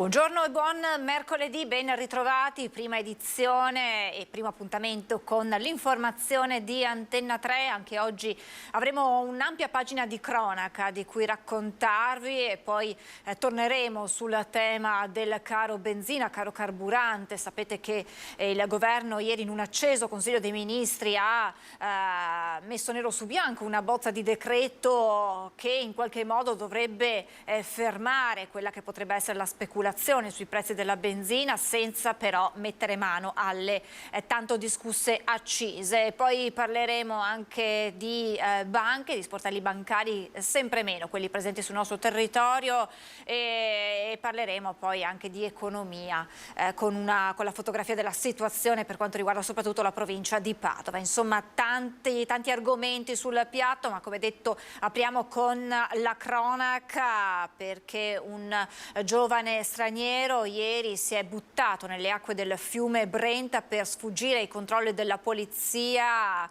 Buongiorno e buon mercoledì, ben ritrovati, prima edizione e primo appuntamento con l'informazione di Antenna 3. Anche oggi avremo un'ampia pagina di cronaca di cui raccontarvi e poi torneremo sul tema del caro benzina, caro carburante. Sapete che il governo ieri in un acceso Consiglio dei Ministri ha messo nero su bianco una bozza di decreto che in qualche modo dovrebbe fermare quella che potrebbe essere la speculazione sui prezzi della benzina, senza però mettere mano alle tanto discusse accise. E poi parleremo anche di banche, di sportelli bancari sempre meno, quelli presenti sul nostro territorio, e parleremo poi anche di economia con la fotografia della situazione per quanto riguarda soprattutto la provincia di Padova. Insomma, tanti argomenti sul piatto, ma come detto apriamo con la cronaca, perché un giovane straniero ieri si è buttato nelle acque del fiume Brenta per sfuggire ai controlli della polizia.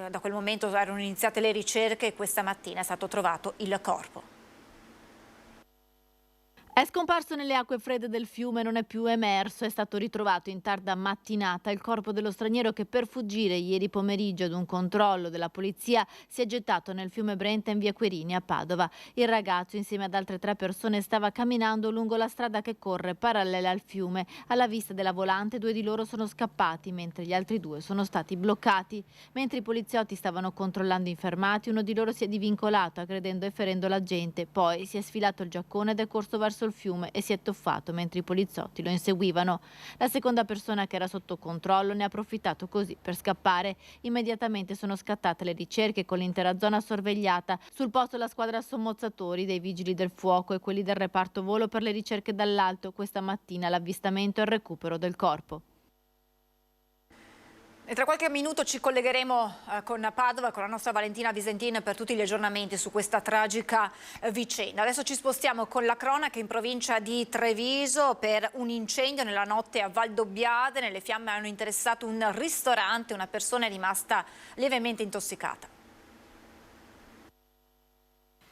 Da quel momento erano iniziate le ricerche e questa mattina è stato trovato il corpo. È scomparso nelle acque fredde del fiume, non è più emerso. È stato ritrovato in tarda mattinata il corpo dello straniero che per fuggire ieri pomeriggio ad un controllo della polizia si è gettato nel fiume Brenta in via Querini a Padova. Il ragazzo insieme ad altre 3 persone stava camminando lungo la strada che corre parallela al fiume. Alla vista della volante 2 di loro sono scappati mentre gli altri 2 sono stati bloccati. Mentre i poliziotti stavano controllando i fermati, uno di loro si è divincolato aggredendo e ferendo la gente. Poi si è sfilato il giaccone ed è corso verso il fiume e si è tuffato mentre i poliziotti lo inseguivano. La seconda persona, che era sotto controllo, ne ha approfittato così per scappare. Immediatamente sono scattate le ricerche con l'intera zona sorvegliata. Sul posto la squadra sommozzatori dei vigili del fuoco e quelli del reparto volo per le ricerche dall'alto. Questa mattina l'avvistamento e il recupero del corpo. E tra qualche minuto ci collegheremo con Padova, con la nostra Valentina Visentin, per tutti gli aggiornamenti su questa tragica vicenda. Adesso ci spostiamo con la cronaca in provincia di Treviso per un incendio nella notte a Valdobbiadene. Le fiamme hanno interessato un ristorante, una persona è rimasta lievemente intossicata.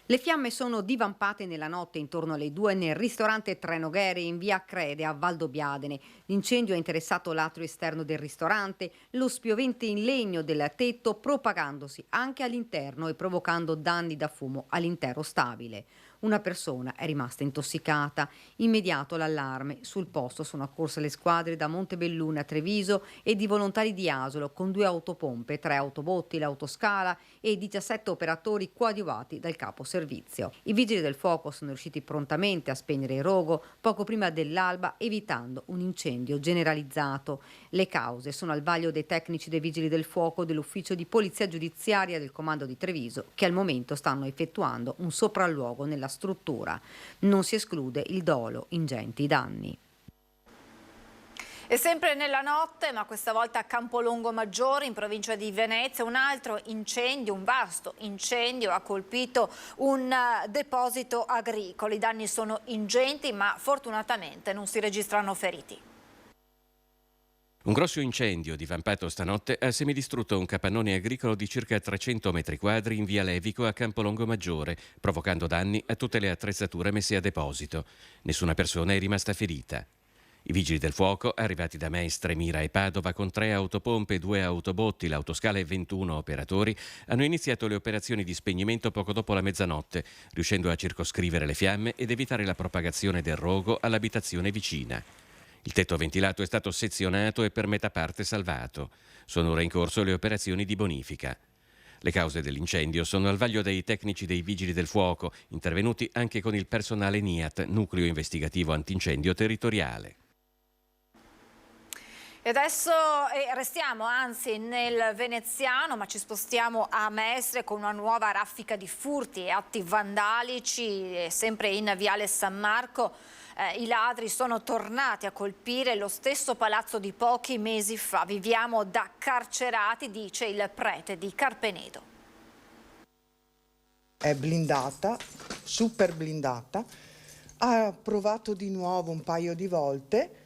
Le fiamme sono divampate nella notte intorno alle 2 nel ristorante Tre Noghere in via Crede a Valdobbiadene. L'incendio ha interessato l'atrio esterno del ristorante, lo spiovente in legno del tetto propagandosi anche all'interno e provocando danni da fumo all'intero stabile. Una persona è rimasta intossicata. Immediato l'allarme. Sul posto sono accorse le squadre da Montebelluna a Treviso e di volontari di Asolo con 2 autopompe, 3 autobotti, l'autoscala e 17 operatori coadiuvati dal capo servizio. I vigili del fuoco sono riusciti prontamente a spegnere il rogo poco prima dell'alba, evitando un incendio generalizzato. Le cause sono al vaglio dei tecnici dei vigili del fuoco dell'ufficio di polizia giudiziaria del comando di Treviso, che al momento stanno effettuando un sopralluogo nella struttura. Non si esclude il dolo, ingenti danni. E sempre nella notte, ma questa volta a Campolongo Maggiore, in provincia di Venezia, un altro incendio, un vasto incendio, ha colpito un deposito agricolo. I danni sono ingenti, ma fortunatamente non si registrano feriti. Un grosso incendio divampato stanotte ha semidistrutto un capannone agricolo di circa 300 metri quadri in via Levico a Campolongo Maggiore, provocando danni a tutte le attrezzature messe a deposito. Nessuna persona è rimasta ferita. I vigili del fuoco, arrivati da Mestre, Mira e Padova con 3 autopompe, 2 autobotti, l'autoscala e 21 operatori, hanno iniziato le operazioni di spegnimento poco dopo la mezzanotte, riuscendo a circoscrivere le fiamme ed evitare la propagazione del rogo all'abitazione vicina. Il tetto ventilato è stato sezionato e per metà parte salvato. Sono ora in corso le operazioni di bonifica. Le cause dell'incendio sono al vaglio dei tecnici dei vigili del fuoco, intervenuti anche con il personale NIAT, Nucleo Investigativo Antincendio Territoriale. E adesso restiamo nel veneziano, ma ci spostiamo a Mestre con una nuova raffica di furti e atti vandalici, sempre in Viale San Marco. I ladri sono tornati a colpire lo stesso palazzo di pochi mesi fa. Viviamo da carcerati, dice il prete di Carpenedo. È blindata, super blindata, ha provato di nuovo un paio di volte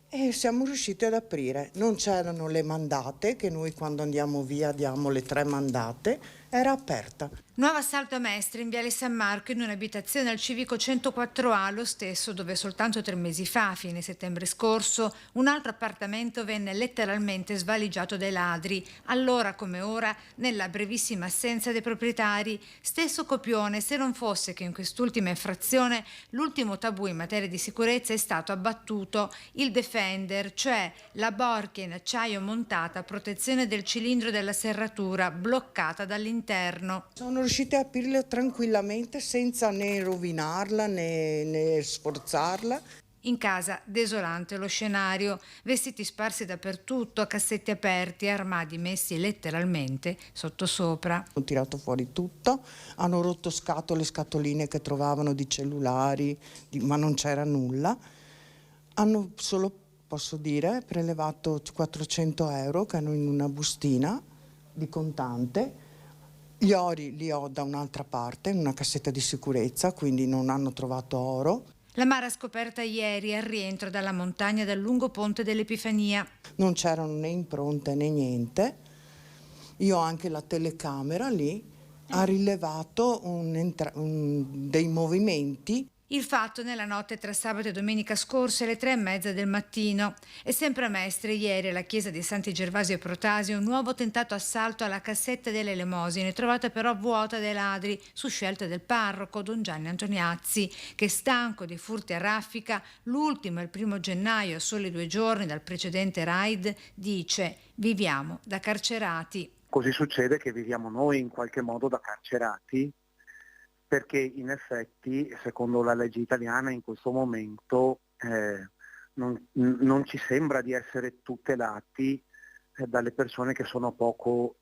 e siamo riusciti ad aprire. Non c'erano le mandate, che noi quando andiamo via diamo le 3 mandate, era aperta. Nuovo assalto a Mestre in Viale San Marco in un'abitazione al civico 104A, lo stesso dove soltanto 3 mesi fa, a fine settembre scorso, un altro appartamento venne letteralmente svaligiato dai ladri, allora come ora nella brevissima assenza dei proprietari. Stesso copione, se non fosse che in quest'ultima infrazione l'ultimo tabù in materia di sicurezza è stato abbattuto, il Defender, cioè la borchia in acciaio montata a protezione del cilindro della serratura bloccata dall'interno. Sono riusciti a aprirla tranquillamente senza né rovinarla né sforzarla. In casa desolante lo scenario, vestiti sparsi dappertutto, cassetti aperti, armadi messi letteralmente sottosopra. Hanno tirato fuori tutto, hanno rotto scatoline che trovavano di cellulari, ma non c'era nulla. Hanno solo, posso dire, prelevato 400 euro che hanno in una bustina di contante. Gli ori li ho da un'altra parte, in una cassetta di sicurezza, quindi non hanno trovato oro. La Mara scoperta ieri al rientro dalla montagna dal lungo ponte dell'Epifania. Non c'erano né impronte né niente. Io ho anche la telecamera lì, ha rilevato dei movimenti. Il fatto nella notte tra sabato e domenica scorse alle 3:30 del mattino. E sempre a Mestre ieri alla chiesa di Santi Gervasio e Protasio un nuovo tentato assalto alla cassetta delle elemosine, trovata però vuota dai ladri su scelta del parroco Don Gianni Antoniazzi, che stanco dei furti a raffica, l'ultimo il 1° gennaio, a soli 2 giorni dal precedente raid, dice: viviamo da carcerati. Così succede che viviamo noi in qualche modo da carcerati, perché in effetti, secondo la legge italiana, in questo momento non ci sembra di essere tutelati dalle persone che sono poco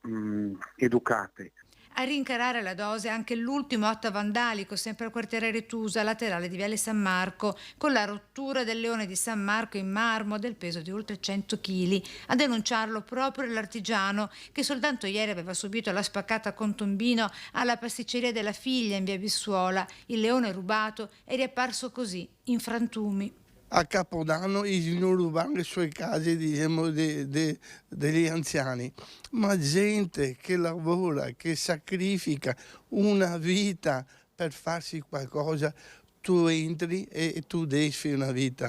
educate. A rincarare la dose anche l'ultimo atto vandalico, sempre al quartiere Retusa, laterale di Viale San Marco, con la rottura del leone di San Marco in marmo del peso di oltre 100 kg. A denunciarlo proprio l'artigiano, che soltanto ieri aveva subito la spaccata con tombino alla pasticceria della figlia in via Bissuola. Il leone rubato è riapparso così, in frantumi. A Capodanno non rubano le sue case, diciamo, degli anziani, ma gente che lavora, che sacrifica una vita per farsi qualcosa, tu entri e tu desfi una vita.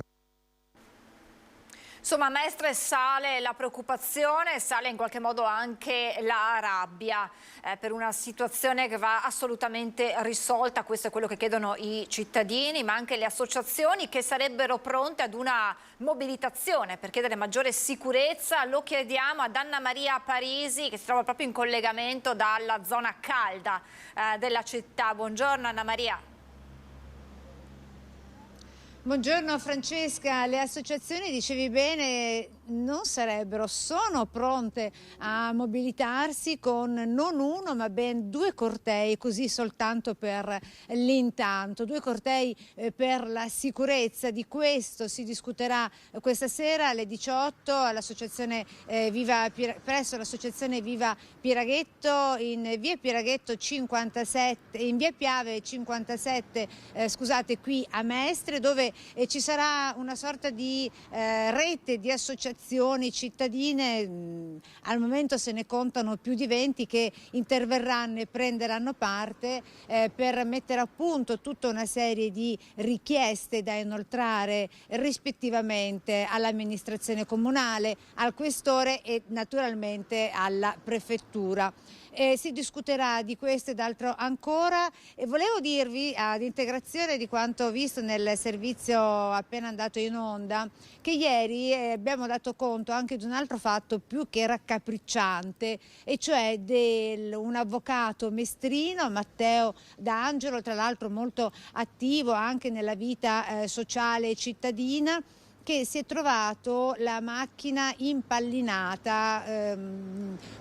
Insomma, Mestre, sale la preoccupazione, sale in qualche modo anche la rabbia per una situazione che va assolutamente risolta. Questo è quello che chiedono i cittadini, ma anche le associazioni, che sarebbero pronte ad una mobilitazione per chiedere maggiore sicurezza. Lo chiediamo ad Anna Maria Parisi, che si trova proprio in collegamento dalla zona calda della città. Buongiorno Anna Maria. Buongiorno Francesca, le associazioni, dicevi bene, non sarebbero, sono pronte a mobilitarsi con non uno ma ben 2 cortei, così soltanto per l'intanto, 2 cortei per la sicurezza. Di questo si discuterà questa sera alle 18 all'associazione presso l'associazione Viva Piraghetto, in via Piraghetto 57, in via Piave 57, qui a Mestre, dove ci sarà una sorta di rete di associazioni cittadine. Al momento se ne contano più di 20 che interverranno e prenderanno parte per mettere a punto tutta una serie di richieste da inoltrare rispettivamente all'amministrazione comunale, al questore e naturalmente alla prefettura. Si discuterà di questo ed altro ancora, e volevo dirvi, ad integrazione di quanto visto nel servizio appena andato in onda, che ieri abbiamo dato conto anche di un altro fatto più che raccapricciante, e cioè un avvocato mestrino, Matteo D'Angelo, tra l'altro molto attivo anche nella vita sociale e cittadina, che si è trovato la macchina impallinata.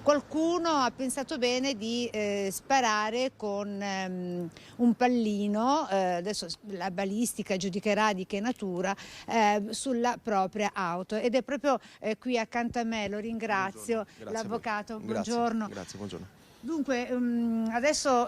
Qualcuno ha pensato bene di sparare con un pallino, adesso la balistica giudicherà di che natura, sulla propria auto, ed è proprio qui accanto a me, lo ringrazio, l'avvocato. Buongiorno. Grazie, buongiorno. Dunque, adesso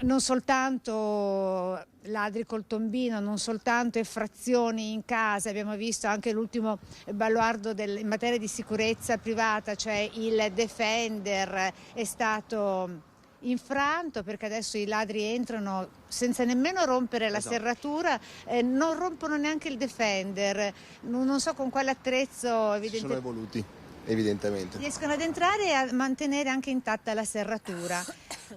non soltanto ladri col tombino, non soltanto effrazioni in casa, abbiamo visto anche l'ultimo baluardo in materia di sicurezza privata, cioè il Defender è stato infranto, perché adesso i ladri entrano senza nemmeno rompere la serratura, non rompono neanche il Defender, non so con quale attrezzo sono evoluti, evidentemente. riescono ad entrare e a mantenere anche intatta la serratura.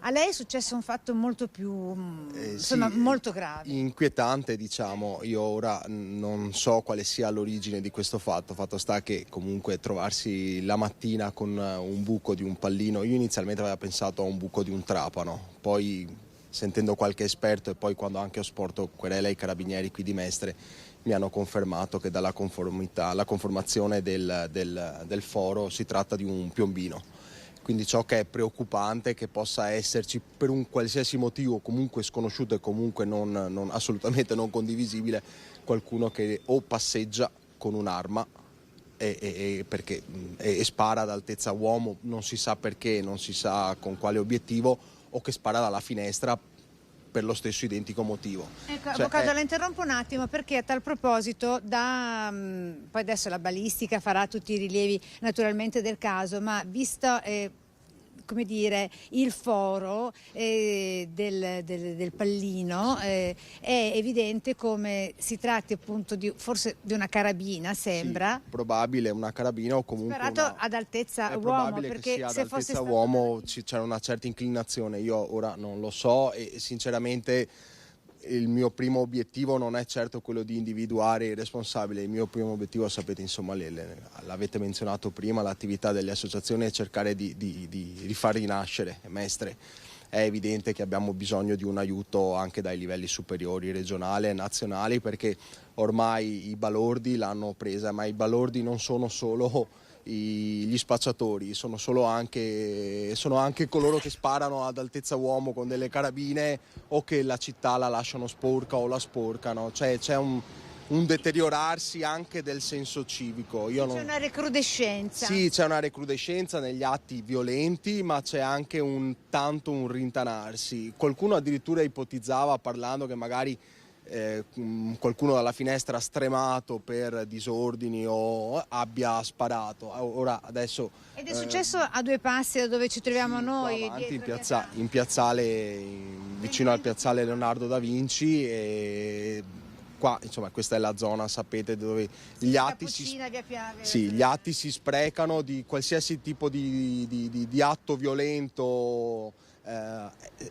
A lei è successo un fatto molto più, insomma, molto grave. Inquietante, diciamo. Io ora non so quale sia l'origine di questo fatto. Fatto sta che comunque trovarsi la mattina con un buco di un pallino, io inizialmente avevo pensato a un buco di un trapano, poi sentendo qualche esperto e poi quando anche ho sporto querela ai carabinieri qui di Mestre mi hanno confermato che dalla conformazione del foro si tratta di un piombino. Quindi ciò che è preoccupante è che possa esserci per un qualsiasi motivo comunque sconosciuto e comunque assolutamente non condivisibile qualcuno che o passeggia con un'arma e spara ad altezza uomo, non si sa perché, non si sa con quale obiettivo, o che spara dalla finestra per lo stesso identico motivo. Ecco, avvocato, la interrompo un attimo perché a tal proposito, poi adesso la balistica farà tutti i rilievi naturalmente del caso, ma visto come dire, il foro del pallino, è evidente come si tratti appunto forse di una carabina, sembra. Sì, probabile una carabina o comunque sparato ad altezza è uomo, probabile perché che sia ad se fosse altezza uomo c'era una certa inclinazione. Io ora non lo so e sinceramente il mio primo obiettivo non è certo quello di individuare il responsabile. Il mio primo obiettivo, sapete, insomma, l'avete menzionato prima, l'attività delle associazioni è cercare di rifar rinascere Mestre. È evidente che abbiamo bisogno di un aiuto anche dai livelli superiori, regionali e nazionali, perché ormai i balordi l'hanno presa, ma i balordi non sono solo gli spacciatori, sono anche coloro che sparano ad altezza uomo con delle carabine o che la città la lasciano sporca o la sporcano. Cioè c'è un deteriorarsi anche del senso civico. C'è una recrudescenza. Sì, c'è una recrudescenza negli atti violenti, ma c'è anche un rintanarsi. Qualcuno addirittura ipotizzava, parlando, che magari qualcuno dalla finestra ha stremato per disordini o abbia sparato. Ora adesso ed è successo a due passi da dove ci troviamo noi, avanti, in piazzale, vicino al piazzale Leonardo da Vinci, e qua insomma questa è la zona, sapete, dove gli atti gli atti si sprecano di qualsiasi tipo di atto violento.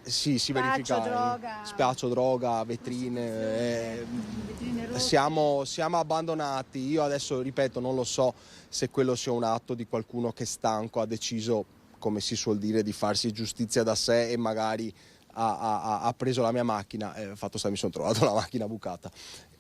Si verifica spaccio, droga, vetrine, siamo abbandonati. Io adesso ripeto, non lo so se quello sia un atto di qualcuno che stanco ha deciso, come si suol dire, di farsi giustizia da sé e magari ha preso la mia macchina, fatto sta mi sono trovato la macchina bucata,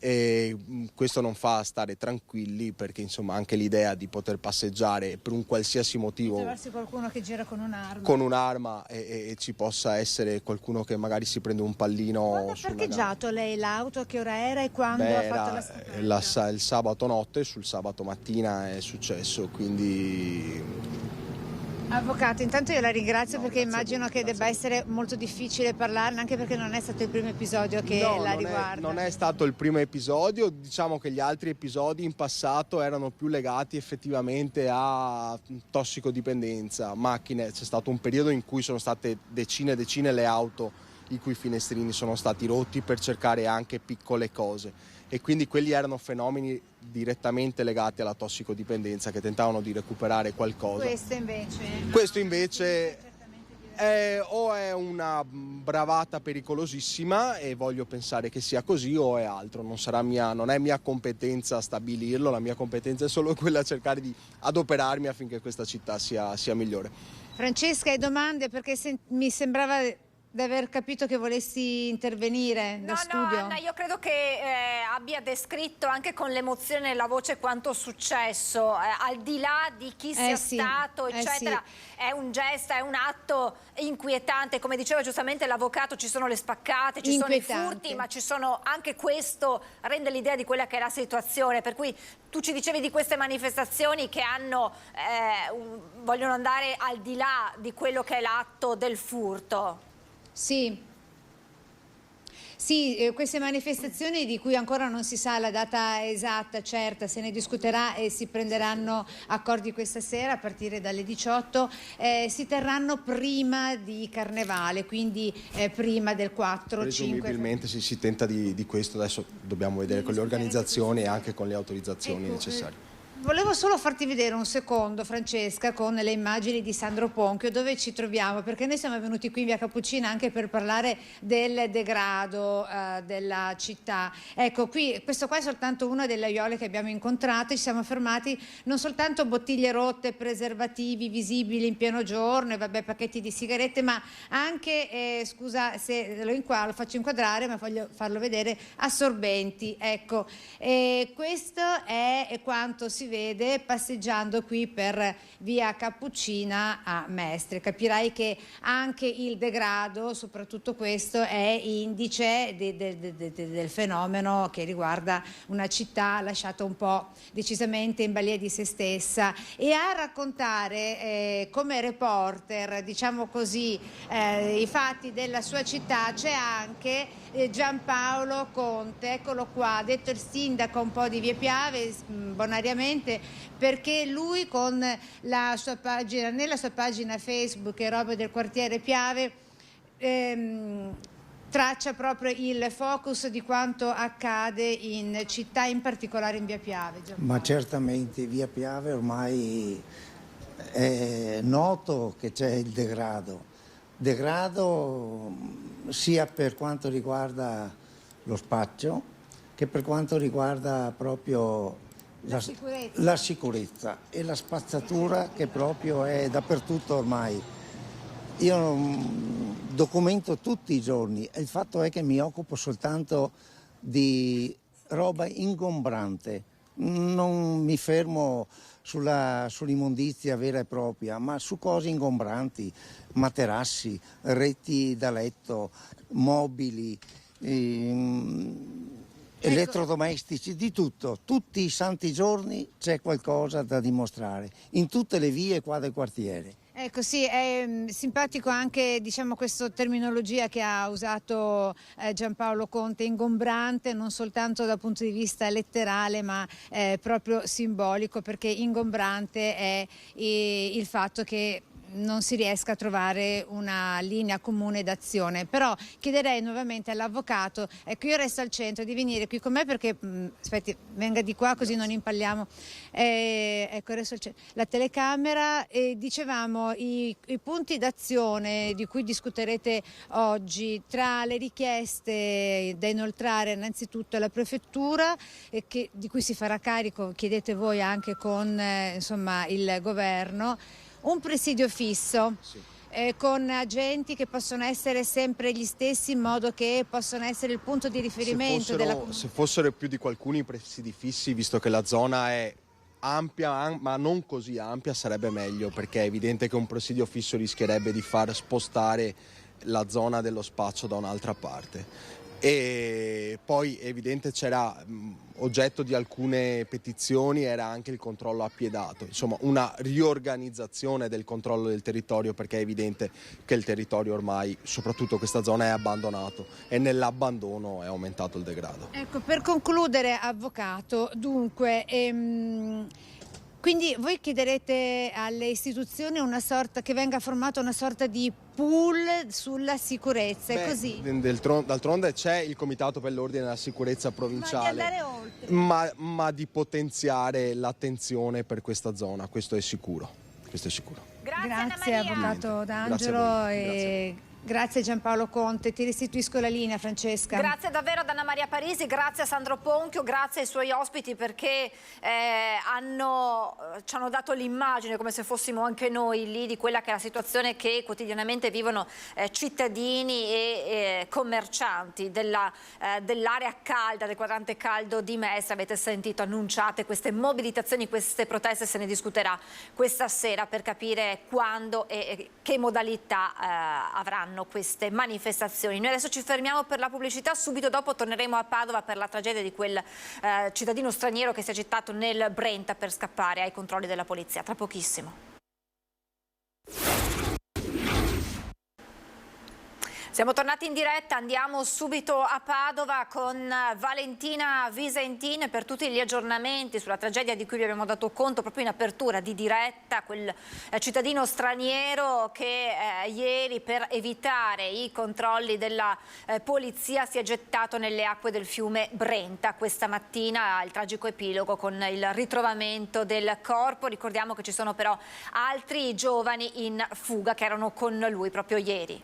e questo non fa stare tranquilli, perché insomma anche l'idea di poter passeggiare per un qualsiasi motivo, trovarsi qualcuno che gira con un'arma e ci possa essere qualcuno che magari si prende un pallino. Quando ha parcheggiato lei l'auto? A che ora era e quando ha fatto la scoperta? Il sabato notte, sul sabato mattina è successo, quindi... Avvocato, intanto io la ringrazio perché immagino che debba essere molto difficile parlarne, anche perché non è stato il primo episodio che la riguarda. Non è stato il primo episodio, diciamo che gli altri episodi in passato erano più legati effettivamente a tossicodipendenza, macchine. C'è stato un periodo in cui sono state decine e decine le auto i cui finestrini sono stati rotti per cercare anche piccole cose, e quindi quelli erano fenomeni direttamente legati alla tossicodipendenza, che tentavano di recuperare qualcosa. Questo invece o è una bravata pericolosissima, e voglio pensare che sia così, o è altro. Non è mia competenza stabilirlo, la mia competenza è solo quella di cercare di adoperarmi affinché questa città sia migliore. Francesca, hai domande? Perché mi sembrava di aver capito che volessi intervenire da studio. No, Anna, io credo che abbia descritto anche con l'emozione nella voce quanto successo, al di là di chi sia stato, eccetera. È un gesto, è un atto inquietante, come diceva giustamente l'avvocato, ci sono le spaccate, ci sono i furti, ma ci sono anche questo, rende l'idea di quella che è la situazione, per cui tu ci dicevi di queste manifestazioni che vogliono andare al di là di quello che è l'atto del furto. Sì, queste manifestazioni di cui ancora non si sa la data esatta, certa, se ne discuterà e si prenderanno accordi questa sera a partire dalle 18, si terranno prima di Carnevale, quindi prima del 4-5. Presumibilmente si tenta di questo, adesso dobbiamo vedere con le organizzazioni e anche con le autorizzazioni necessarie. Volevo solo farti vedere un secondo, Francesca, con le immagini di Sandro Ponchio, dove ci troviamo, perché noi siamo venuti qui in via Cappuccina anche per parlare del degrado della città. Ecco, qui, questo qua è soltanto una delle aiole che abbiamo incontrato, ci siamo fermati, non soltanto bottiglie rotte, preservativi visibili in pieno giorno, e vabbè, pacchetti di sigarette, ma anche, scusa se lo faccio inquadrare, ma voglio farlo vedere, assorbenti. Ecco, questo è quanto si vede passeggiando qui per via Cappuccina a Mestre. Capirai che anche il degrado, soprattutto questo, è indice del fenomeno che riguarda una città lasciata un po' decisamente in balia di se stessa. E a raccontare come reporter, diciamo così, i fatti della sua città c'è anche Giampaolo Conte, eccolo qua, detto il sindaco un po' di Vie Piave, bonariamente, perché lui con la sua pagina, nella sua pagina Facebook e robe del quartiere Piave, traccia proprio il focus di quanto accade in città, in particolare in Via Piave. Ma certamente Via Piave ormai è noto che c'è il degrado sia per quanto riguarda lo spaccio che per quanto riguarda proprio la sicurezza e la spazzatura, che proprio è dappertutto ormai. Io documento tutti i giorni e il fatto è che mi occupo soltanto di roba ingombrante, non mi fermo sull'immondizia vera e propria, ma su cose ingombranti, materassi, reti da letto, mobili, elettrodomestici, di tutto. Tutti i santi giorni c'è qualcosa da dimostrare, in tutte le vie qua del quartiere. Ecco, sì, è simpatico anche, diciamo, questa terminologia che ha usato Giampaolo Conte, ingombrante, non soltanto dal punto di vista letterale ma proprio simbolico, perché ingombrante è il fatto che non si riesca a trovare una linea comune d'azione. Però chiederei nuovamente all'avvocato, ecco, io resto al centro, di venire qui con me perché, aspetti, venga di qua così non impalliamo, ecco, resto al centro, la telecamera, e dicevamo i punti d'azione di cui discuterete oggi, tra le richieste da inoltrare innanzitutto alla prefettura, di cui si farà carico, chiedete voi, anche con insomma, il governo, un presidio fisso, sì, con agenti che possono essere sempre gli stessi, in modo che possano essere il punto di riferimento della comunità. Se fossero più di qualcuno i presidi fissi, visto che la zona è ampia ma non così ampia, sarebbe meglio, perché è evidente che un presidio fisso rischierebbe di far spostare la zona dello spaccio da un'altra parte. E poi evidente c'era oggetto di alcune petizioni era anche il controllo appiedato, insomma una riorganizzazione del controllo del territorio, perché è evidente che il territorio ormai, soprattutto questa zona, è abbandonato e nell'abbandono è aumentato il degrado. Ecco, per concludere, avvocato, dunque quindi voi chiederete alle istituzioni che venga formata una sorta di pool sulla sicurezza, è così? D'altronde c'è il Comitato per l'Ordine e la Sicurezza Provinciale, ma di andare oltre. Ma di potenziare l'attenzione per questa zona, questo è sicuro. Grazie avvocato D'Angelo. Grazie Giampaolo Conte, ti restituisco la linea, Francesca. Grazie davvero ad Anna Maria Parisi, grazie a Sandro Ponchio, grazie ai suoi ospiti, perché ci hanno dato l'immagine, come se fossimo anche noi lì, di quella che è la situazione che quotidianamente vivono cittadini e commercianti dell'area calda, del quadrante caldo di Mestre. Avete sentito annunciate queste mobilitazioni, queste proteste, se ne discuterà questa sera per capire quando e che modalità avranno queste manifestazioni. Noi adesso ci fermiamo per la pubblicità, subito dopo torneremo a Padova per la tragedia di quel cittadino straniero che si è gettato nel Brenta per scappare ai controlli della polizia. Tra pochissimo. Siamo tornati in diretta, andiamo subito a Padova con Valentina Visentin per tutti gli aggiornamenti sulla tragedia di cui vi abbiamo dato conto proprio in apertura di diretta, quel cittadino straniero che ieri per evitare i controlli della polizia si è gettato nelle acque del fiume Brenta. Questa mattina il tragico epilogo con il ritrovamento del corpo. Ricordiamo che ci sono però altri giovani in fuga che erano con lui proprio ieri.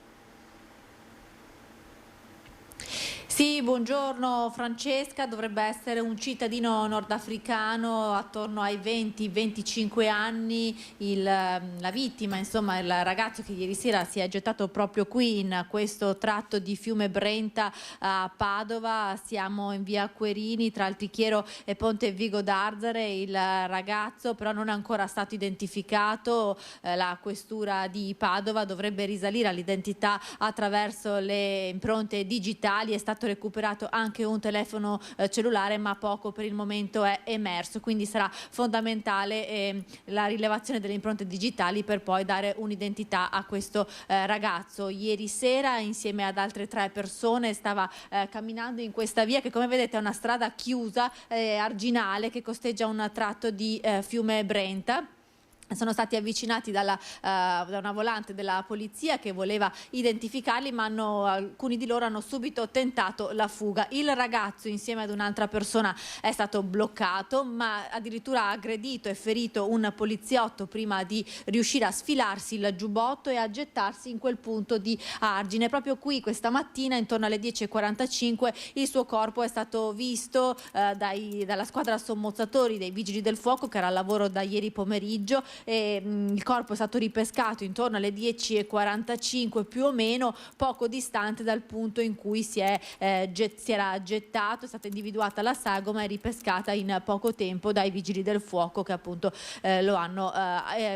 Sì, buongiorno Francesca, dovrebbe essere un cittadino nordafricano attorno ai 20-25 anni, la vittima, insomma il ragazzo che ieri sera si è gettato proprio qui in questo tratto di fiume Brenta a Padova. Siamo in via Querini tra Altrichiero e Ponte Vigo d'Arzare. Il ragazzo però non è ancora stato identificato, la questura di Padova dovrebbe risalire all'identità attraverso le impronte digitali. È stato recuperato anche un telefono cellulare, ma poco per il momento è emerso, quindi sarà fondamentale la rilevazione delle impronte digitali per poi dare un'identità a questo ragazzo. Ieri sera insieme ad altre 3 persone stava camminando in questa via che, come vedete, è una strada chiusa arginale che costeggia un tratto di fiume Brenta. Sono stati avvicinati da una volante della polizia che voleva identificarli, ma alcuni di loro hanno subito tentato la fuga. Il ragazzo insieme ad un'altra persona è stato bloccato, ma addirittura ha aggredito e ferito un poliziotto prima di riuscire a sfilarsi il giubbotto e a gettarsi in quel punto di argine. Proprio qui questa mattina intorno alle 10:45 il suo corpo è stato visto dalla squadra sommozzatori dei Vigili del Fuoco che era al lavoro da ieri pomeriggio. Il corpo è stato ripescato intorno alle 10:45 più o meno, poco distante dal punto in cui si era gettato. È stata individuata la sagoma e ripescata in poco tempo dai Vigili del Fuoco che appunto lo hanno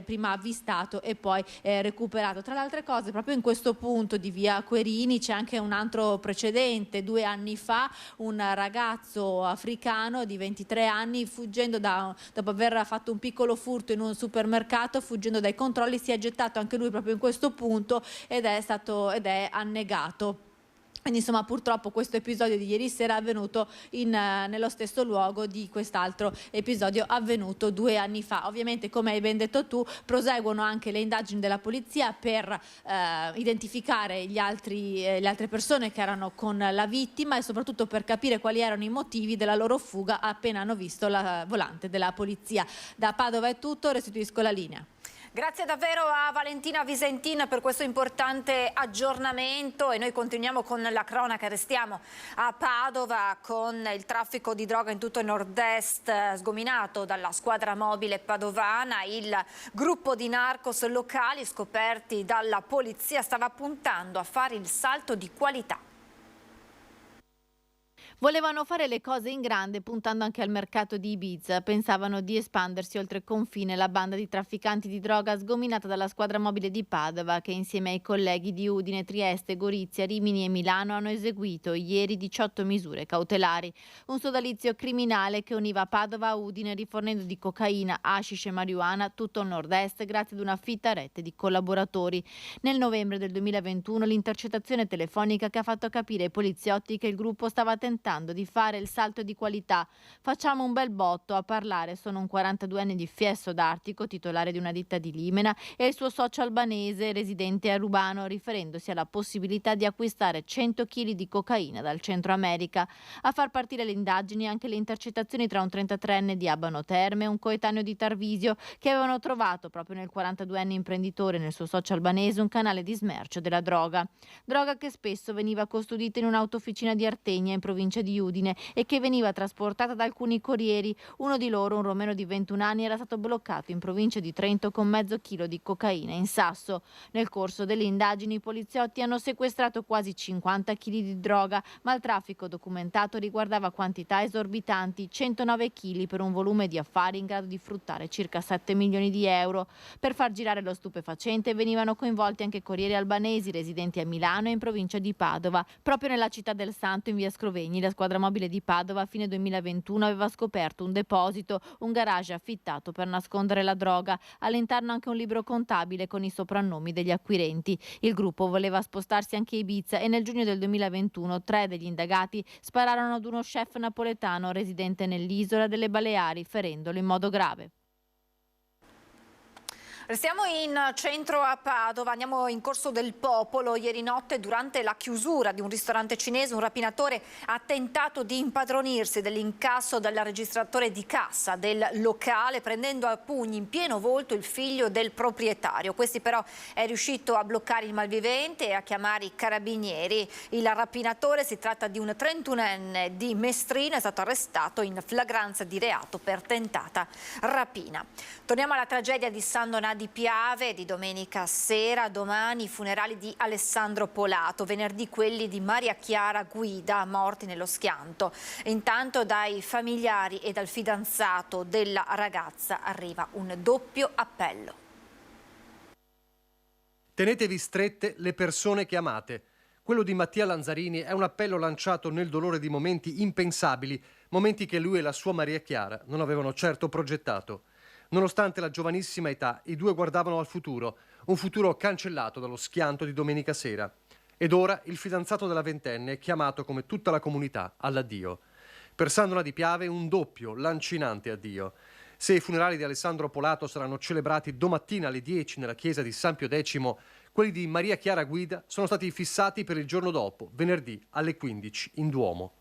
prima avvistato e poi recuperato. Tra le altre cose, proprio in questo punto di via Querini c'è anche un altro precedente. 2 anni fa un ragazzo africano di 23 anni fuggendo dopo aver fatto un piccolo furto in un supermercato, fuggendo dai controlli, si è gettato anche lui proprio in questo punto ed è annegato. Quindi insomma purtroppo questo episodio di ieri sera è avvenuto nello stesso luogo di quest'altro episodio avvenuto 2 anni fa. Ovviamente, come hai ben detto tu, proseguono anche le indagini della polizia per identificare le altre persone che erano con la vittima e soprattutto per capire quali erano i motivi della loro fuga appena hanno visto la volante della polizia. Da Padova è tutto, restituisco la linea. Grazie davvero a Valentina Visentin per questo importante aggiornamento e noi continuiamo con la cronaca. Restiamo a Padova con il traffico di droga in tutto il nord-est sgominato dalla squadra mobile padovana. Il gruppo di narcos locali scoperti dalla polizia stava puntando a fare il salto di qualità. Volevano fare le cose in grande puntando anche al mercato di Ibiza. Pensavano di espandersi oltre confine. La banda di trafficanti di droga sgominata dalla squadra mobile di Padova che insieme ai colleghi di Udine, Trieste, Gorizia, Rimini e Milano hanno eseguito ieri 18 misure cautelari. Un sodalizio criminale che univa Padova a Udine rifornendo di cocaina, hashish e marijuana tutto il nord-est grazie ad una fitta rete di collaboratori. Nel novembre del 2021 l'intercettazione telefonica che ha fatto capire ai poliziotti che il gruppo stava tentando di fare il salto di qualità. Facciamo un bel botto. A parlare sono un 42enne di Fiesso d'Artico, titolare di una ditta di Limena, e il suo socio albanese residente a Rubano, riferendosi alla possibilità di acquistare 100 kg di cocaina dal Centro America. A far partire le indagini anche le intercettazioni tra un 33enne di Abano Terme e un coetaneo di Tarvisio che avevano trovato proprio nel 42enne imprenditore e nel suo socio albanese un canale di smercio della droga che spesso veniva custodita in un'autofficina di Artegna in provincia di Udine e che veniva trasportata da alcuni corrieri. Uno di loro, un romeno di 21 anni, era stato bloccato in provincia di Trento con mezzo chilo di cocaina in sasso. Nel corso delle indagini i poliziotti hanno sequestrato quasi 50 kg di droga, ma il traffico documentato riguardava quantità esorbitanti, 109 kg per un volume di affari in grado di fruttare circa 7 milioni di euro. Per far girare lo stupefacente venivano coinvolti anche corrieri albanesi residenti a Milano e in provincia di Padova. Proprio nella città del Santo, in via Scrovegni, la squadra mobile di Padova a fine 2021 aveva scoperto un deposito, un garage affittato per nascondere la droga, all'interno anche un libro contabile con i soprannomi degli acquirenti. Il gruppo voleva spostarsi anche a Ibiza e nel giugno del 2021 3 degli indagati spararono ad uno chef napoletano residente nell'isola delle Baleari, ferendolo in modo grave. Restiamo in centro a Padova, andiamo in Corso del Popolo. Ieri notte, durante la chiusura di un ristorante cinese, un rapinatore ha tentato di impadronirsi dell'incasso del registratore di cassa del locale, prendendo a pugni in pieno volto il figlio del proprietario. Questi però è riuscito a bloccare il malvivente e a chiamare i carabinieri. Il rapinatore, si tratta di un 31enne di Mestrino, è stato arrestato in flagranza di reato per tentata rapina. Torniamo alla tragedia di San Donà di Piave di domenica sera. Domani i funerali di Alessandro Polato, venerdì quelli di Maria Chiara Guida, morti nello schianto. Intanto dai familiari e dal fidanzato della ragazza arriva un doppio appello. Tenetevi strette le persone che amate. Quello di Mattia Lanzarini è un appello lanciato nel dolore di momenti impensabili, momenti che lui e la sua Maria Chiara non avevano certo progettato. Nonostante la giovanissima età, i due guardavano al futuro, un futuro cancellato dallo schianto di domenica sera. Ed ora il fidanzato della ventenne è chiamato, come tutta la comunità, all'addio. Per San Donà di Piave un doppio, lancinante addio. Se i funerali di Alessandro Polato saranno celebrati domattina alle 10 nella chiesa di San Pio X, quelli di Maria Chiara Guida sono stati fissati per il giorno dopo, venerdì alle 15 in Duomo.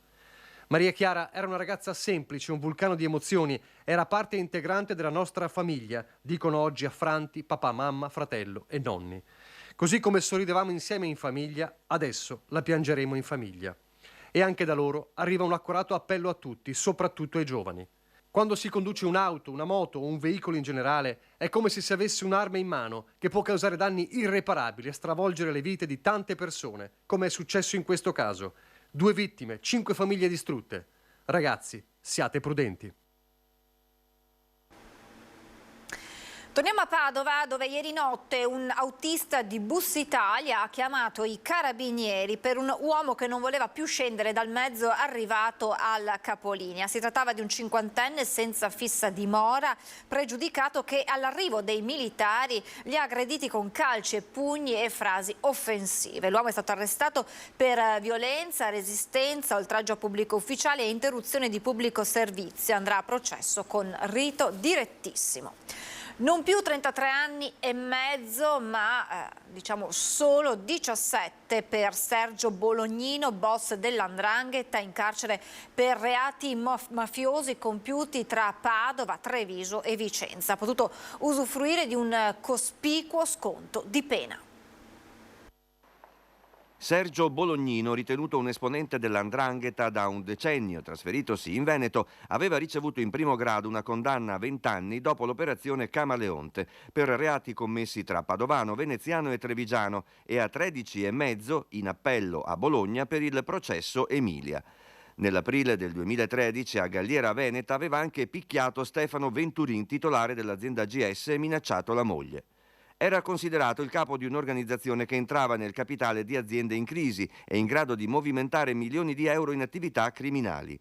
Maria Chiara era una ragazza semplice, un vulcano di emozioni, era parte integrante della nostra famiglia, dicono oggi affranti papà, mamma, fratello e nonni. Così come sorridevamo insieme in famiglia, adesso la piangeremo in famiglia. E anche da loro arriva un accorato appello a tutti, soprattutto ai giovani. Quando si conduce un'auto, una moto o un veicolo in generale, è come se si avesse un'arma in mano che può causare danni irreparabili e stravolgere le vite di tante persone, come è successo in questo caso. 2 vittime, 5 famiglie distrutte. Ragazzi, siate prudenti. Torniamo a Padova, dove ieri notte un autista di Bus Italia ha chiamato i carabinieri per un uomo che non voleva più scendere dal mezzo arrivato al capolinea. Si trattava di un 50enne senza fissa dimora, pregiudicato, che all'arrivo dei militari li ha aggrediti con calci e pugni e frasi offensive. L'uomo è stato arrestato per violenza, resistenza, oltraggio a pubblico ufficiale e interruzione di pubblico servizio. Andrà a processo con rito direttissimo. Non più 33 anni e mezzo, ma diciamo solo 17 per Sergio Bolognino, boss dell''ndrangheta, in carcere per reati mafiosi compiuti tra Padova, Treviso e Vicenza. Ha potuto usufruire di un cospicuo sconto di pena. Sergio Bolognino, ritenuto un esponente dell''ndrangheta da un decennio, trasferitosi in Veneto, aveva ricevuto in primo grado una condanna a 20 anni dopo l'operazione Camaleonte per reati commessi tra padovano, veneziano e trevigiano e a 13,5 in appello a Bologna per il processo Emilia. Nell'aprile del 2013 a Galliera Veneta aveva anche picchiato Stefano Venturin, titolare dell'azienda GS, e minacciato la moglie. Era considerato il capo di un'organizzazione che entrava nel capitale di aziende in crisi e in grado di movimentare milioni di euro in attività criminali.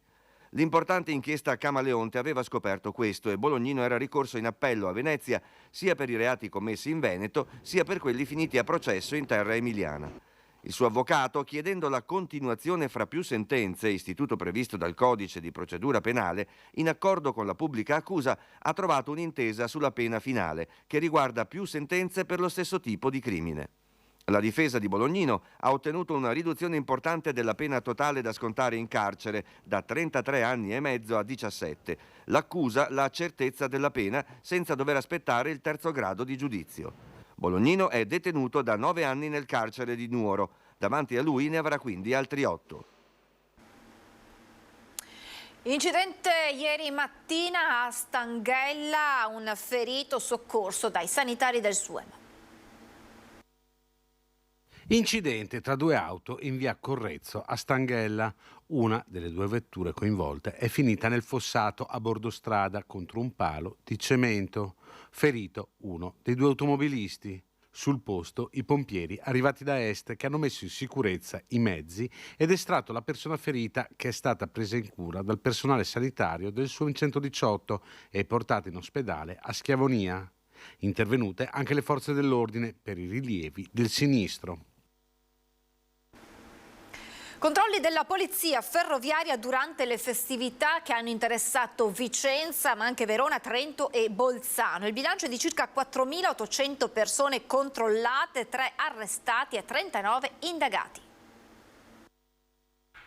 L'importante inchiesta Camaleonte aveva scoperto questo e Bolognino era ricorso in appello a Venezia sia per i reati commessi in Veneto sia per quelli finiti a processo in terra emiliana. Il suo avvocato, chiedendo la continuazione fra più sentenze, istituto previsto dal Codice di procedura penale, in accordo con la pubblica accusa, ha trovato un'intesa sulla pena finale, che riguarda più sentenze per lo stesso tipo di crimine. La difesa di Bolognino ha ottenuto una riduzione importante della pena totale da scontare in carcere, da 33 anni e mezzo a 17. L'accusa la certezza della pena senza dover aspettare il terzo grado di giudizio. Bolognino è detenuto da 9 anni nel carcere di Nuoro. Davanti a lui ne avrà quindi altri 8. Incidente ieri mattina a Stanghella, un ferito soccorso dai sanitari del SUEM. Incidente tra 2 auto in via Correzzo a Stanghella. Una delle 2 vetture coinvolte è finita nel fossato a bordo strada contro un palo di cemento. Ferito uno dei 2 automobilisti. Sul posto i pompieri arrivati da est che hanno messo in sicurezza i mezzi ed estratto la persona ferita che è stata presa in cura dal personale sanitario del SUAM 118 e portata in ospedale a Schiavonia. Intervenute anche le forze dell'ordine per i rilievi del sinistro. Controlli della polizia ferroviaria durante le festività che hanno interessato Vicenza, ma anche Verona, Trento e Bolzano. Il bilancio è di circa 4.800 persone controllate, 3 arrestati e 39 indagati.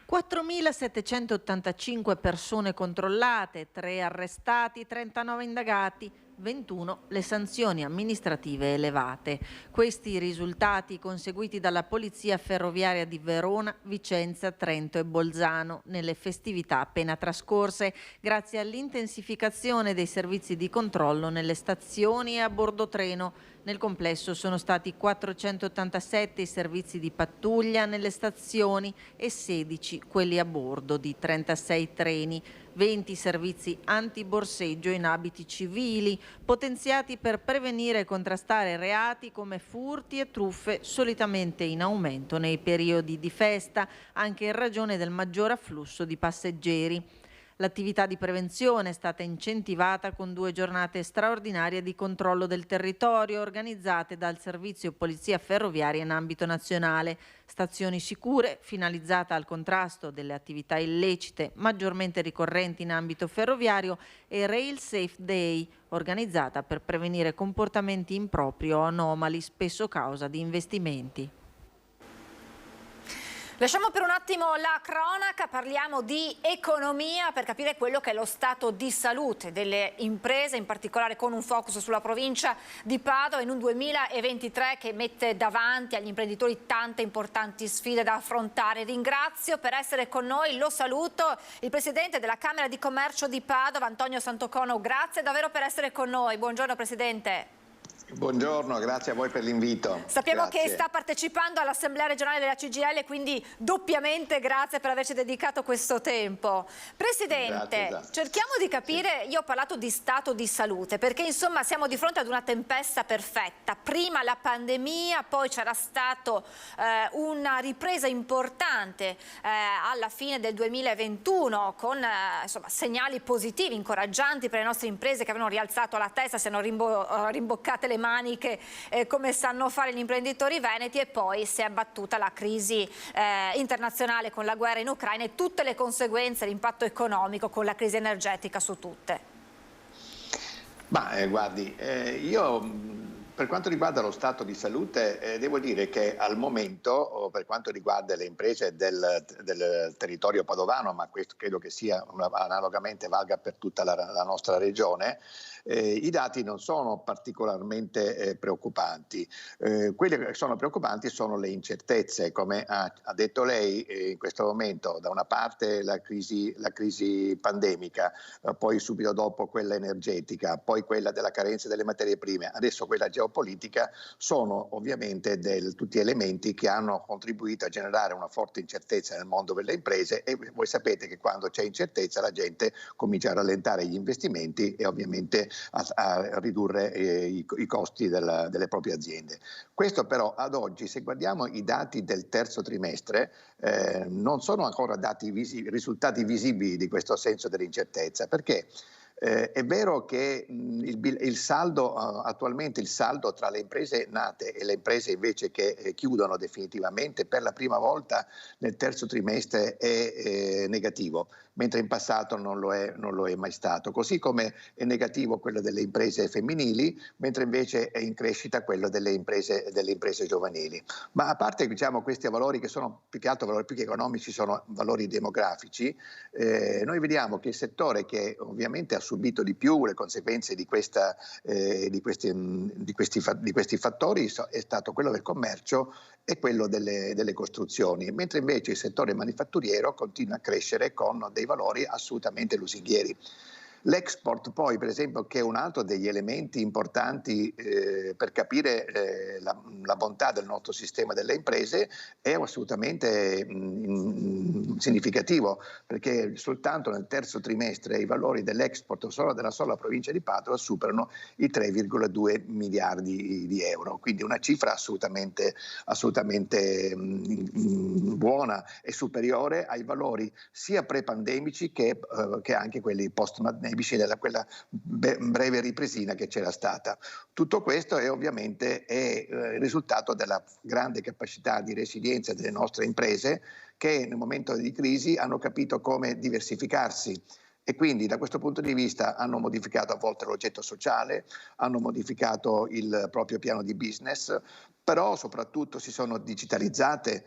4.785 persone controllate, 3 arrestati, 39 indagati, 21 le sanzioni amministrative elevate. Questi i risultati conseguiti dalla Polizia Ferroviaria di Verona, Vicenza, Trento e Bolzano nelle festività appena trascorse, grazie all'intensificazione dei servizi di controllo nelle stazioni e a bordo treno. Nel complesso sono stati 487 i servizi di pattuglia nelle stazioni e 16 quelli a bordo di 36 treni, 20 servizi antiborseggio in abiti civili, potenziati per prevenire e contrastare reati come furti e truffe solitamente in aumento nei periodi di festa, anche in ragione del maggior afflusso di passeggeri. L'attività di prevenzione è stata incentivata con 2 giornate straordinarie di controllo del territorio organizzate dal Servizio Polizia Ferroviaria in ambito nazionale, stazioni sicure finalizzata al contrasto delle attività illecite maggiormente ricorrenti in ambito ferroviario e Rail Safe Day organizzata per prevenire comportamenti impropri o anomali spesso causa di investimenti. Lasciamo per un attimo la cronaca, parliamo di economia per capire quello che è lo stato di salute delle imprese, in particolare con un focus sulla provincia di Padova in un 2023 che mette davanti agli imprenditori tante importanti sfide da affrontare. Ringrazio per essere con noi, lo saluto, il Presidente della Camera di Commercio di Padova, Antonio Santocono. Grazie davvero per essere con noi. Buongiorno Presidente. Buongiorno, grazie a voi per l'invito. Sappiamo Grazie. che sta partecipando all'Assemblea regionale della CGIL, quindi doppiamente grazie per averci dedicato questo tempo. Presidente, Grazie. cerchiamo di capire, io ho parlato di stato di salute, perché insomma siamo di fronte ad una tempesta perfetta. Prima la pandemia, poi c'era stato una ripresa importante alla fine del 2021 con insomma, segnali positivi, incoraggianti per le nostre imprese che avevano rialzato la testa, si hanno rimboccate le maniche come sanno fare gli imprenditori veneti, e poi si è abbattuta la crisi internazionale con la guerra in Ucraina e tutte le conseguenze, l'impatto economico con la crisi energetica su tutte. Ma guardi, io per quanto riguarda lo stato di salute devo dire che al momento, per quanto riguarda le imprese del territorio padovano, ma questo credo che sia analogamente valga per tutta la nostra regione, i dati non sono particolarmente preoccupanti. Quelle che sono preoccupanti sono le incertezze, come ha detto lei in questo momento, da una parte la crisi pandemica, poi subito dopo quella energetica, poi quella della carenza delle materie prime, adesso quella geopolitica, sono ovviamente tutti elementi che hanno contribuito a generare una forte incertezza nel mondo delle imprese, e voi sapete che quando c'è incertezza la gente comincia a rallentare gli investimenti e ovviamente a ridurre i costi delle proprie aziende. Questo però ad oggi, se guardiamo i dati del terzo trimestre, non sono ancora risultati visibili di questo senso dell'incertezza, perché è vero che il saldo attualmente, il saldo tra le imprese nate e le imprese invece che chiudono definitivamente per la prima volta nel terzo trimestre è negativo, mentre in passato non lo è mai stato. Così come è negativo quello delle imprese femminili, mentre invece è in crescita quello delle imprese giovanili. Ma a parte questi valori che sono più che altro valori più che economici, sono valori demografici, noi vediamo che il settore che ovviamente ha subito di più le conseguenze di questi fattori è stato quello del commercio e quello delle costruzioni, mentre invece il settore manifatturiero continua a crescere con dei valori assolutamente lusinghieri. L'export poi, per esempio, che è un altro degli elementi importanti per capire la bontà del nostro sistema delle imprese, è assolutamente significativo, perché soltanto nel terzo trimestre i valori dell'export solo della sola provincia di Padova superano i 3,2 miliardi di euro, quindi una cifra assolutamente buona e superiore ai valori sia pre-pandemici che anche quelli post-pandemici della quella breve ripresina che c'era stata. Tutto questo è ovviamente il risultato della grande capacità di resilienza delle nostre imprese, che nel momento di crisi hanno capito come diversificarsi e quindi da questo punto di vista hanno modificato a volte l'oggetto sociale, hanno modificato il proprio piano di business, però soprattutto si sono digitalizzate,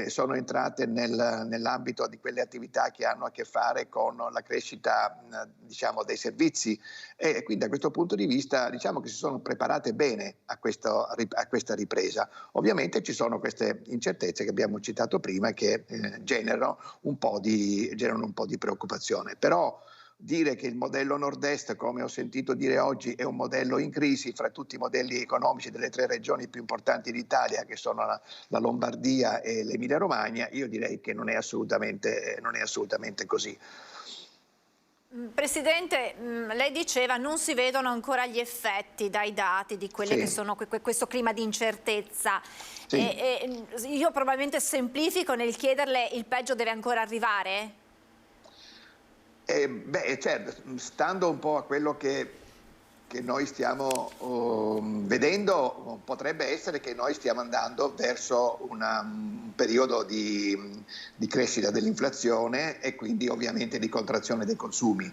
sono entrate nell'ambito di quelle attività che hanno a che fare con la crescita diciamo, dei servizi e quindi da questo punto di vista diciamo che si sono preparate bene a questa ripresa. Ovviamente ci sono queste incertezze che abbiamo citato prima che generano un po' di preoccupazione, però dire che il modello nord-est, come ho sentito dire oggi, è un modello in crisi fra tutti i modelli economici delle 3 regioni più importanti d'Italia, che sono la Lombardia e l'Emilia-Romagna, io direi che non è assolutamente così. Presidente, lei diceva non si vedono ancora gli effetti dai dati di quelle che sono questo clima di incertezza. Sì. Io probabilmente semplifico nel chiederle il peggio deve ancora arrivare? Certo, stando un po' a quello che noi stiamo vedendo, potrebbe essere che noi stiamo andando verso un periodo di crescita dell'inflazione e quindi ovviamente di contrazione dei consumi.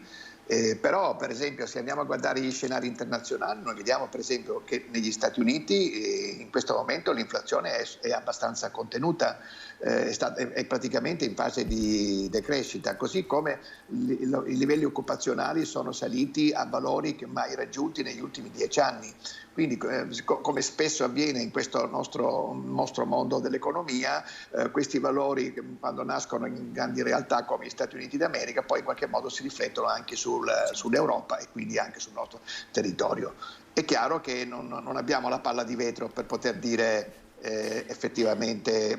Però per esempio se andiamo a guardare gli scenari internazionali noi vediamo per esempio che negli Stati Uniti in questo momento l'inflazione è abbastanza contenuta, è praticamente in fase di decrescita, così come i livelli occupazionali sono saliti a valori che mai raggiunti negli ultimi 10 anni. Quindi come spesso avviene in questo nostro mondo dell'economia, questi valori quando nascono in grandi realtà come gli Stati Uniti d'America poi in qualche modo si riflettono anche sull'Europa e quindi anche sul nostro territorio. È chiaro che non abbiamo la palla di vetro per poter dire effettivamente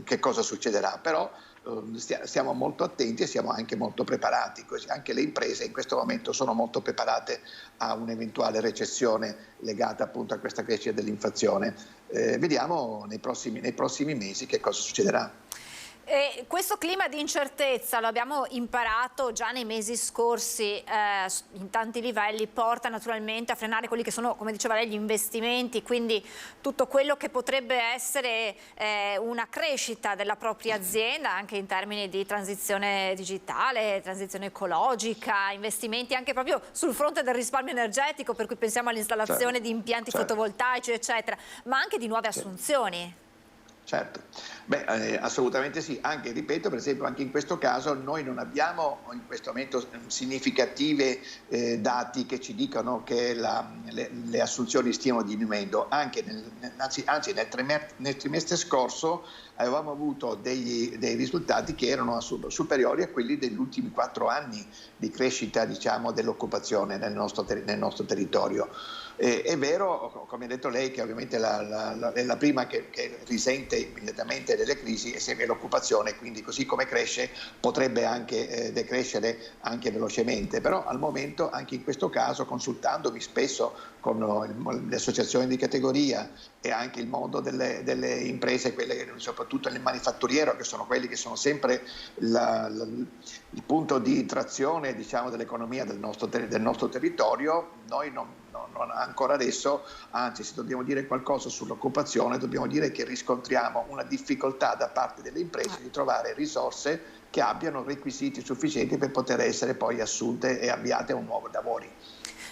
che cosa succederà, però stiamo molto attenti e siamo anche molto preparati, così anche le imprese in questo momento sono molto preparate a un'eventuale recessione legata appunto a questa crescita dell'inflazione. Vediamo nei prossimi mesi che cosa succederà. Questo clima di incertezza, lo abbiamo imparato già nei mesi scorsi in tanti livelli, porta naturalmente a frenare quelli che sono, come diceva lei, gli investimenti, quindi tutto quello che potrebbe essere una crescita della propria azienda anche in termini di transizione digitale, transizione ecologica, investimenti anche proprio sul fronte del risparmio energetico, per cui pensiamo all'installazione di impianti fotovoltaici eccetera, ma anche di nuove assunzioni. Certo, assolutamente sì, anche ripeto per esempio anche in questo caso noi non abbiamo in questo momento significative dati che ci dicano che le assunzioni stiano diminuendo, anzi nel trimestre scorso avevamo avuto dei risultati che erano superiori a quelli degli ultimi 4 anni di crescita diciamo dell'occupazione nel nostro territorio. È vero, come ha detto lei, che ovviamente è la prima che risente immediatamente delle crisi è l'occupazione, quindi così come cresce potrebbe anche decrescere anche velocemente, però al momento anche in questo caso consultandomi spesso con le associazioni di categoria e anche il mondo delle imprese, quelle soprattutto nel manifatturiero, che sono quelli che sono sempre il punto di trazione diciamo, dell'economia del nostro territorio, noi non ancora adesso, anzi se dobbiamo dire qualcosa sull'occupazione dobbiamo dire che riscontriamo una difficoltà da parte delle imprese di trovare risorse che abbiano requisiti sufficienti per poter essere poi assunte e avviate a un nuovo lavori.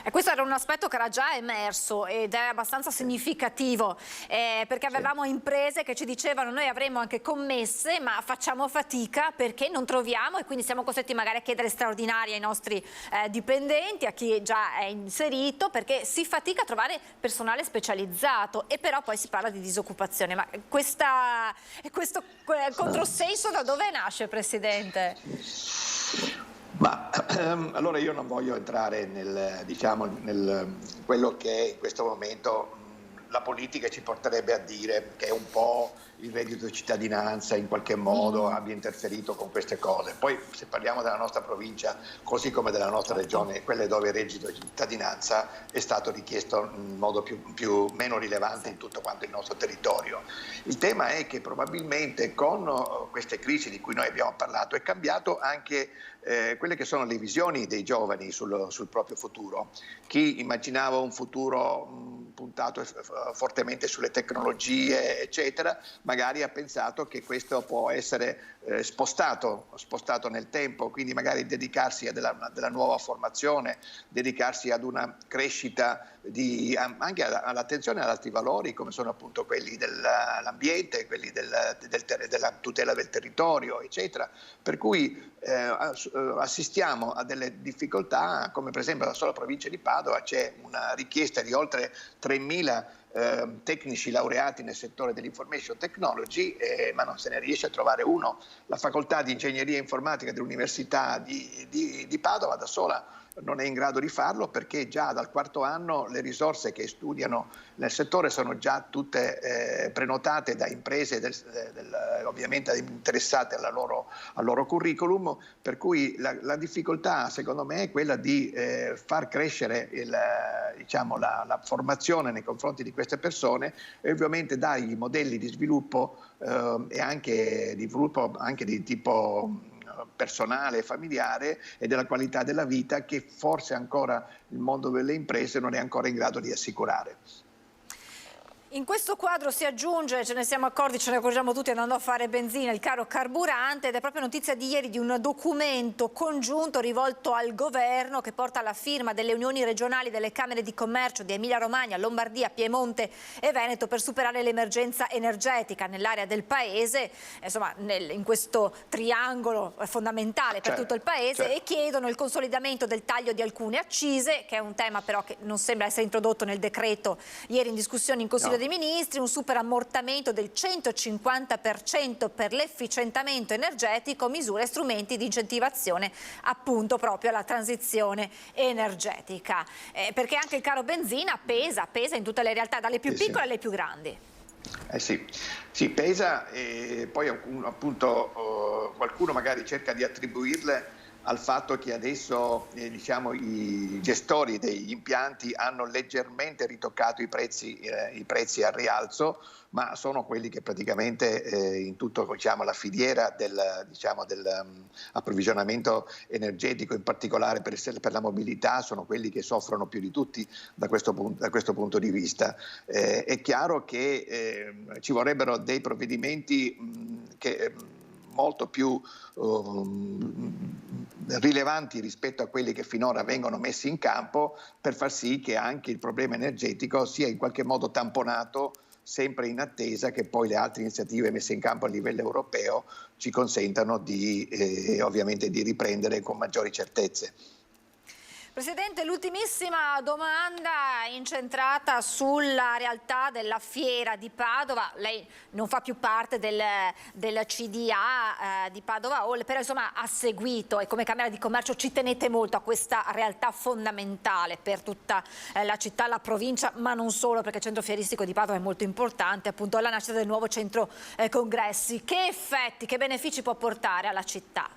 E questo era un aspetto che era già emerso ed è abbastanza significativo perché avevamo imprese che ci dicevano noi avremo anche commesse ma facciamo fatica perché non troviamo e quindi siamo costretti magari a chiedere straordinari ai nostri dipendenti, a chi già è inserito, perché si fatica a trovare personale specializzato e però poi si parla di disoccupazione. Ma questo controsenso da dove nasce, Presidente? Ma allora io non voglio entrare nel quello che in questo momento la politica ci porterebbe a dire, che è un po' il reddito di cittadinanza in qualche modo abbia interferito con queste cose. Poi se parliamo della nostra provincia, così come della nostra regione, quelle dove il reddito di cittadinanza è stato richiesto in modo meno rilevante in tutto quanto il nostro territorio. Il tema è che probabilmente con queste crisi di cui noi abbiamo parlato è cambiato anche quelle che sono le visioni dei giovani sul proprio futuro. Chi immaginava un futuro puntato fortemente sulle tecnologie, eccetera, magari ha pensato che questo può essere spostato nel tempo, quindi magari dedicarsi a della nuova formazione, dedicarsi ad una crescita anche all'attenzione ad altri valori, come sono appunto quelli dell'ambiente, quelli della tutela del territorio, eccetera. Per cui assistiamo a delle difficoltà, come per esempio nella sola provincia di Padova c'è una richiesta di oltre 3.000 tecnici laureati nel settore dell'information technology, ma non se ne riesce a trovare uno. La facoltà di ingegneria informatica dell'Università di Padova da sola non è in grado di farlo, perché già dal quarto anno le risorse che studiano nel settore sono già tutte prenotate da imprese ovviamente interessate al loro curriculum, per cui la difficoltà secondo me è quella di far crescere la formazione nei confronti di queste persone e ovviamente dargli modelli di sviluppo e anche di sviluppo anche di tipo personale, familiare e della qualità della vita che forse ancora il mondo delle imprese non è ancora in grado di assicurare. In questo quadro si aggiunge, ce ne siamo accorti, ce ne accorgiamo tutti andando a fare benzina, il caro carburante, ed è proprio notizia di ieri di un documento congiunto rivolto al governo che porta alla firma delle unioni regionali delle Camere di Commercio di Emilia Romagna, Lombardia, Piemonte e Veneto per superare l'emergenza energetica nell'area del paese, insomma in questo triangolo fondamentale per tutto il paese, e chiedono il consolidamento del taglio di alcune accise, che è un tema però che non sembra essere introdotto nel decreto ieri in discussione in Consiglio dei Ministri, un superammortamento del 150% per l'efficientamento energetico, misure e strumenti di incentivazione appunto proprio alla transizione energetica, perché anche il caro benzina pesa in tutte le realtà, dalle più piccole alle più grandi. Sì, pesa, e poi appunto qualcuno magari cerca di attribuirle al fatto che adesso i gestori degli impianti hanno leggermente ritoccato i prezzi al rialzo, ma sono quelli che praticamente in tutto la filiera dell'approvvigionamento energetico, in particolare per la mobilità, sono quelli che soffrono più di tutti da questo punto di vista. È chiaro che ci vorrebbero dei provvedimenti molto più rilevanti rispetto a quelli che finora vengono messi in campo, per far sì che anche il problema energetico sia in qualche modo tamponato, sempre in attesa che poi le altre iniziative messe in campo a livello europeo ci consentano ovviamente di riprendere con maggiori certezze. Presidente, l'ultimissima domanda incentrata sulla realtà della fiera di Padova. Lei non fa più parte del CDA di Padova Hall, però insomma ha seguito, e come Camera di Commercio ci tenete molto a questa realtà fondamentale per tutta la città, la provincia, ma non solo, perché il centro fieristico di Padova è molto importante, appunto la nascita del nuovo centro congressi. Che effetti, che benefici può portare alla città?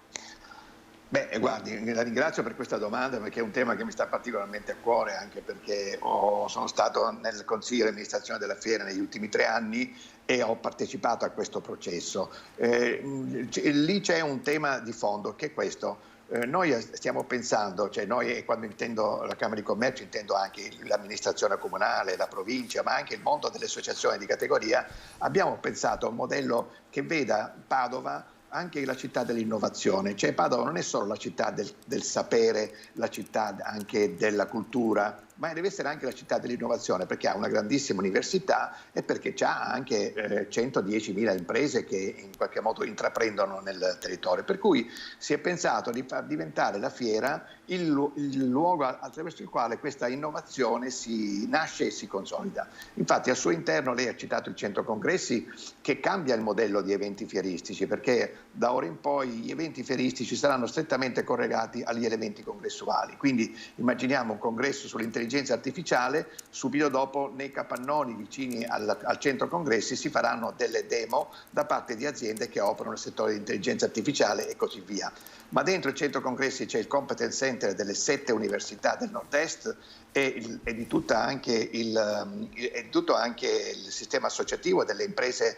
Beh, guardi, la ringrazio per questa domanda, perché è un tema che mi sta particolarmente a cuore, anche perché sono stato nel Consiglio di amministrazione della fiera negli ultimi 3 anni e ho partecipato a questo processo. Lì c'è un tema di fondo, che è questo. Noi stiamo pensando, noi, quando intendo la Camera di Commercio, intendo anche l'amministrazione comunale, la provincia, ma anche il mondo delle associazioni di categoria, abbiamo pensato a un modello che veda Padova anche la città dell'innovazione. Padova non è solo la città del sapere, la città anche della cultura, ma deve essere anche la città dell'innovazione, perché ha una grandissima università e perché ha anche 110.000 imprese che in qualche modo intraprendono nel territorio. Per cui si è pensato di far diventare la fiera il luogo attraverso il quale questa innovazione si nasce e si consolida. Infatti al suo interno lei ha citato il centro congressi, che cambia il modello di eventi fieristici, perché da ora in poi gli eventi fieristici saranno strettamente correlati agli elementi congressuali. Quindi immaginiamo un congresso sull'intelligenza artificiale, subito dopo nei capannoni vicini al centro congressi si faranno delle demo da parte di aziende che operano nel settore di intelligenza artificiale e così via. Ma dentro il centro congressi c'è il competence center delle 7 università del nord-est e di tutto anche il sistema associativo delle imprese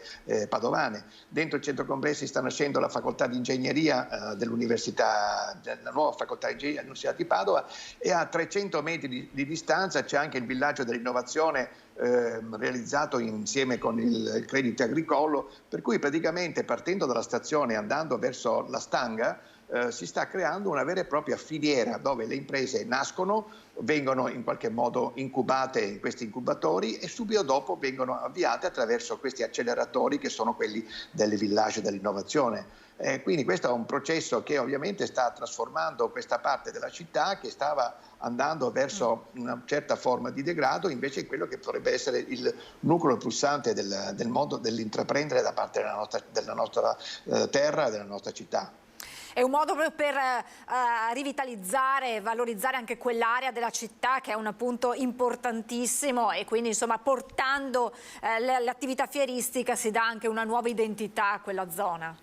padovane. Dentro il centro congressi sta nascendo la facoltà di ingegneria della nuova facoltà di ingegneria dell'Università di Padova, e a 300 metri di distanza c'è anche il villaggio dell'innovazione realizzato insieme con il Credit Agricole, per cui praticamente partendo dalla stazione e andando verso la Stanga si sta creando una vera e propria filiera dove le imprese nascono, vengono in qualche modo incubate in questi incubatori e subito dopo vengono avviate attraverso questi acceleratori che sono quelli delle village dell'innovazione. Quindi questo è un processo che ovviamente sta trasformando questa parte della città che stava andando verso una certa forma di degrado, invece quello che potrebbe essere il nucleo pulsante del mondo dell'intraprendere da parte della nostra terra e della nostra città. È un modo proprio per rivitalizzare e valorizzare anche quell'area della città che è un punto importantissimo, e quindi insomma portando l'attività fieristica si dà anche una nuova identità a quella zona.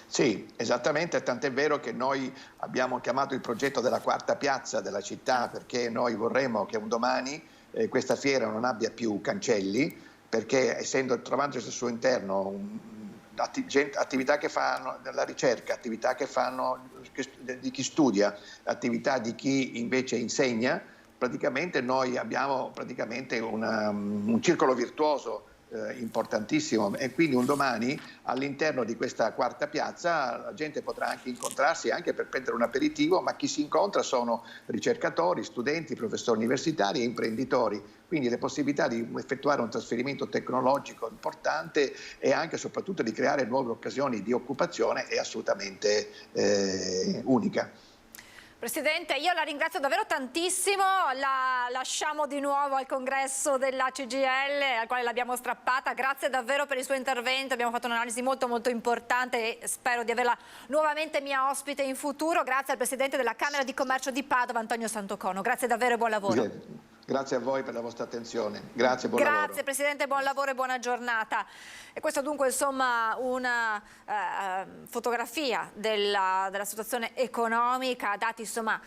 Sì, esattamente, tant'è vero che noi abbiamo chiamato il progetto della quarta piazza della città, perché noi vorremmo che un domani questa fiera non abbia più cancelli, perché trovandosi al suo interno attività che fanno della ricerca, attività che fanno di chi studia, attività di chi invece insegna, praticamente noi abbiamo un circolo virtuoso importantissimo, e quindi un domani all'interno di questa quarta piazza la gente potrà anche incontrarsi anche per prendere un aperitivo, ma chi si incontra sono ricercatori, studenti, professori universitari e imprenditori, quindi le possibilità di effettuare un trasferimento tecnologico importante e anche e soprattutto di creare nuove occasioni di occupazione è assolutamente unica. Presidente, io la ringrazio davvero tantissimo, la lasciamo di nuovo al congresso della CGIL al quale l'abbiamo strappata, grazie davvero per il suo intervento, abbiamo fatto un'analisi molto molto importante e spero di averla nuovamente mia ospite in futuro. Grazie al Presidente della Camera di Commercio di Padova, Antonio Santocono, grazie davvero e buon lavoro. Grazie a voi per la vostra attenzione. Grazie, buon lavoro. Grazie Presidente, buon lavoro e buona giornata. E questo dunque insomma una fotografia della situazione economica, dati insomma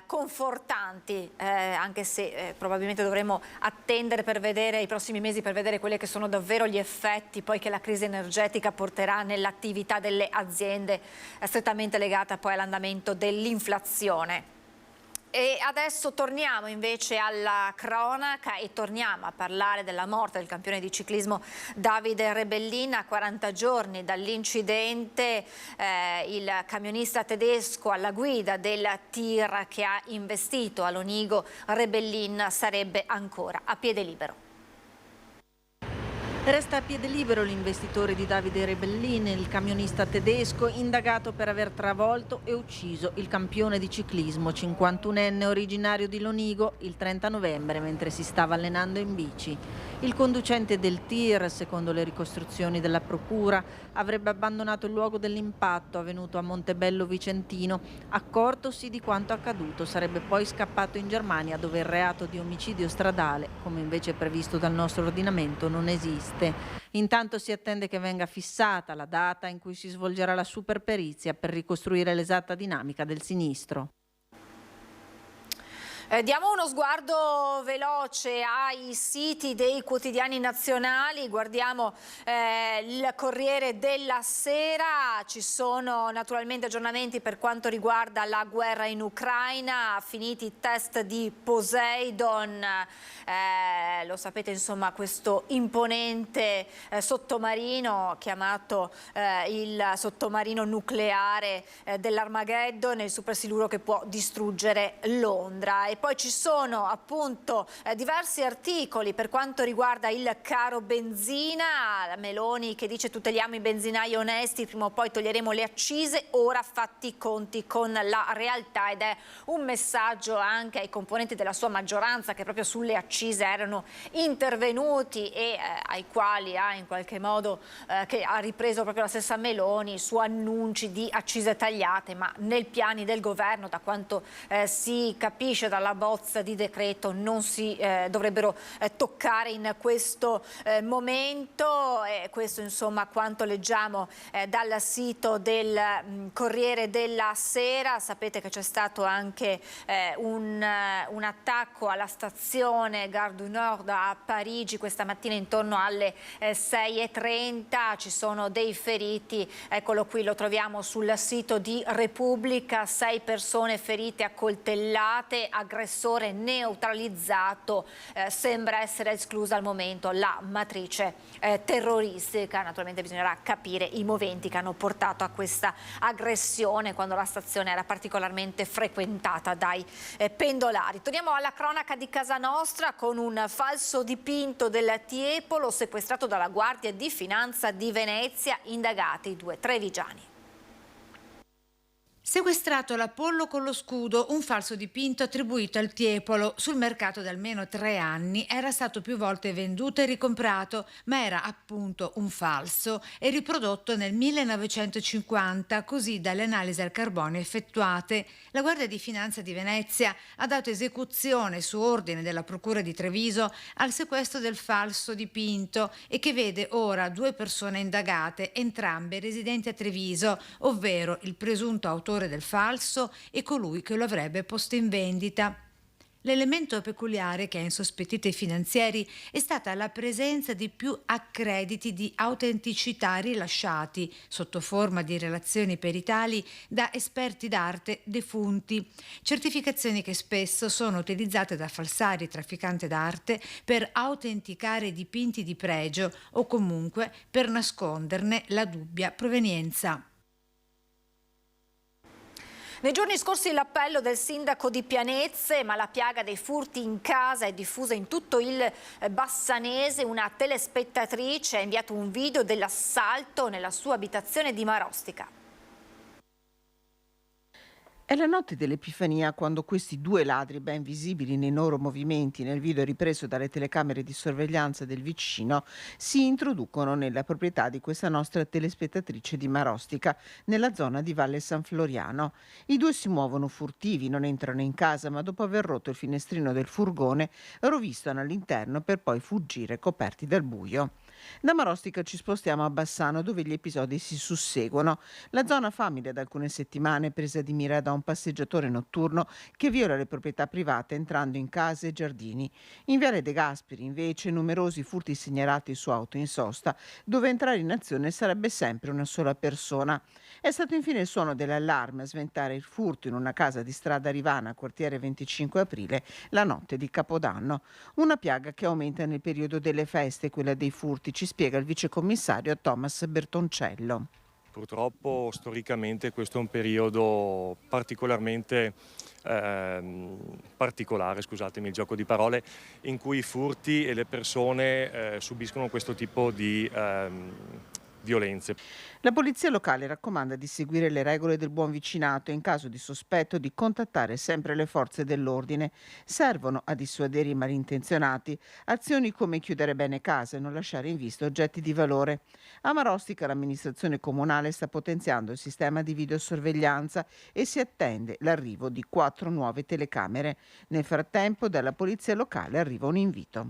confortanti, anche se probabilmente dovremo attendere per vedere i prossimi mesi per vedere quelli che sono davvero gli effetti poi che la crisi energetica porterà nell'attività delle aziende, strettamente legata poi all'andamento dell'inflazione. E adesso torniamo invece alla cronaca e torniamo a parlare della morte del campione di ciclismo Davide Rebellin. A 40 giorni dall'incidente il camionista tedesco alla guida del tir che ha investito a Lonigo Rebellin sarebbe ancora a piede libero. Resta a piede libero l'investitore di Davide Rebellin, il camionista tedesco indagato per aver travolto e ucciso il campione di ciclismo 51enne originario di Lonigo il 30 novembre mentre si stava allenando in bici. Il conducente del tir, secondo le ricostruzioni della procura, avrebbe abbandonato il luogo dell'impatto avvenuto a Montebello Vicentino, accortosi di quanto accaduto. Sarebbe poi scappato in Germania, dove il reato di omicidio stradale, come invece previsto dal nostro ordinamento, non esiste. Intanto si attende che venga fissata la data in cui si svolgerà la superperizia per ricostruire l'esatta dinamica del sinistro. Diamo uno sguardo veloce ai siti dei quotidiani nazionali, guardiamo il Corriere della Sera, ci sono naturalmente aggiornamenti per quanto riguarda la guerra in Ucraina, finiti i test di Poseidon, lo sapete insomma questo imponente sottomarino chiamato il sottomarino nucleare dell'Armageddon, il supersiluro che può distruggere Londra. E poi ci sono appunto diversi articoli per quanto riguarda il caro benzina, la Meloni che dice tuteliamo i benzinai onesti, prima o poi toglieremo le accise, ora fatti i conti con la realtà, ed è un messaggio anche ai componenti della sua maggioranza che proprio sulle accise erano intervenuti e ai quali ha in qualche modo che ha ripreso proprio la stessa Meloni su annunci di accise tagliate, ma nel piani del governo, da quanto si capisce dalla bozza di decreto, non si dovrebbero toccare in questo momento. Questo insomma quanto leggiamo dal sito del Corriere della Sera. Sapete che c'è stato anche un attacco alla stazione Gare du Nord a Parigi questa mattina intorno alle 6:30, ci sono dei feriti, eccolo qui, lo troviamo sul sito di Repubblica, 6 persone ferite a coltellate, aggressore neutralizzato, sembra essere esclusa al momento la matrice terroristica. Naturalmente bisognerà capire i moventi che hanno portato a questa aggressione quando la stazione era particolarmente frequentata dai pendolari. Torniamo alla cronaca di casa nostra con un falso dipinto del Tiepolo sequestrato dalla Guardia di Finanza di Venezia, indagati 2 trevigiani. Sequestrato l'Apollo con lo scudo, un falso dipinto attribuito al Tiepolo. Sul mercato da almeno 3 anni era stato più volte venduto e ricomprato, ma era appunto un falso e riprodotto nel 1950, così dalle analisi al carbonio effettuate. La Guardia di Finanza di Venezia ha dato esecuzione su ordine della Procura di Treviso al sequestro del falso dipinto e che vede ora 2 persone indagate, entrambe residenti a Treviso, ovvero il presunto autore del falso e colui che lo avrebbe posto in vendita. L'elemento peculiare che ha insospettito i finanzieri è stata la presenza di più accrediti di autenticità rilasciati sotto forma di relazioni peritali da esperti d'arte defunti, certificazioni che spesso sono utilizzate da falsari trafficanti d'arte per autenticare dipinti di pregio o comunque per nasconderne la dubbia provenienza. Nei giorni scorsi l'appello del sindaco di Pianezze, ma la piaga dei furti in casa è diffusa in tutto il Bassanese. Una telespettatrice ha inviato un video dell'assalto nella sua abitazione di Marostica. È la notte dell'Epifania quando questi 2 ladri, ben visibili nei loro movimenti nel video ripreso dalle telecamere di sorveglianza del vicino, si introducono nella proprietà di questa nostra telespettatrice di Marostica, nella zona di Valle San Floriano. I 2 si muovono furtivi, non entrano in casa, ma dopo aver rotto il finestrino del furgone rovistano all'interno per poi fuggire coperti dal buio. Da Marostica ci spostiamo a Bassano, dove gli episodi si susseguono. La zona famiglia da alcune settimane presa di mira da un passeggiatore notturno che viola le proprietà private entrando in case e giardini. In Viale De Gasperi, invece, numerosi furti segnalati su auto in sosta, dove entrare in azione sarebbe sempre una sola persona. È stato infine il suono dell'allarme a sventare il furto in una casa di strada Rivana, quartiere 25 aprile, la notte di Capodanno. Una piaga che aumenta nel periodo delle feste, quella dei furti, ci spiega il vicecommissario Thomas Bertoncello. Purtroppo storicamente questo è un periodo particolarmente particolare, scusatemi il gioco di parole, in cui i furti e le persone subiscono questo tipo di violenze. La polizia locale raccomanda di seguire le regole del buon vicinato e in caso di sospetto di contattare sempre le forze dell'ordine. Servono a dissuadere i malintenzionati azioni come chiudere bene casa e non lasciare in vista oggetti di valore. A Marostica l'amministrazione comunale sta potenziando il sistema di videosorveglianza e si attende l'arrivo di 4 nuove telecamere. Nel frattempo dalla polizia locale arriva un invito.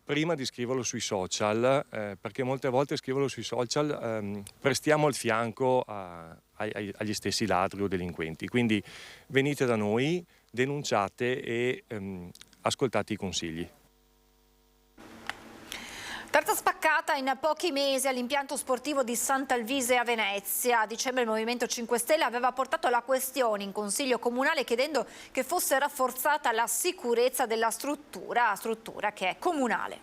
Prima di scriverlo sui social, perché molte volte scriverlo sui social prestiamo il fianco agli stessi ladri o delinquenti. Quindi venite da noi, denunciate e ascoltate i consigli. Terza spaccata in pochi mesi all'impianto sportivo di Sant'Alvise a Venezia. A dicembre il Movimento 5 Stelle aveva portato la questione in Consiglio Comunale chiedendo che fosse rafforzata la sicurezza della struttura che è comunale.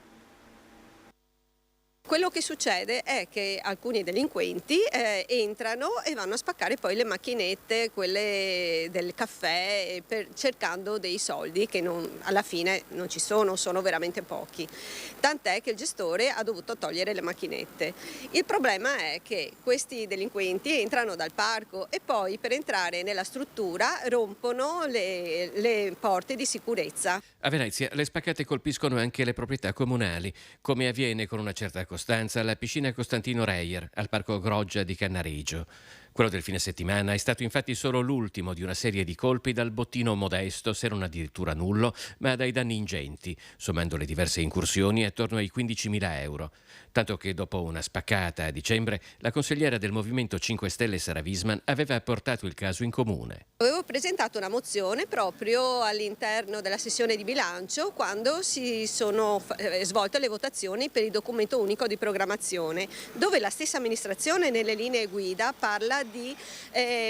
Quello che succede è che alcuni delinquenti entrano e vanno a spaccare poi le macchinette, quelle del caffè, cercando dei soldi che alla fine non ci sono veramente pochi. Tant'è che il gestore ha dovuto togliere le macchinette. Il problema è che questi delinquenti entrano dal parco e poi per entrare nella struttura rompono le porte di sicurezza. A Venezia le spaccate colpiscono anche le proprietà comunali, come avviene con una certa costanza alla piscina Costantino Reyer, al Parco Groggia di Cannaregio. Quello del fine settimana è stato infatti solo l'ultimo di una serie di colpi dal bottino modesto, se non addirittura nullo, ma dai danni ingenti, sommando le diverse incursioni attorno ai 15.000 euro. Tanto che dopo una spaccata a dicembre, la consigliera del Movimento 5 Stelle Sara Visman aveva portato il caso in comune. Avevo presentato una mozione proprio all'interno della sessione di bilancio quando si sono svolte le votazioni per il documento unico di programmazione, dove la stessa amministrazione nelle linee guida parla di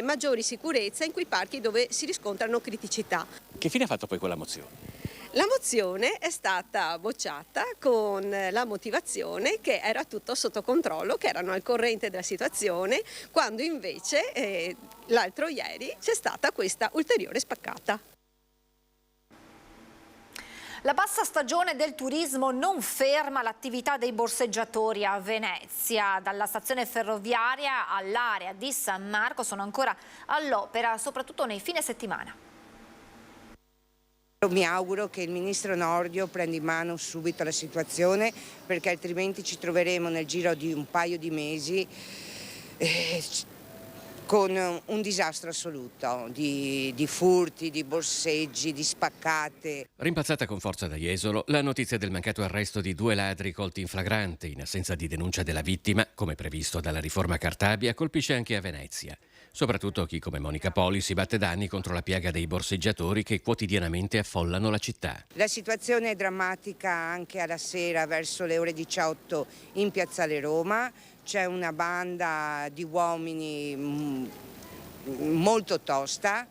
maggiori sicurezza in quei parchi dove si riscontrano criticità. Che fine ha fatto poi quella mozione? La mozione è stata bocciata con la motivazione che era tutto sotto controllo, che erano al corrente della situazione, quando invece l'altro ieri c'è stata questa ulteriore spaccata. La bassa stagione del turismo non ferma l'attività dei borseggiatori a Venezia. Dalla stazione ferroviaria all'area di San Marco sono ancora all'opera, soprattutto nei fine settimana. Mi auguro che il ministro Nordio prenda in mano subito la situazione, perché altrimenti ci troveremo nel giro di un paio di mesi con un disastro assoluto di furti, di borseggi, di spaccate. Rimpazzata con forza da Jesolo, la notizia del mancato arresto di 2 ladri colti in flagrante in assenza di denuncia della vittima, come previsto dalla riforma Cartabia, colpisce anche a Venezia. Soprattutto chi come Monica Poli si batte da anni contro la piaga dei borseggiatori che quotidianamente affollano la città. La situazione è drammatica anche alla sera verso le ore 18 in Piazzale Roma. C'è una banda di uomini molto tosta,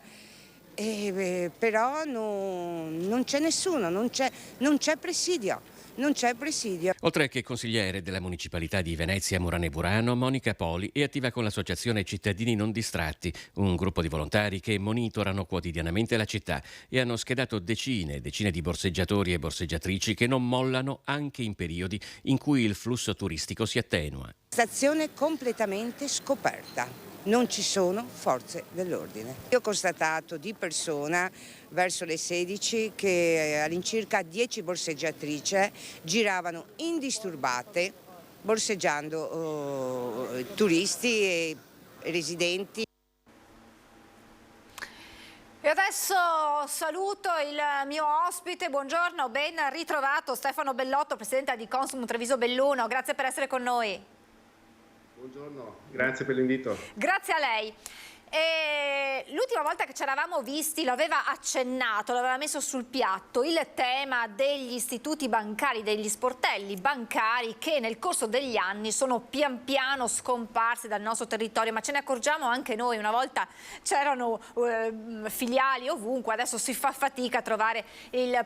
però non c'è nessuno, non c'è presidio. Non c'è presidio. Oltre che consigliere della municipalità di Venezia Murane Burano, Monica Poli è attiva con l'associazione Cittadini Non Distratti, un gruppo di volontari che monitorano quotidianamente la città e hanno schedato decine e decine di borseggiatori e borseggiatrici che non mollano anche in periodi in cui il flusso turistico si attenua. Stazione completamente scoperta. Non ci sono forze dell'ordine. Io ho constatato di persona verso le 16 che all'incirca 10 borseggiatrici giravano indisturbate borseggiando turisti e residenti. E adesso saluto il mio ospite, buongiorno, ben ritrovato Stefano Bellotto, presidente di Consum Treviso Belluno, grazie per essere con noi. Buongiorno, grazie per l'invito. Grazie a lei. L'ultima volta che ci eravamo visti lo aveva accennato, l'aveva messo sul piatto il tema degli istituti bancari, degli sportelli bancari che nel corso degli anni sono pian piano scomparsi dal nostro territorio, ma ce ne accorgiamo anche noi. Una volta c'erano filiali ovunque, adesso si fa fatica a trovare la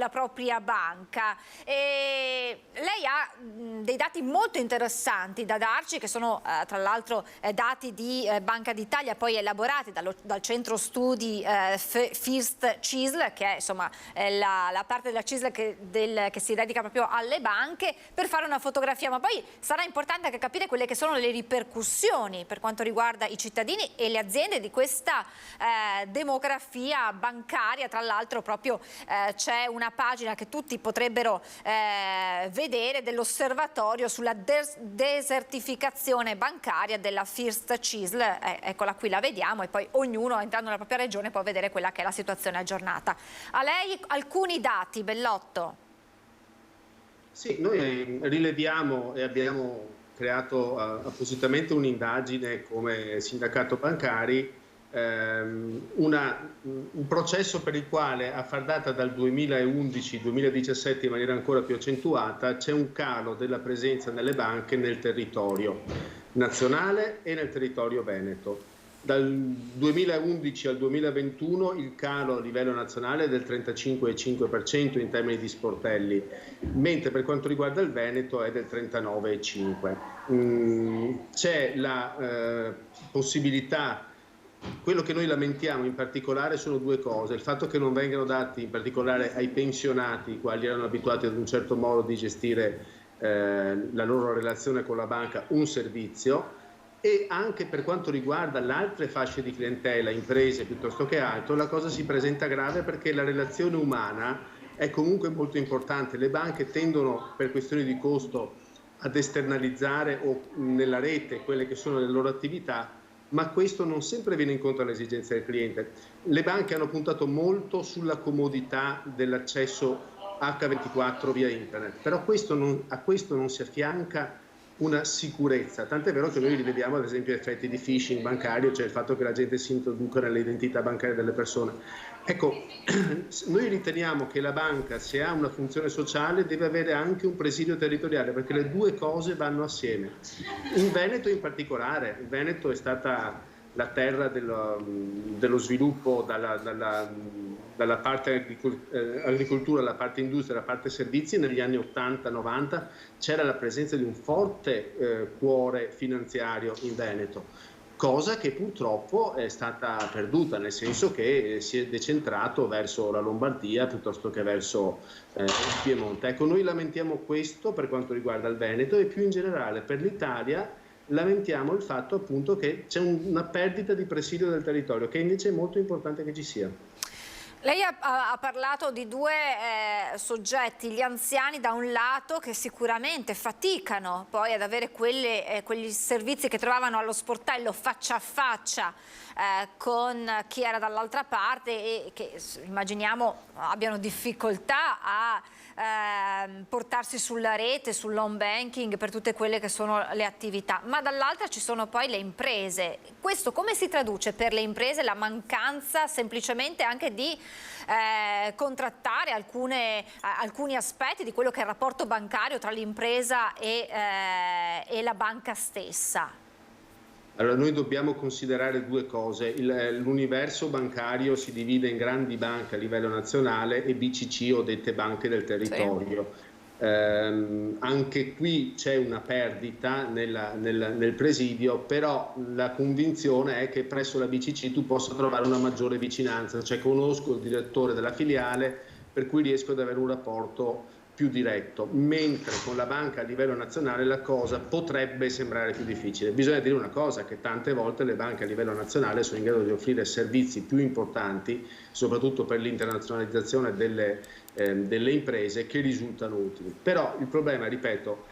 propria banca. Lei ha dei dati molto interessanti da darci, che sono tra l'altro dati di Banca d'Italia, poi elaborati dal centro studi First CISL, che è insomma la parte della CISL che si dedica proprio alle banche, per fare una fotografia. Ma poi sarà importante anche capire quelle che sono le ripercussioni per quanto riguarda i cittadini e le aziende di questa demografia bancaria. Tra l'altro proprio c'è una pagina che tutti potrebbero vedere dell'osservatorio sulla desertificazione bancaria della First CISL. Eccola qui, la vediamo, e poi ognuno entrando nella propria regione può vedere quella che è la situazione aggiornata. A lei alcuni dati, Bellotto? Sì, noi rileviamo e abbiamo creato appositamente un'indagine come sindacato bancari, un processo per il quale, a far data dal 2011-2017 in maniera ancora più accentuata, c'è un calo della presenza nelle banche nel territorio nazionale e nel territorio veneto. Dal 2011 al 2021 il calo a livello nazionale è del 35,5% in termini di sportelli, mentre per quanto riguarda il Veneto è del 39,5%. C'è la possibilità, quello che noi lamentiamo in particolare sono due cose: il fatto che non vengano dati in particolare ai pensionati, quali erano abituati ad un certo modo di gestire la loro relazione con la banca, un servizio, e anche per quanto riguarda le altre fasce di clientela, imprese piuttosto che altro, la cosa si presenta grave perché la relazione umana è comunque molto importante. Le banche tendono, per questioni di costo, ad esternalizzare o nella rete quelle che sono le loro attività, ma questo non sempre viene incontro alle esigenze del cliente. Le banche hanno puntato molto sulla comodità dell'accesso H24 via internet, però a questo non si affianca una sicurezza, tant'è vero che noi rivediamo ad esempio effetti di phishing bancario, cioè il fatto che la gente si introduca nelle identità bancarie delle persone. Ecco, noi riteniamo che la banca, se ha una funzione sociale, deve avere anche un presidio territoriale, perché le due cose vanno assieme. In Veneto in particolare, il Veneto è stata la terra dello sviluppo dalla parte agricoltura alla parte industria, alla parte servizi. Negli anni 80-90 c'era la presenza di un forte cuore finanziario in Veneto, cosa che purtroppo è stata perduta, nel senso che si è decentrato verso la Lombardia piuttosto che verso il Piemonte. Ecco, noi lamentiamo questo per quanto riguarda il Veneto, e più in generale per l'Italia lamentiamo il fatto appunto che c'è una perdita di presidio del territorio, che invece è molto importante che ci sia. Lei ha parlato di due soggetti, gli anziani da un lato, che sicuramente faticano poi ad avere quegli servizi che trovavano allo sportello faccia a faccia con chi era dall'altra parte, e che immaginiamo abbiano difficoltà a portarsi sulla rete, sull'home banking, per tutte quelle che sono le attività, ma dall'altra ci sono poi le imprese. Questo come si traduce per le imprese, la mancanza semplicemente anche di contrattare alcuni aspetti di quello che è il rapporto bancario tra l'impresa e la banca stessa? Allora, noi dobbiamo considerare due cose. L'universo bancario si divide in grandi banche a livello nazionale e BCC, o dette banche del territorio. Sì. Anche qui c'è una perdita nel presidio, però la convinzione è che presso la BCC tu possa trovare una maggiore vicinanza, cioè conosco il direttore della filiale, per cui riesco ad avere un rapporto più diretto, mentre con la banca a livello nazionale la cosa potrebbe sembrare più difficile. Bisogna dire una cosa, che tante volte le banche a livello nazionale sono in grado di offrire servizi più importanti, soprattutto per l'internazionalizzazione delle imprese, che risultano utili. Però il problema, ripeto,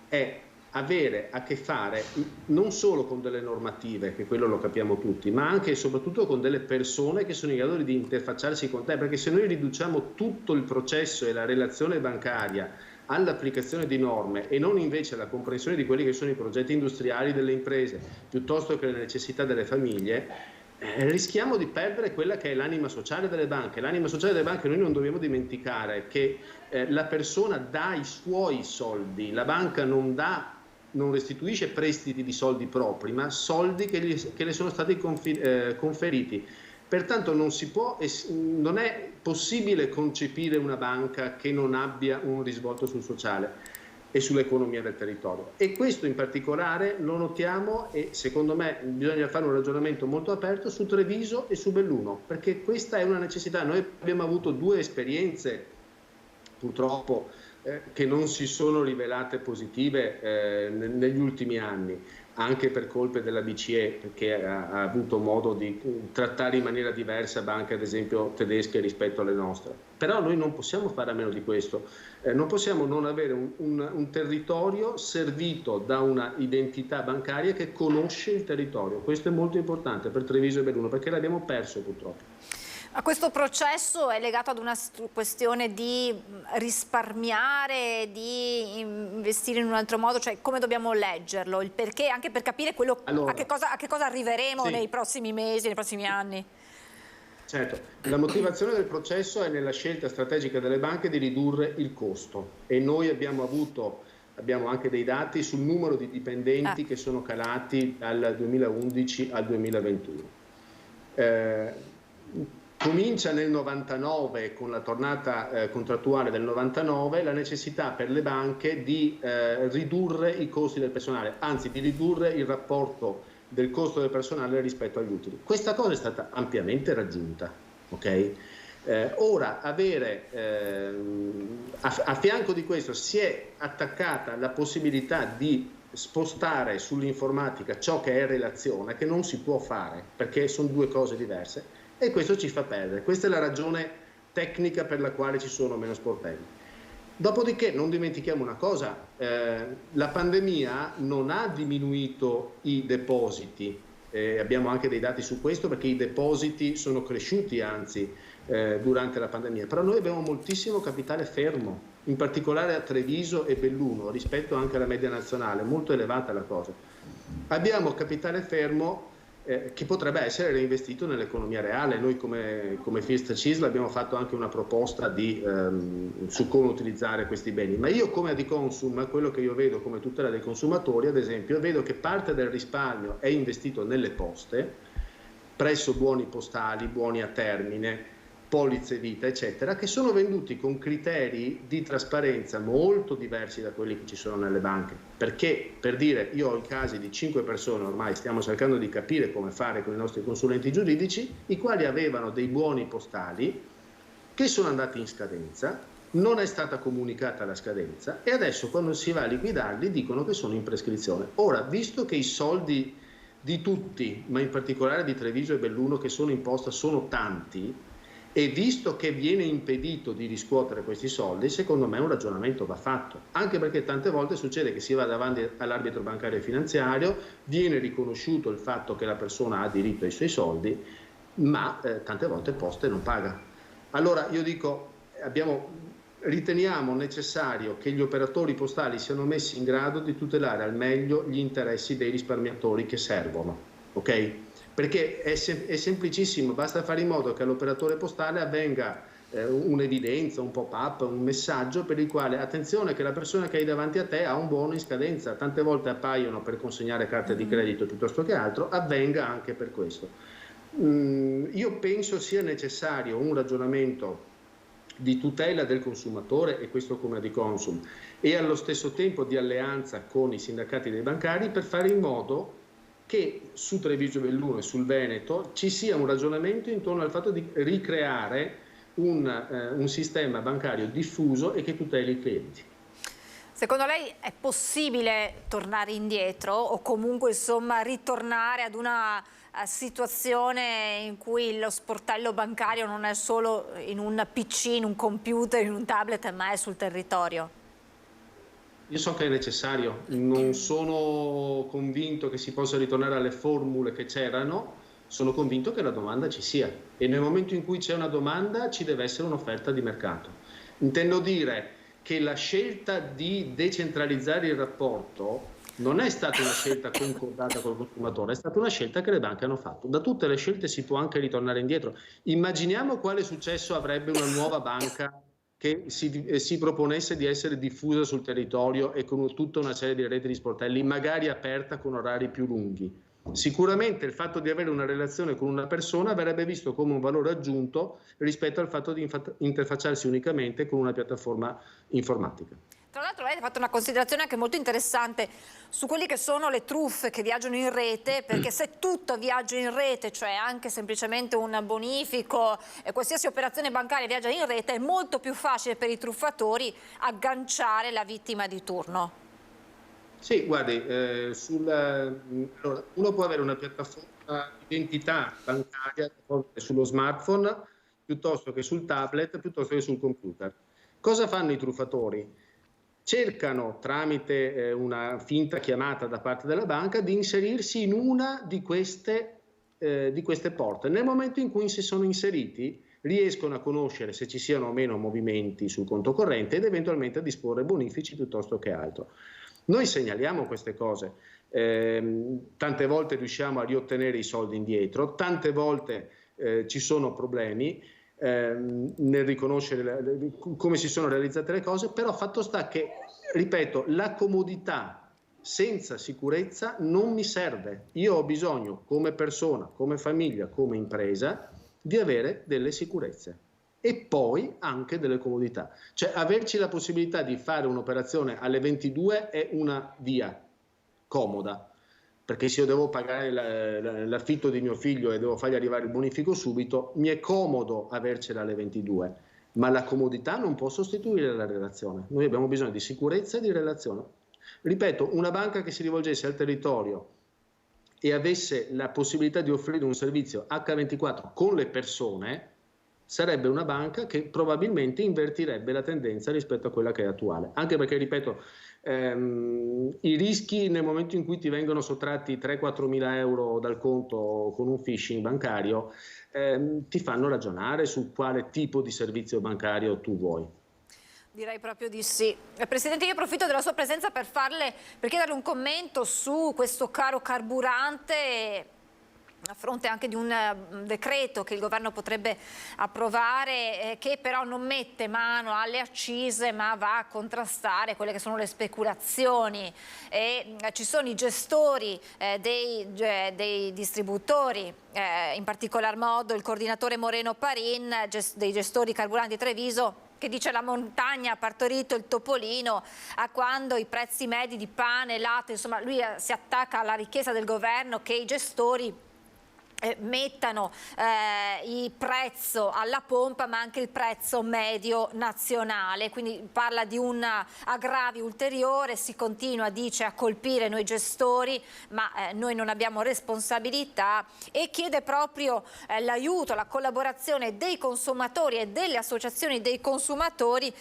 è avere a che fare non solo con delle normative, che quello lo capiamo tutti, ma anche e soprattutto con delle persone che sono in grado di interfacciarsi con te, perché se noi riduciamo tutto il processo e la relazione bancaria all'applicazione di norme e non invece alla comprensione di quelli che sono i progetti industriali delle imprese piuttosto che le necessità delle famiglie, rischiamo di perdere quella che è l'anima sociale delle banche. L'anima sociale delle banche, noi non dobbiamo dimenticare che la persona dà i suoi soldi, la banca non restituisce prestiti di soldi propri, ma soldi che le sono stati conferiti. Pertanto non è possibile concepire una banca che non abbia un risvolto sul sociale e sull'economia del territorio. E questo in particolare lo notiamo, e secondo me bisogna fare un ragionamento molto aperto su Treviso e su Belluno, perché questa è una necessità. Noi abbiamo avuto due esperienze, purtroppo, che non si sono rivelate positive negli ultimi anni, anche per colpe della BCE, perché ha avuto modo di trattare in maniera diversa banche, ad esempio tedesche, rispetto alle nostre. Però noi non possiamo fare a meno di questo, non possiamo non avere un territorio servito da una identità bancaria che conosce il territorio. Questo è molto importante per Treviso e Belluno, perché l'abbiamo perso purtroppo. Ma questo processo è legato ad una questione di risparmiare, di investire in un altro modo, cioè come dobbiamo leggerlo, il perché, anche per capire a che cosa arriveremo nei prossimi mesi, nei prossimi anni? Certo, la motivazione del processo è nella scelta strategica delle banche di ridurre il costo, e noi abbiamo avuto abbiamo anche dei dati sul numero di dipendenti che sono calati dal 2011 al 2021. Comincia nel 99, con la tornata contrattuale del 99, la necessità per le banche di ridurre i costi del personale, anzi di ridurre il rapporto del costo del personale rispetto agli utili. Questa cosa è stata ampiamente raggiunta, ok? Ora a fianco di questo si è attaccata la possibilità di spostare sull'informatica ciò che è relazione, che non si può fare perché sono due cose diverse, e questo ci fa perdere. Questa è la ragione tecnica per la quale ci sono meno sportelli. Dopodiché non dimentichiamo una cosa, la pandemia non ha diminuito i depositi, abbiamo anche dei dati su questo perché i depositi sono cresciuti anzi durante la pandemia, però noi abbiamo moltissimo capitale fermo, in particolare a Treviso e Belluno, rispetto anche alla media nazionale, molto elevata la cosa. Abbiamo capitale fermo che potrebbe essere reinvestito nell'economia reale. Noi come Fiesta CISL abbiamo fatto anche una proposta su come utilizzare questi beni, ma io come Adiconsum, quello che io vedo come tutela dei consumatori, ad esempio, vedo che parte del risparmio è investito nelle poste, presso buoni postali, buoni a termine, polizze vita, eccetera, che sono venduti con criteri di trasparenza molto diversi da quelli che ci sono nelle banche. Perché, per dire, io ho i casi di 5 persone, ormai stiamo cercando di capire come fare con i nostri consulenti giuridici, i quali avevano dei buoni postali che sono andati in scadenza, non è stata comunicata la scadenza e adesso quando si va a liquidarli dicono che sono in prescrizione. Ora, visto che i soldi di tutti, ma in particolare di Treviso e Belluno che sono in posta, sono tanti, e visto che viene impedito di riscuotere questi soldi, secondo me un ragionamento va fatto, anche perché tante volte succede che si va davanti all'arbitro bancario e finanziario, viene riconosciuto il fatto che la persona ha diritto ai suoi soldi, ma tante volte Poste non paga. Allora io dico, riteniamo necessario che gli operatori postali siano messi in grado di tutelare al meglio gli interessi dei risparmiatori che servono, ok? Perché è semplicissimo, basta fare in modo che all'operatore postale avvenga un'evidenza, un pop-up, un messaggio per il quale attenzione che la persona che hai davanti a te ha un buono in scadenza, tante volte appaiono per consegnare carte di credito piuttosto che altro, avvenga anche per questo. Io penso sia necessario un ragionamento di tutela del consumatore, e questo come Adiconsum, e allo stesso tempo di alleanza con i sindacati dei bancari per fare in modo che su Treviso Belluno e sul Veneto ci sia un ragionamento intorno al fatto di ricreare un sistema bancario diffuso e che tuteli i clienti. Secondo lei è possibile tornare indietro o comunque insomma ritornare ad una situazione in cui lo sportello bancario non è solo in un PC, in un computer, in un tablet, ma è sul territorio? Io so che è necessario, non sono convinto che si possa ritornare alle formule che c'erano, sono convinto che la domanda ci sia e nel momento in cui c'è una domanda ci deve essere un'offerta di mercato. Intendo dire che la scelta di decentralizzare il rapporto non è stata una scelta concordata col consumatore, è stata una scelta che le banche hanno fatto. Da tutte le scelte si può anche ritornare indietro. Immaginiamo quale successo avrebbe una nuova banca che si proponesse di essere diffusa sul territorio e con tutta una serie di reti di sportelli, magari aperta con orari più lunghi. Sicuramente il fatto di avere una relazione con una persona verrebbe visto come un valore aggiunto rispetto al fatto di interfacciarsi unicamente con una piattaforma informatica. Tra l'altro lei ha fatto una considerazione anche molto interessante su quelli che sono le truffe che viaggiano in rete, perché se tutto viaggia in rete, cioè anche semplicemente un bonifico, qualsiasi operazione bancaria viaggia in rete, è molto più facile per i truffatori agganciare la vittima di turno. Sì, guardi, allora, uno può avere una piattaforma di identità bancaria sullo smartphone piuttosto che sul tablet, piuttosto che sul computer. Cosa fanno i truffatori? Cercano, tramite una finta chiamata da parte della banca, di inserirsi in una di queste porte. Nel momento in cui si sono inseriti, riescono a conoscere se ci siano o meno movimenti sul conto corrente ed eventualmente a disporre bonifici piuttosto che altro. Noi segnaliamo queste cose, tante volte riusciamo a riottenere i soldi indietro, tante volte ci sono problemi. nel riconoscere come si sono realizzate le cose, però fatto sta che, ripeto, la comodità senza sicurezza non mi serve. Io ho bisogno, come persona, come famiglia, come impresa, di avere delle sicurezze e poi anche delle comodità. Cioè averci la possibilità di fare un'operazione alle 22 è una via comoda, perché se io devo pagare l'affitto di mio figlio e devo fargli arrivare il bonifico subito, mi è comodo avercela alle 22, ma la comodità non può sostituire la relazione. Noi abbiamo bisogno di sicurezza e di relazione. Ripeto, una banca che si rivolgesse al territorio e avesse la possibilità di offrire un servizio H24 con le persone, sarebbe una banca che probabilmente invertirebbe la tendenza rispetto a quella che è attuale. Anche perché, ripeto, i rischi nel momento in cui ti vengono sottratti 3-4 mila euro dal conto con un phishing bancario ti fanno ragionare su quale tipo di servizio bancario tu vuoi. Direi proprio di sì. Presidente, io approfitto della sua presenza per chiederle un commento su questo caro carburante, a fronte anche di un decreto che il governo potrebbe approvare, che però non mette mano alle accise ma va a contrastare quelle che sono le speculazioni, e ci sono i gestori dei distributori, in particolar modo il coordinatore Moreno Parin dei gestori carburanti Treviso, che dice: la montagna ha partorito il topolino, a quando i prezzi medi di pane, latte, insomma lui si attacca alla richiesta del governo che i gestori mettano il prezzo alla pompa ma anche il prezzo medio nazionale, quindi parla di un aggravio ulteriore. Si continua, dice, a colpire noi gestori, ma noi non abbiamo responsabilità, e chiede proprio l'aiuto, la collaborazione dei consumatori e delle associazioni dei consumatori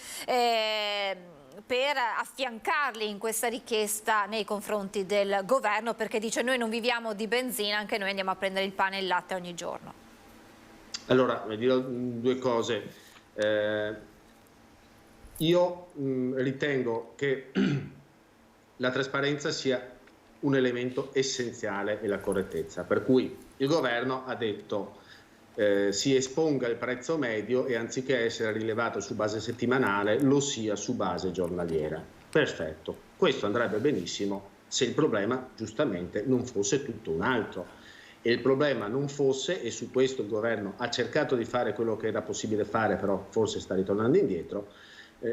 per affiancarli in questa richiesta nei confronti del governo, perché dice: noi non viviamo di benzina, anche noi andiamo a prendere il pane e il latte ogni giorno. Allora, vi dirò due cose. Io ritengo che la trasparenza sia un elemento essenziale e la correttezza, per cui il governo ha detto si esponga il prezzo medio e anziché essere rilevato su base settimanale lo sia su base giornaliera. Perfetto, questo andrebbe benissimo se il problema giustamente non fosse tutto un altro. E il problema non fosse, e su questo il governo ha cercato di fare quello che era possibile fare, però forse sta ritornando indietro.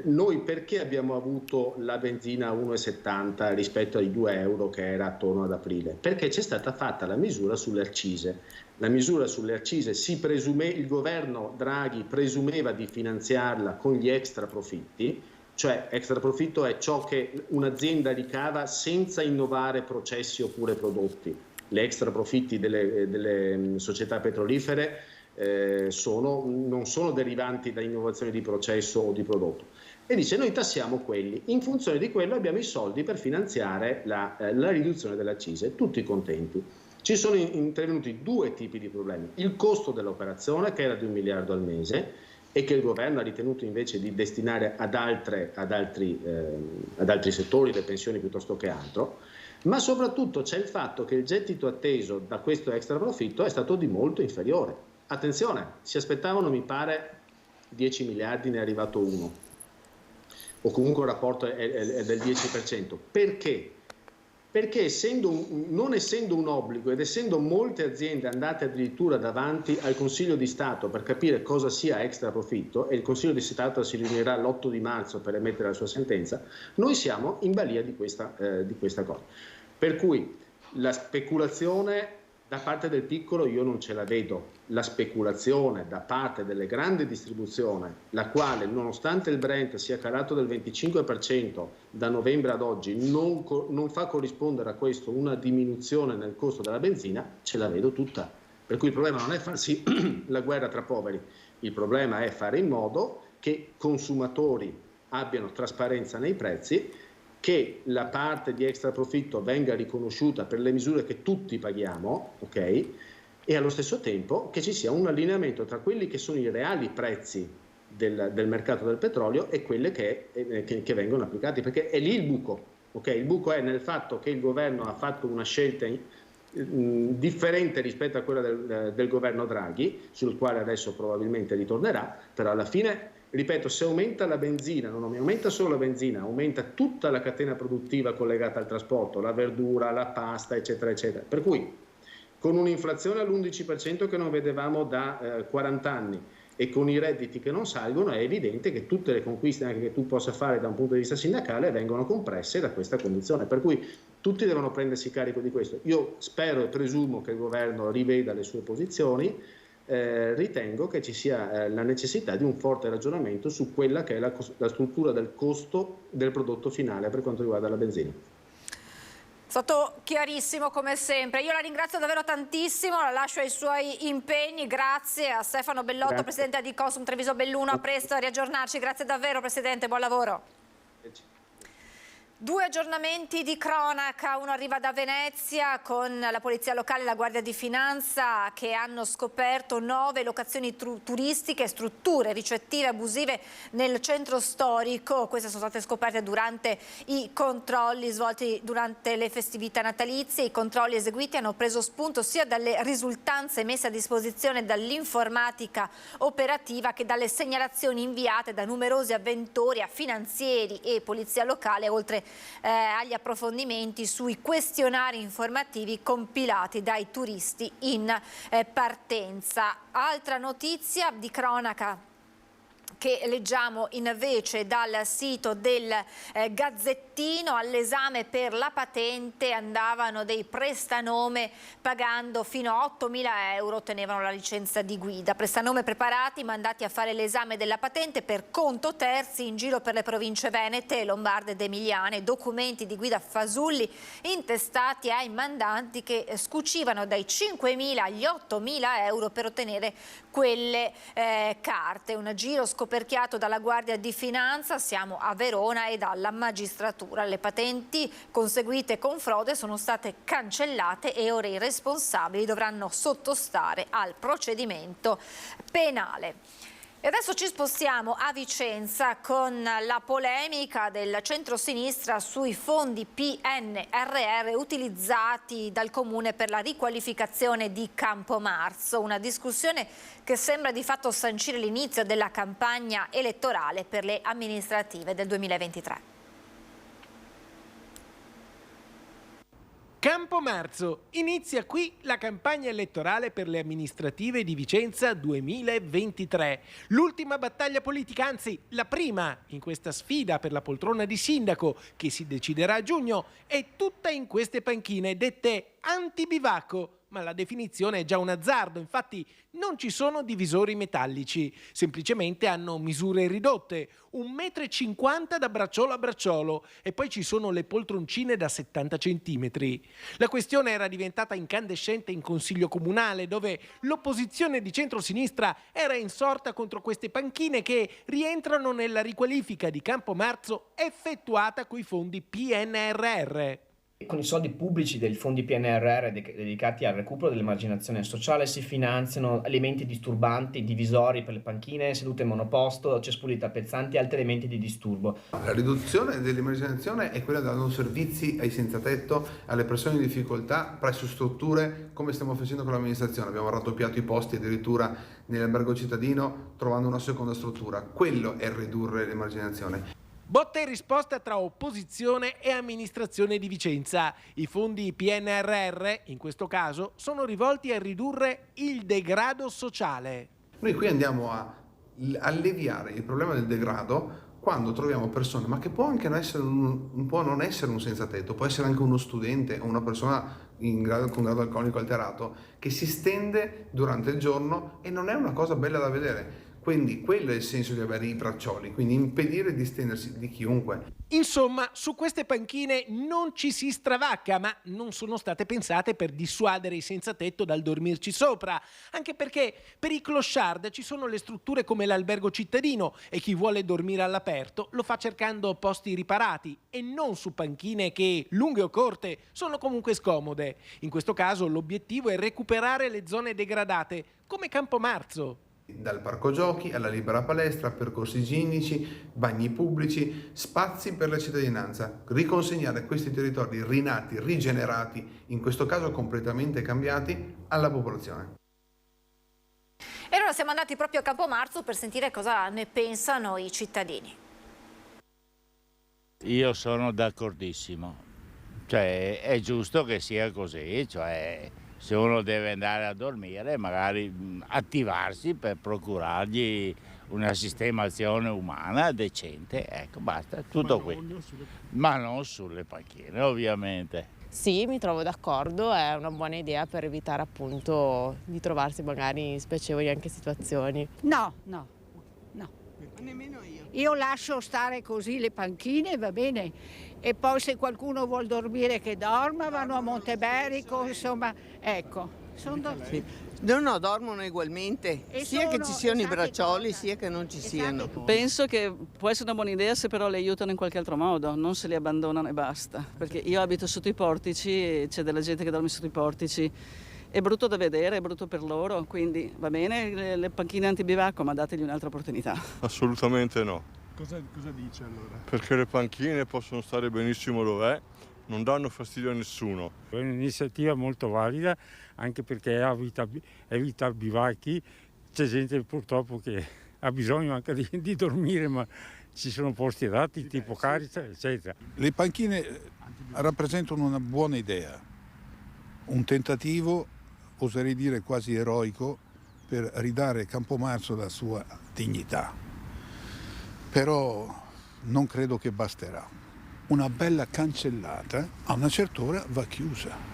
Noi perché abbiamo avuto la benzina a 1,70 rispetto ai 2 euro che era attorno ad aprile? Perché c'è stata fatta la misura sulle accise. La misura sulle accise il governo Draghi presumeva di finanziarla con gli extra profitti, cioè extra profitto è ciò che un'azienda ricava senza innovare processi oppure prodotti. Le extra profitti delle società petrolifere non sono derivanti da innovazione di processo o di prodotto, e dice: noi tassiamo quelli, in funzione di quello abbiamo i soldi per finanziare la riduzione delle accise. Tutti contenti. Ci sono intervenuti due tipi di problemi: il costo dell'operazione, che era di 1 miliardo al mese e che il governo ha ritenuto invece di destinare ad altri settori, le pensioni piuttosto che altro, ma soprattutto c'è il fatto che il gettito atteso da questo extra profitto è stato di molto inferiore. Attenzione, si aspettavano, mi pare, 10 miliardi, ne è arrivato 1, o comunque il rapporto è del 10%. Perché? Perché non essendo un obbligo ed essendo molte aziende andate addirittura davanti al Consiglio di Stato per capire cosa sia extra profitto, e il Consiglio di Stato si riunirà l'8 di marzo per emettere la sua sentenza, noi siamo in balia di questa cosa. Per cui la speculazione da parte del piccolo io non ce la vedo. La speculazione da parte delle grandi distribuzioni, la quale nonostante il Brent sia calato del 25% da novembre ad oggi, non fa corrispondere a questo una diminuzione nel costo della benzina, ce la vedo tutta. Per cui il problema non è farsi la guerra tra poveri, il problema è fare in modo che consumatori abbiano trasparenza nei prezzi, che la parte di extra profitto venga riconosciuta per le misure che tutti paghiamo, ok? E allo stesso tempo che ci sia un allineamento tra quelli che sono i reali prezzi del mercato del petrolio e quelle che vengono applicati, perché è lì il buco, ok? Il buco è nel fatto che il governo ha fatto una scelta differente rispetto a quella del governo Draghi, sul quale adesso probabilmente ritornerà, però alla fine, ripeto, se aumenta la benzina, non aumenta solo la benzina, aumenta tutta la catena produttiva collegata al trasporto, la verdura, la pasta, eccetera, eccetera. Per cui, con un'inflazione all'11% che non vedevamo da 40 anni e con i redditi che non salgono, è evidente che tutte le conquiste anche che tu possa fare da un punto di vista sindacale vengono compresse da questa condizione, per cui tutti devono prendersi carico di questo. Io spero e presumo che il governo riveda le sue posizioni, ritengo che ci sia la necessità di un forte ragionamento su quella che è la struttura del costo del prodotto finale per quanto riguarda la benzina. È stato chiarissimo come sempre. Io la ringrazio davvero tantissimo, la lascio ai suoi impegni. Grazie a Stefano Bellotto, Grazie. presidente di Consum Treviso Belluno. A presto, a riaggiornarci. Grazie davvero, presidente, buon lavoro. Due aggiornamenti di cronaca, uno arriva da Venezia con la polizia locale e la Guardia di Finanza che hanno scoperto 9 locazioni turistiche, strutture ricettive abusive nel centro storico. Queste sono state scoperte durante i controlli svolti durante le festività natalizie. I controlli eseguiti hanno preso spunto sia dalle risultanze messe a disposizione dall'informatica operativa che dalle segnalazioni inviate da numerosi avventori a finanzieri e polizia locale, oltre agli approfondimenti sui questionari informativi compilati dai turisti in partenza. Altra notizia di cronaca che leggiamo invece dal sito del Gazzettino: all'esame per la patente andavano dei prestanome pagando fino a 8.000 euro, ottenevano la licenza di guida. Prestanome preparati, mandati a fare l'esame della patente per conto terzi in giro per le province venete, lombarde ed emiliane, documenti di guida fasulli intestati ai mandanti che scucivano dai 5.000 agli 8.000 euro per ottenere quelle carte. Un giro scoperchiato dalla Guardia di Finanza, siamo a Verona, e dalla magistratura. Le patenti conseguite con frode sono state cancellate e ora i responsabili dovranno sottostare al procedimento penale. E adesso ci spostiamo a Vicenza con la polemica del centrosinistra sui fondi PNRR utilizzati dal Comune per la riqualificazione di Campomarzo. Una discussione che sembra di fatto sancire l'inizio della campagna elettorale per le amministrative del 2023. Campomarzo, inizia qui la campagna elettorale per le amministrative di Vicenza 2023. L'ultima battaglia politica, anzi la prima in questa sfida per la poltrona di sindaco che si deciderà a giugno, è tutta in queste panchine dette antibivacco. Ma la definizione è già un azzardo, infatti non ci sono divisori metallici, semplicemente hanno misure ridotte, 1,50 m da bracciolo a bracciolo, e poi ci sono le poltroncine da 70 centimetri. La questione era diventata incandescente in Consiglio Comunale, dove l'opposizione di centrosinistra era insorta contro queste panchine che rientrano nella riqualifica di Campomarzo effettuata coi fondi PNRR. Con i soldi pubblici dei fondi PNRR dedicati al recupero dell'emarginazione sociale si finanziano elementi disturbanti, divisori per le panchine, sedute monoposto, cespugli tappezzanti e altri elementi di disturbo. La riduzione dell'emarginazione è quella dando servizi ai senza tetto, alle persone in difficoltà presso strutture come stiamo facendo con l'amministrazione. Abbiamo raddoppiato i posti addirittura nell'albergo cittadino trovando una seconda struttura. Quello è ridurre l'emarginazione. Botta e risposta tra opposizione e amministrazione di Vicenza. I fondi PNRR, in questo caso, sono rivolti a ridurre il degrado sociale. Noi qui andiamo a alleviare il problema del degrado quando troviamo persone, ma che può anche non essere un senza tetto, può essere anche uno studente o una persona con grado alcolico alterato, che si stende durante il giorno e non è una cosa bella da vedere. Quindi quello è il senso di avere i braccioli, quindi impedire di stendersi di chiunque. Insomma, su queste panchine non ci si stravacca, ma non sono state pensate per dissuadere i senza tetto dal dormirci sopra, anche perché per i clochard ci sono le strutture come l'albergo cittadino e chi vuole dormire all'aperto lo fa cercando posti riparati e non su panchine che, lunghe o corte, sono comunque scomode. In questo caso l'obiettivo è recuperare le zone degradate, come Campomarzo. Dal parco giochi alla libera palestra, percorsi igienici, bagni pubblici, spazi per la cittadinanza. Riconsegnare questi territori rinati, rigenerati, in questo caso completamente cambiati, alla popolazione. E allora siamo andati proprio a Campomarzo per sentire cosa ne pensano i cittadini. Io sono d'accordissimo, cioè è giusto che sia così, cioè se uno deve andare a dormire magari attivarsi per procurargli una sistemazione umana decente, ecco basta, tutto qui. Ma non sulle panchine ovviamente. Sì, mi trovo d'accordo, è una buona idea per evitare appunto di trovarsi magari in spiacevoli anche situazioni. No. Nemmeno io. Io lascio stare così le panchine, va bene, e poi se qualcuno vuol dormire che dorma, vanno a Monteberico, insomma, ecco. Sì. No, dormono ugualmente, sia che ci siano i braccioli sia che non ci siano. Penso che può essere una buona idea se però le aiutano in qualche altro modo, non se li abbandonano e basta, perché io abito sotto i portici e c'è della gente che dorme sotto i portici. È brutto da vedere, è brutto per loro, quindi va bene le panchine antibivacco, ma dategli un'altra opportunità. Assolutamente no. Cosa dice allora? Perché le panchine possono stare benissimo dov'è, non danno fastidio a nessuno. È un'iniziativa molto valida, anche perché evita bivacchi. C'è gente purtroppo che ha bisogno anche di dormire, ma ci sono posti adatti, tipo Caritas, eccetera. Le panchine rappresentano una buona idea, un tentativo, oserei dire quasi eroico, per ridare Campomarzo la sua dignità. Però non credo che basterà. Una bella cancellata a una certa ora va chiusa.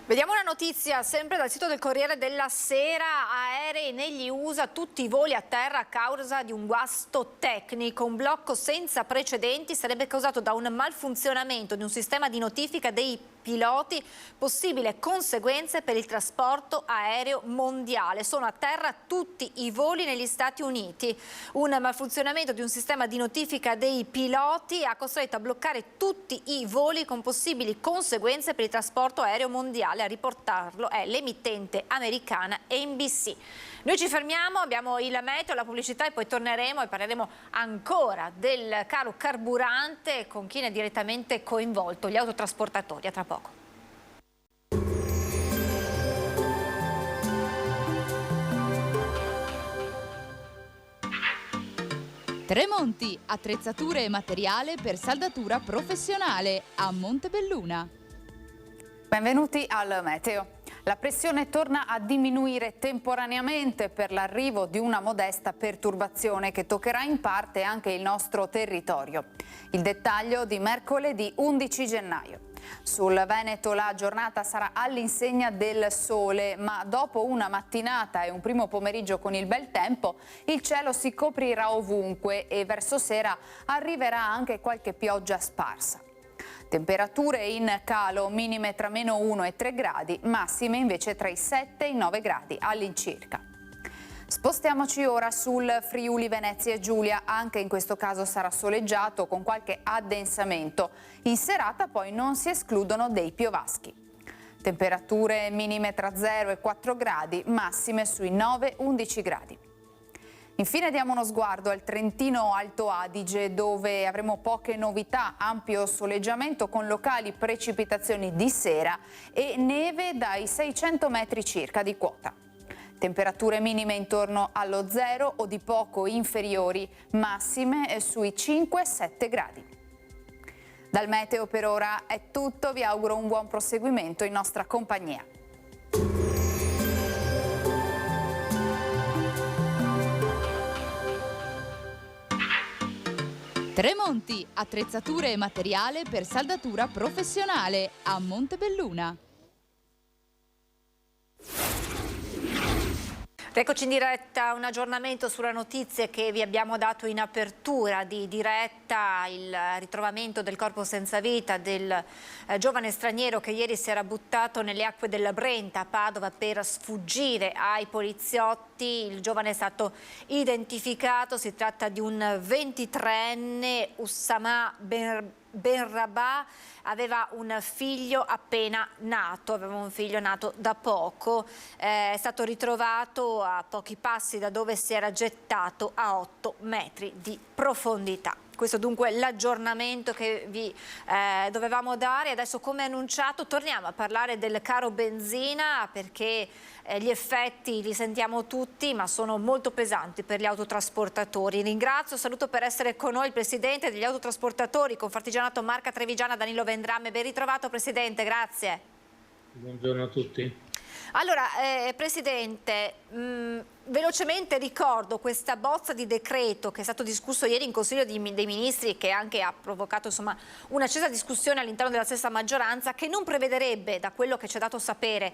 Vediamo una notizia sempre dal sito del Corriere della Sera. Aerei negli USA, tutti i voli a terra a causa di un guasto tecnico. Un blocco senza precedenti sarebbe causato da un malfunzionamento di un sistema di notifica dei piloti, possibile conseguenze per il trasporto aereo mondiale. Sono a terra tutti i voli negli Stati Uniti. Un malfunzionamento di un sistema di notifica dei piloti ha costretto a bloccare tutti i voli con possibili conseguenze per il trasporto aereo mondiale. A riportarlo è l'emittente americana NBC. Noi ci fermiamo, abbiamo il meteo, la pubblicità e poi torneremo e parleremo ancora del caro carburante con chi ne è direttamente coinvolto, gli autotrasportatori. A tra poco. Tremonti, attrezzature e materiale per saldatura professionale a Montebelluna. Benvenuti al meteo. La pressione torna a diminuire temporaneamente per l'arrivo di una modesta perturbazione che toccherà in parte anche il nostro territorio. Il dettaglio di mercoledì 11 gennaio. Sul Veneto la giornata sarà all'insegna del sole, ma dopo una mattinata e un primo pomeriggio con il bel tempo, il cielo si coprirà ovunque e verso sera arriverà anche qualche pioggia sparsa. Temperature in calo, minime tra -1 e 3 gradi, massime invece tra i 7 e i 9 gradi all'incirca. Spostiamoci ora sul Friuli Venezia Giulia, anche in questo caso sarà soleggiato con qualche addensamento. In serata poi non si escludono dei piovaschi. Temperature minime tra 0 e 4 gradi, massime sui 9-11 gradi. Infine diamo uno sguardo al Trentino Alto Adige, dove avremo poche novità, ampio soleggiamento con locali precipitazioni di sera e neve dai 600 metri circa di quota. Temperature minime intorno allo 0 o di poco inferiori, massime sui 5-7 gradi. Dal meteo per ora è tutto, vi auguro un buon proseguimento in nostra compagnia. Tremonti, attrezzature e materiale per saldatura professionale a Montebelluna. Eccoci in diretta, un aggiornamento sulle notizie che vi abbiamo dato in apertura di diretta, il ritrovamento del corpo senza vita del giovane straniero che ieri si era buttato nelle acque del Brenta a Padova per sfuggire ai poliziotti. Il giovane è stato identificato, si tratta di un 23enne, Oussama Benrabah aveva un figlio appena nato, aveva un figlio nato da poco, è stato ritrovato a pochi passi da dove si era gettato a 8 metri di profondità. Questo dunque l'aggiornamento che vi dovevamo dare. Adesso, come annunciato, torniamo a parlare del caro benzina, perché gli effetti li sentiamo tutti, ma sono molto pesanti per gli autotrasportatori. Ringrazio, saluto per essere con noi il presidente degli autotrasportatori Confartigianato Marca Trevigiana, Danilo Vendrame. Ben ritrovato, presidente, grazie. Buongiorno a tutti. Allora, presidente, velocemente ricordo questa bozza di decreto che è stato discusso ieri in Consiglio dei Ministri, che anche ha provocato insomma un'accesa discussione all'interno della stessa maggioranza, che non prevederebbe, da quello che ci ha dato sapere,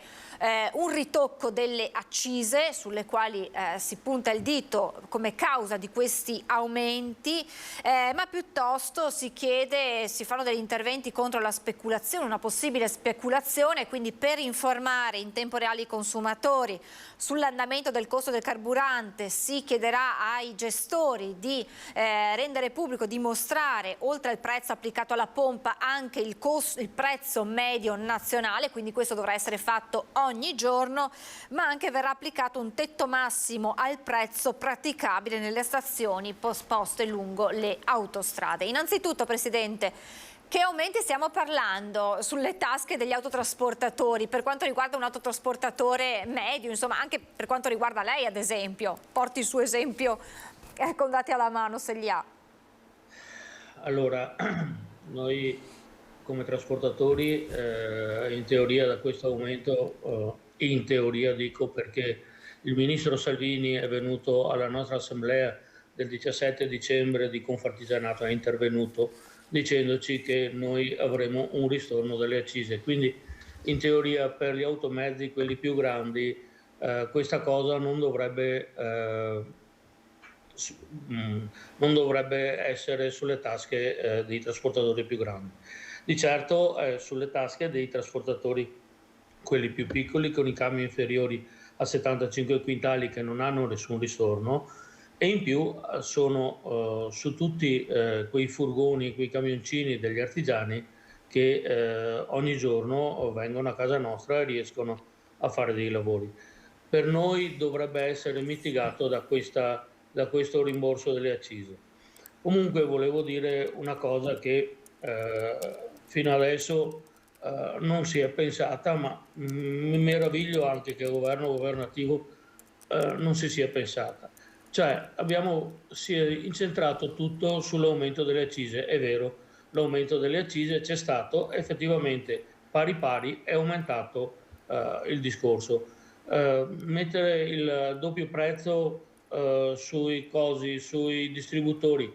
un ritocco delle accise sulle quali si punta il dito come causa di questi aumenti, ma piuttosto si fanno degli interventi contro la speculazione, una possibile speculazione, quindi per informare in tempo reale i consumatori sull'andamento del costo del carburante si chiederà ai gestori di rendere pubblico, di mostrare, oltre al prezzo applicato alla pompa, anche il prezzo medio nazionale, quindi questo dovrà essere fatto ogni giorno, ma anche verrà applicato un tetto massimo al prezzo praticabile nelle stazioni poste lungo le autostrade. Innanzitutto, presidente, che aumenti stiamo parlando sulle tasche degli autotrasportatori per quanto riguarda un autotrasportatore medio, insomma anche per quanto riguarda lei ad esempio? Porti il suo esempio con dati alla mano se li ha. Allora, noi come trasportatori in teoria da questo aumento, in teoria dico perché il ministro Salvini è venuto alla nostra assemblea del 17 dicembre di Confartigianato, è intervenuto dicendoci che noi avremo un ristorno delle accise, quindi in teoria per gli automezzi, quelli più grandi, questa cosa non dovrebbe essere sulle tasche dei trasportatori più grandi. Di certo sulle tasche dei trasportatori quelli più piccoli, con i camion inferiori a 75 quintali, che non hanno nessun ristorno, e in più sono su tutti quei furgoni, quei camioncini degli artigiani che ogni giorno vengono a casa nostra e riescono a fare dei lavori. Per noi dovrebbe essere mitigato da questo rimborso delle accise. Comunque volevo dire una cosa che fino adesso non si è pensata, ma mi meraviglio anche che governo governativo non si sia pensata. Cioè si è incentrato tutto sull'aumento delle accise. È vero, l'aumento delle accise c'è stato, effettivamente pari pari è aumentato il discorso. Mettere il doppio prezzo sui distributori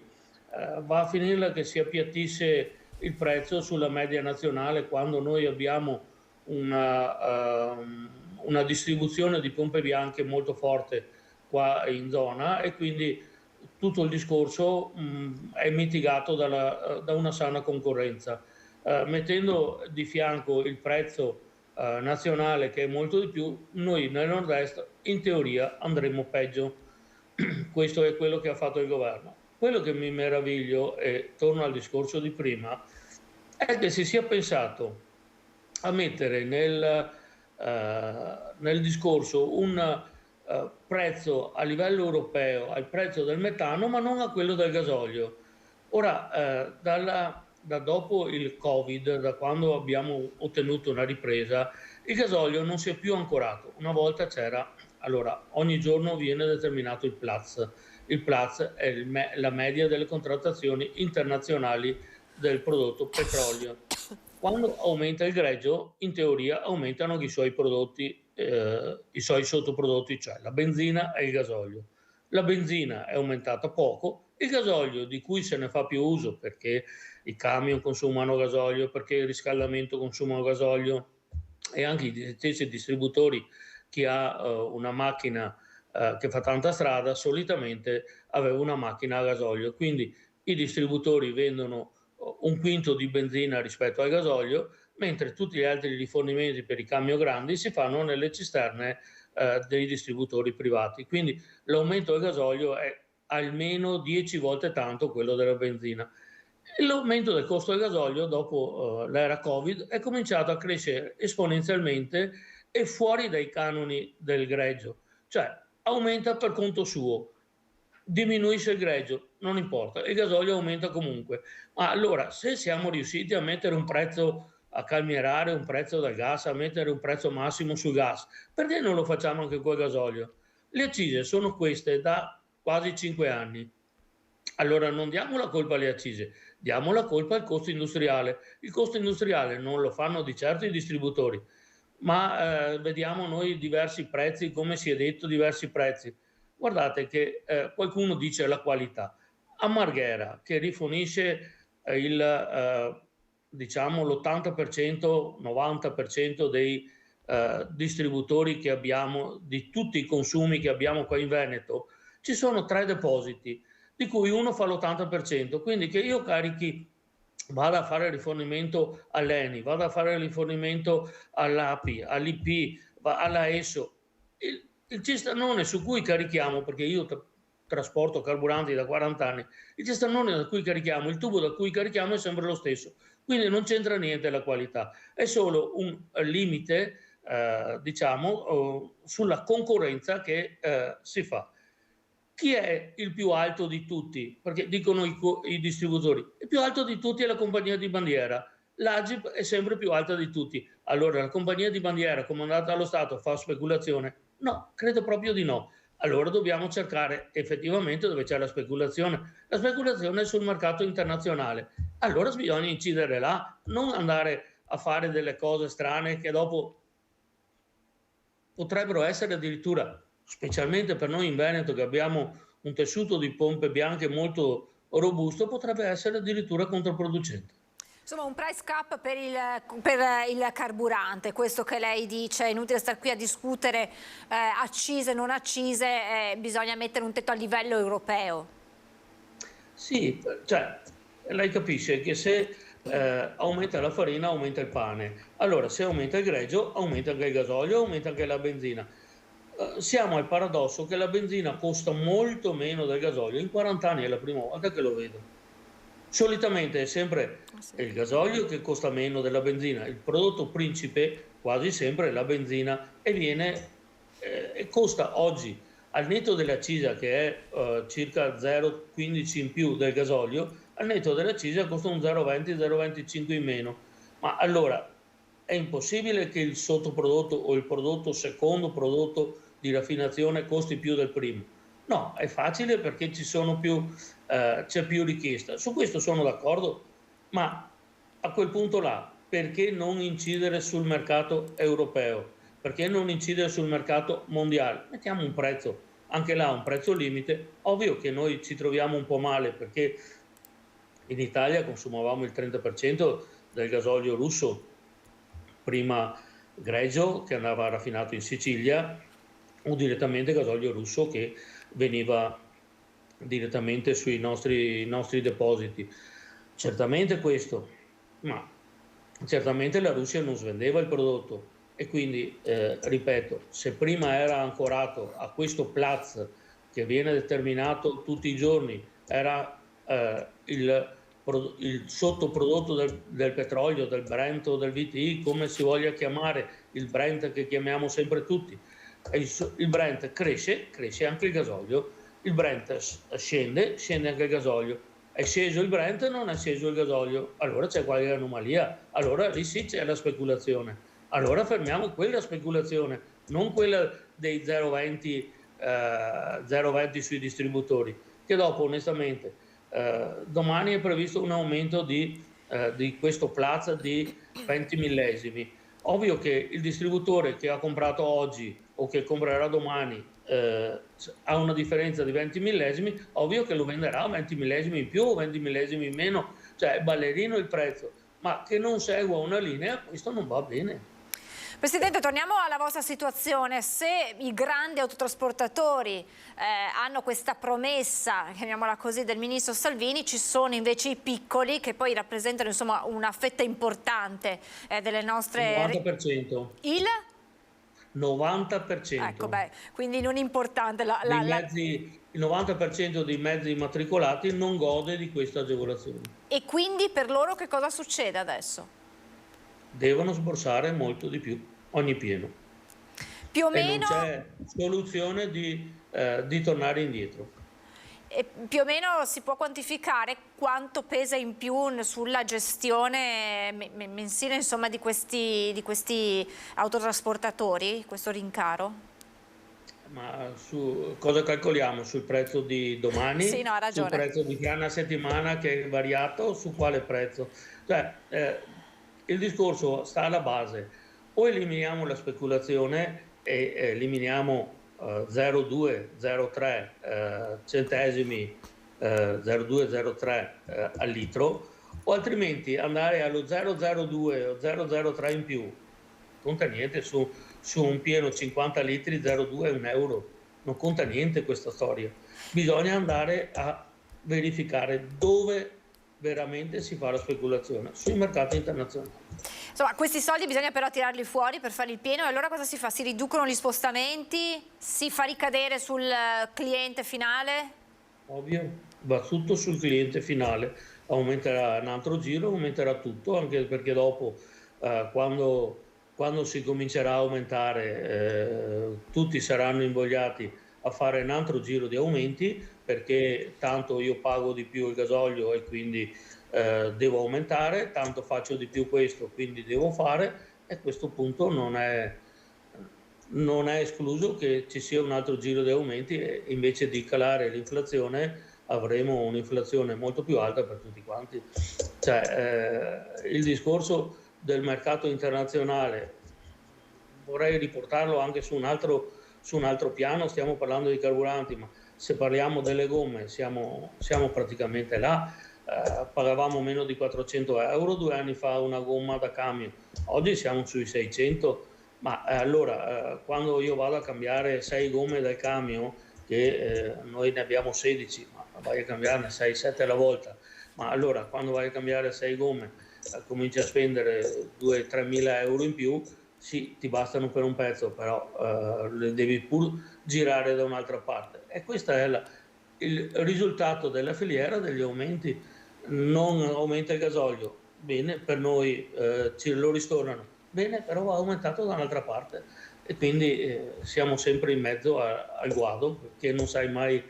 va a finire che si appiattisse il prezzo sulla media nazionale, quando noi abbiamo una distribuzione di pompe bianche molto forte qua in zona, e quindi tutto il discorso è mitigato da una sana concorrenza. Mettendo di fianco il prezzo nazionale, che è molto di più, noi nel nord-est in teoria andremo peggio. Questo è quello che ha fatto il governo. Quello che mi meraviglio, e torno al discorso di prima, è che si sia pensato a mettere nel discorso un prezzo a livello europeo al prezzo del metano, ma non a quello del gasolio. Ora, da dopo il Covid, da quando abbiamo ottenuto una ripresa, il gasolio non si è più ancorato. Una volta c'era, allora ogni giorno viene determinato il Platts. Il Platts è la media delle contrattazioni internazionali del prodotto petrolio. Quando aumenta il greggio, in teoria aumentano i suoi prodotti, i suoi sottoprodotti, cioè la benzina e il gasolio. La benzina è aumentata poco, il gasolio, di cui se ne fa più uso perché i camion consumano gasolio, perché il riscaldamento consuma gasolio, e anche gli stessi distributori, chi ha una macchina che fa tanta strada solitamente aveva una macchina a gasolio, quindi i distributori vendono un quinto di benzina rispetto al gasolio, mentre tutti gli altri rifornimenti per i camion grandi si fanno nelle cisterne dei distributori privati. Quindi l'aumento del gasolio è almeno 10 volte tanto quello della benzina. L'aumento del costo del gasolio dopo l'era Covid è cominciato a crescere esponenzialmente e fuori dai canoni del greggio, cioè aumenta per conto suo, diminuisce il greggio, non importa, il gasolio aumenta comunque. Ma allora, se siamo riusciti a mettere un prezzo, a calmierare un prezzo del gas, a mettere un prezzo massimo sul gas, perché non lo facciamo anche col gasolio? Le accise sono queste da quasi 5 anni. Allora non diamo la colpa alle accise, diamo la colpa al costo industriale. Il costo industriale non lo fanno di certo i distributori, ma vediamo noi diversi prezzi, come si è detto, diversi prezzi. Guardate che qualcuno dice la qualità. A Marghera, che rifornisce diciamo l'80%, 90% dei distributori che abbiamo, di tutti i consumi che abbiamo qua in Veneto, ci sono 3 depositi, di cui uno fa l'80%, quindi che io carichi, vada a fare rifornimento all'ENI, vada a fare rifornimento all'API, all'IP, alla ESSO, il cisternone su cui carichiamo, perché io trasporto carburanti da 40 anni, il cisternone da cui carichiamo, il tubo da cui carichiamo è sempre lo stesso, quindi non c'entra niente la qualità, è solo un limite, diciamo, sulla concorrenza che si fa. Chi è il più alto di tutti? Perché dicono i distributori, il più alto di tutti è la compagnia di bandiera. L'Agip è sempre più alta di tutti. Allora la compagnia di bandiera comandata dallo Stato fa speculazione? No, credo proprio di no. Allora dobbiamo cercare effettivamente dove c'è la speculazione. La speculazione è sul mercato internazionale. Allora bisogna incidere là, non andare a fare delle cose strane che dopo potrebbero essere addirittura, specialmente per noi in Veneto che abbiamo un tessuto di pompe bianche molto robusto, potrebbe essere addirittura controproducente. Insomma, un price cap per il carburante, questo che lei dice, è inutile stare qui a discutere accise, non accise, bisogna mettere un tetto a livello europeo. Sì, cioè, lei capisce che se aumenta la farina, aumenta il pane. Allora, se aumenta il greggio, aumenta anche il gasolio, aumenta anche la benzina. Siamo al paradosso che la benzina costa molto meno del gasolio. In 40 anni è la prima volta che lo vedo. Solitamente è sempre il gasolio che costa meno della benzina, il prodotto principe quasi sempre è la benzina e costa oggi, al netto dell'accisa che è circa 0,15 in più del gasolio, al netto dell'accisa costa un 0,20, 0,25 in meno. Ma allora è impossibile che il sottoprodotto o il prodotto secondo prodotto di raffinazione costi più del primo? No, è facile perché c'è più richiesta. Su questo sono d'accordo, ma a quel punto là, perché non incidere sul mercato europeo? Perché non incidere sul mercato mondiale? Mettiamo un prezzo, anche là un prezzo limite. Ovvio che noi ci troviamo un po' male perché in Italia consumavamo il 30% del gasolio russo, prima greggio che andava raffinato in Sicilia o direttamente gasolio russo che veniva direttamente sui nostri depositi. Certamente questo, ma certamente la Russia non svendeva il prodotto e quindi, ripeto, se prima era ancorato a questo Platz che viene determinato tutti i giorni, era il sottoprodotto del petrolio, del Brent o del VTI, come si voglia chiamare, il Brent che chiamiamo sempre tutti. Il Brent cresce anche il gasolio, il Brent scende anche il gasolio. È sceso il Brent, non è sceso il gasolio, allora c'è qualche anomalia, allora lì sì c'è la speculazione. Allora fermiamo quella speculazione, non quella dei 0,20 sui distributori, che dopo onestamente domani è previsto un aumento di questo Platz di 20 millesimi. Ovvio che il distributore che ha comprato oggi o che comprerà domani ha una differenza di 20 millesimi, ovvio che lo venderà a 20 millesimi in più o 20 millesimi in meno, cioè è ballerino il prezzo, ma che non segua una linea, questo non va bene. Presidente, torniamo alla vostra situazione. Se i grandi autotrasportatori hanno questa promessa, chiamiamola così, del ministro Salvini, ci sono invece i piccoli che poi rappresentano insomma una fetta importante delle nostre... Il 90%. Il? 90%. Ecco, quindi non importante. Il 90% dei mezzi immatricolati non gode di questa agevolazione. E quindi per loro che cosa succede adesso? Devono sborsare molto di più ogni pieno. Più o e meno... non c'è soluzione di tornare indietro. E più o meno si può quantificare quanto pesa in più sulla gestione mensile, insomma, di questi autotrasportatori, questo rincaro? Ma su cosa calcoliamo? Sul prezzo di domani? Sì, no, ha ragione. Sul prezzo di fra una settimana che è variato? Su quale prezzo? Cioè, il discorso sta alla base. O eliminiamo la speculazione e eliminiamo 0,2, 0,3 centesimi, 0,2-0,3 al litro, o altrimenti andare allo 0,02 o 0,03 in più. Conta niente su un pieno 50 litri, 0,2 è €1. Non conta niente questa storia. Bisogna andare a verificare dove veramente si fa la speculazione, sui mercati internazionali. Insomma, questi soldi bisogna però tirarli fuori per fare il pieno, e allora cosa si fa? Si riducono gli spostamenti? Si fa ricadere sul cliente finale? Ovvio, va tutto sul cliente finale. Aumenterà un altro giro, aumenterà tutto, anche perché dopo, quando si comincerà a aumentare, tutti saranno invogliati a fare un altro giro di aumenti, perché tanto io pago di più il gasolio e quindi devo aumentare, tanto faccio di più questo, quindi devo fare, e a questo punto non è escluso che ci sia un altro giro di aumenti, e invece di calare l'inflazione avremo un'inflazione molto più alta per tutti quanti. Cioè, il discorso del mercato internazionale vorrei riportarlo anche su un altro piano. Stiamo parlando di carburanti, ma se parliamo delle gomme siamo praticamente là. Pagavamo meno di 400 euro 2 anni fa una gomma da camion, oggi siamo sui 600, ma allora quando io vado a cambiare 6 gomme del camion, che noi ne abbiamo 16, ma vai a cambiarne 6-7 alla volta, ma allora quando vai a cambiare 6 gomme cominci a spendere 2-3 mila euro in più. Sì, ti bastano per un pezzo, però le devi pur girare da un'altra parte, e questo è il risultato della filiera degli aumenti. Non aumenta il gasolio, bene, per noi ce lo ristorano, bene, però va aumentato da un'altra parte, e quindi siamo sempre in mezzo al guado, perché non sai mai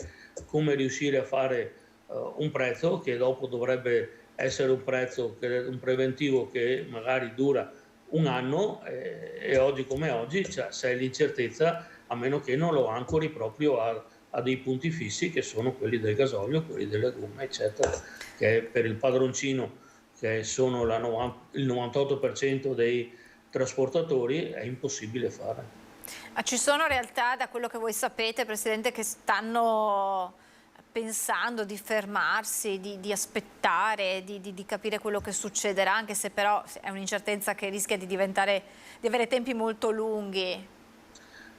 come riuscire a fare un prezzo che dopo dovrebbe essere un prezzo, un preventivo che magari dura un anno, e oggi come oggi c'è l'incertezza, a meno che non lo ancori proprio a dei punti fissi, che sono quelli del gasolio, quelli delle gomme, eccetera, che per il padroncino, che sono il 98% dei trasportatori, è impossibile fare. Ma ci sono realtà, da quello che voi sapete, Presidente, che stanno pensando di fermarsi, di aspettare, di capire quello che succederà, anche se però è un'incertezza che rischia di avere tempi molto lunghi?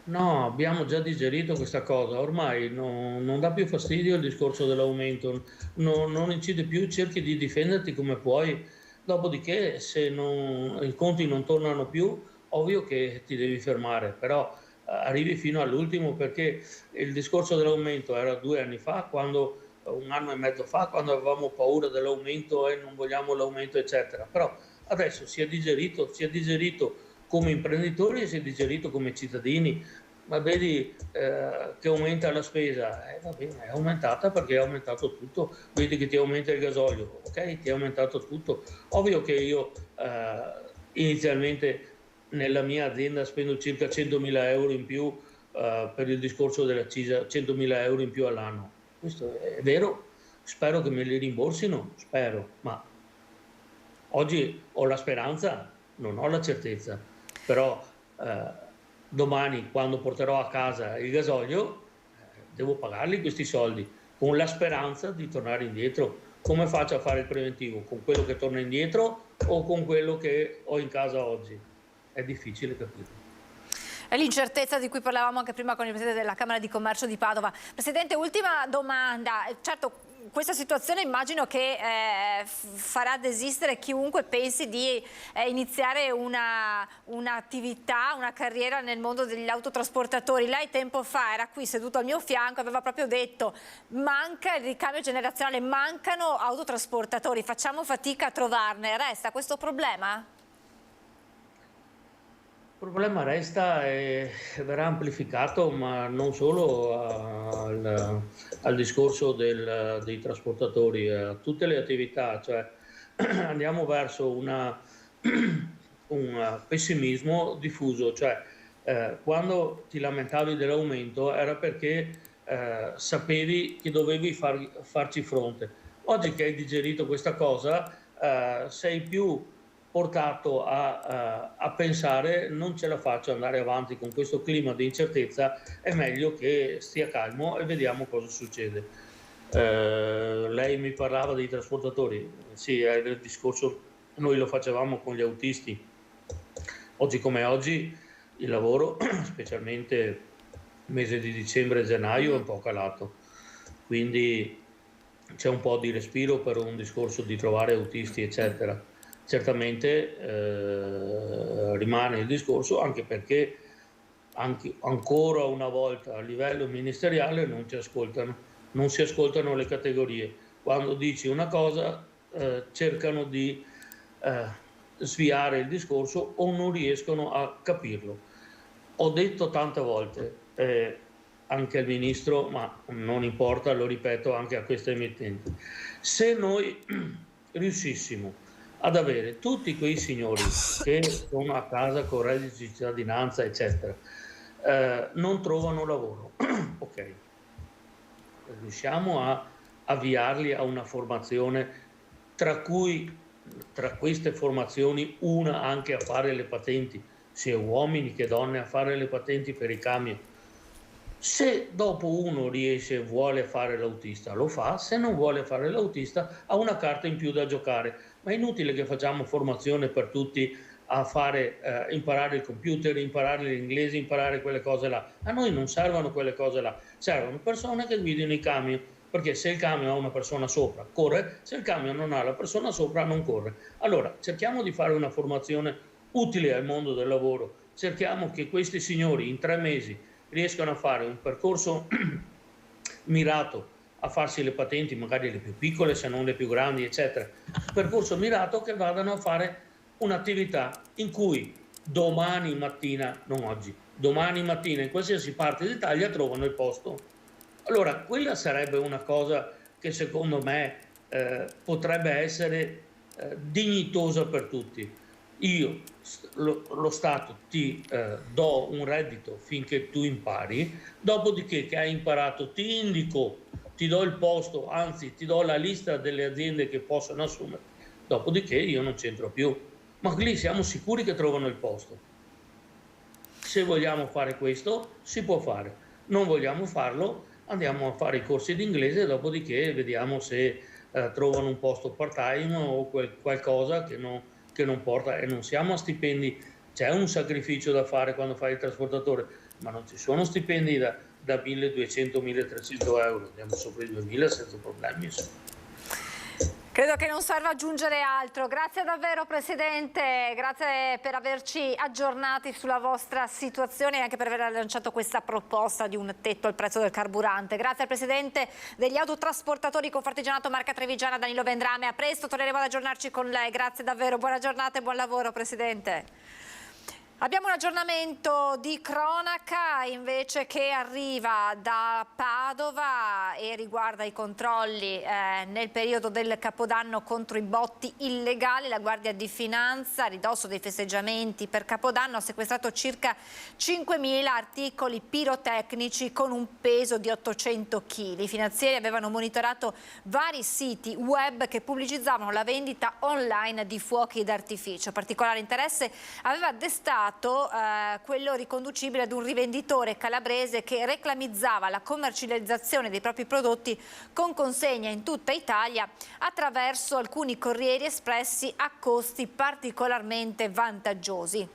No, abbiamo già digerito questa cosa, ormai non dà più fastidio il discorso dell'aumento, non incide più, cerchi di difenderti come puoi, dopodiché se i conti non tornano più, ovvio che ti devi fermare, però arrivi fino all'ultimo, perché il discorso dell'aumento era 2 anni fa, un anno e mezzo fa, quando avevamo paura dell'aumento e non vogliamo l'aumento, eccetera, però adesso si è digerito come imprenditori e si è digerito come cittadini. Ma vedi che aumenta la spesa, va bene, è aumentata perché è aumentato tutto. Vedi che ti aumenta il gasolio, ok, ti è aumentato tutto. Ovvio che io inizialmente nella mia azienda spendo circa 100.000 euro in più per il discorso dell'accisa, 100.000 euro in più all'anno. Questo è vero, spero che me li rimborsino, spero, ma oggi ho la speranza, non ho la certezza. Però domani, quando porterò a casa il gasolio, devo pagarli questi soldi, con la speranza di tornare indietro. Come faccio a fare il preventivo? Con quello che torna indietro o con quello che ho in casa oggi? È difficile capire. È l'incertezza di cui parlavamo anche prima con il Presidente della Camera di Commercio di Padova. Presidente, ultima domanda. Certo, questa situazione immagino che farà desistere chiunque pensi di iniziare un'attività, una carriera nel mondo degli autotrasportatori. Lei tempo fa era qui seduto al mio fianco, aveva proprio detto: manca il ricambio generazionale, mancano autotrasportatori, facciamo fatica a trovarne. Resta questo problema? Il problema resta e verrà amplificato, ma non solo al discorso dei trasportatori, a tutte le attività, cioè andiamo verso un pessimismo diffuso, cioè quando ti lamentavi dell'aumento era perché sapevi che dovevi farci fronte. Oggi che hai digerito questa cosa sei più portato a pensare: non ce la faccio andare avanti con questo clima di incertezza, è meglio che stia calmo e vediamo cosa succede. Lei mi parlava dei trasportatori, sì, è il discorso, noi lo facevamo con gli autisti. Oggi come oggi il lavoro, specialmente il mese di dicembre e gennaio, è un po' calato, quindi c'è un po' di respiro per un discorso di trovare autisti eccetera. Certamente rimane il discorso, anche perché ancora una volta a livello ministeriale non si ascoltano le categorie. Quando dici una cosa cercano di sviare il discorso o non riescono a capirlo. Ho detto tante volte anche al Ministro, ma non importa, lo ripeto anche a queste emittenti: se noi riuscissimo ad avere tutti quei signori che sono a casa con reddito di cittadinanza eccetera, non trovano lavoro, ok, riusciamo a avviarli a una formazione, tra queste formazioni una anche a fare le patenti, sia uomini che donne, a fare le patenti per i camion. Se dopo uno riesce e vuole fare l'autista, lo fa; se non vuole fare l'autista, ha una carta in più da giocare. Ma è inutile che facciamo formazione per tutti a fare imparare il computer, imparare l'inglese, imparare quelle cose là. A noi non servono quelle cose là, servono persone che guidino i camion, perché se il camion ha una persona sopra corre, se il camion non ha la persona sopra non corre. Allora cerchiamo di fare una formazione utile al mondo del lavoro, cerchiamo che questi signori in 3 mesi riescano a fare un percorso mirato a farsi le patenti, magari le più piccole se non le più grandi eccetera, un percorso mirato che vadano a fare un'attività in cui domani mattina, non oggi, domani mattina in qualsiasi parte d'Italia trovano il posto. Allora quella sarebbe una cosa che secondo me potrebbe essere dignitosa per tutti. Io, lo Stato, ti do un reddito finché tu impari, dopodiché che hai imparato ti indico, ti do il posto, anzi ti do la lista delle aziende che possono assumere, dopodiché io non c'entro più. Ma lì siamo sicuri che trovano il posto. Se vogliamo fare questo, si può fare. Non vogliamo farlo, andiamo a fare i corsi d'inglese, dopodiché vediamo se trovano un posto part-time o qualcosa che non porta, e non siamo a stipendi. C'è un sacrificio da fare quando fai il trasportatore, ma non ci sono stipendi da 1.200-1.300 euro, andiamo sopra i 2.000 senza problemi. Credo che non serva aggiungere altro. Grazie davvero Presidente, grazie per averci aggiornati sulla vostra situazione e anche per aver lanciato questa proposta di un tetto al prezzo del carburante. Grazie al Presidente degli autotrasportatori Confartigianato Marca Trevigiana Danilo Vendrame. A presto, torneremo ad aggiornarci con lei. Grazie davvero, buona giornata e buon lavoro Presidente. Abbiamo un aggiornamento di cronaca invece che arriva da Padova e riguarda i controlli nel periodo del Capodanno contro i botti illegali. La Guardia di Finanza, a ridosso dei festeggiamenti per Capodanno, ha sequestrato circa 5.000 articoli pirotecnici con un peso di 800 kg. I finanzieri avevano monitorato vari siti web che pubblicizzavano la vendita online di fuochi d'artificio. Particolare interesse aveva destato quello riconducibile ad un rivenditore calabrese che reclamizzava la commercializzazione dei propri prodotti con consegna in tutta Italia attraverso alcuni corrieri espressi a costi particolarmente vantaggiosi.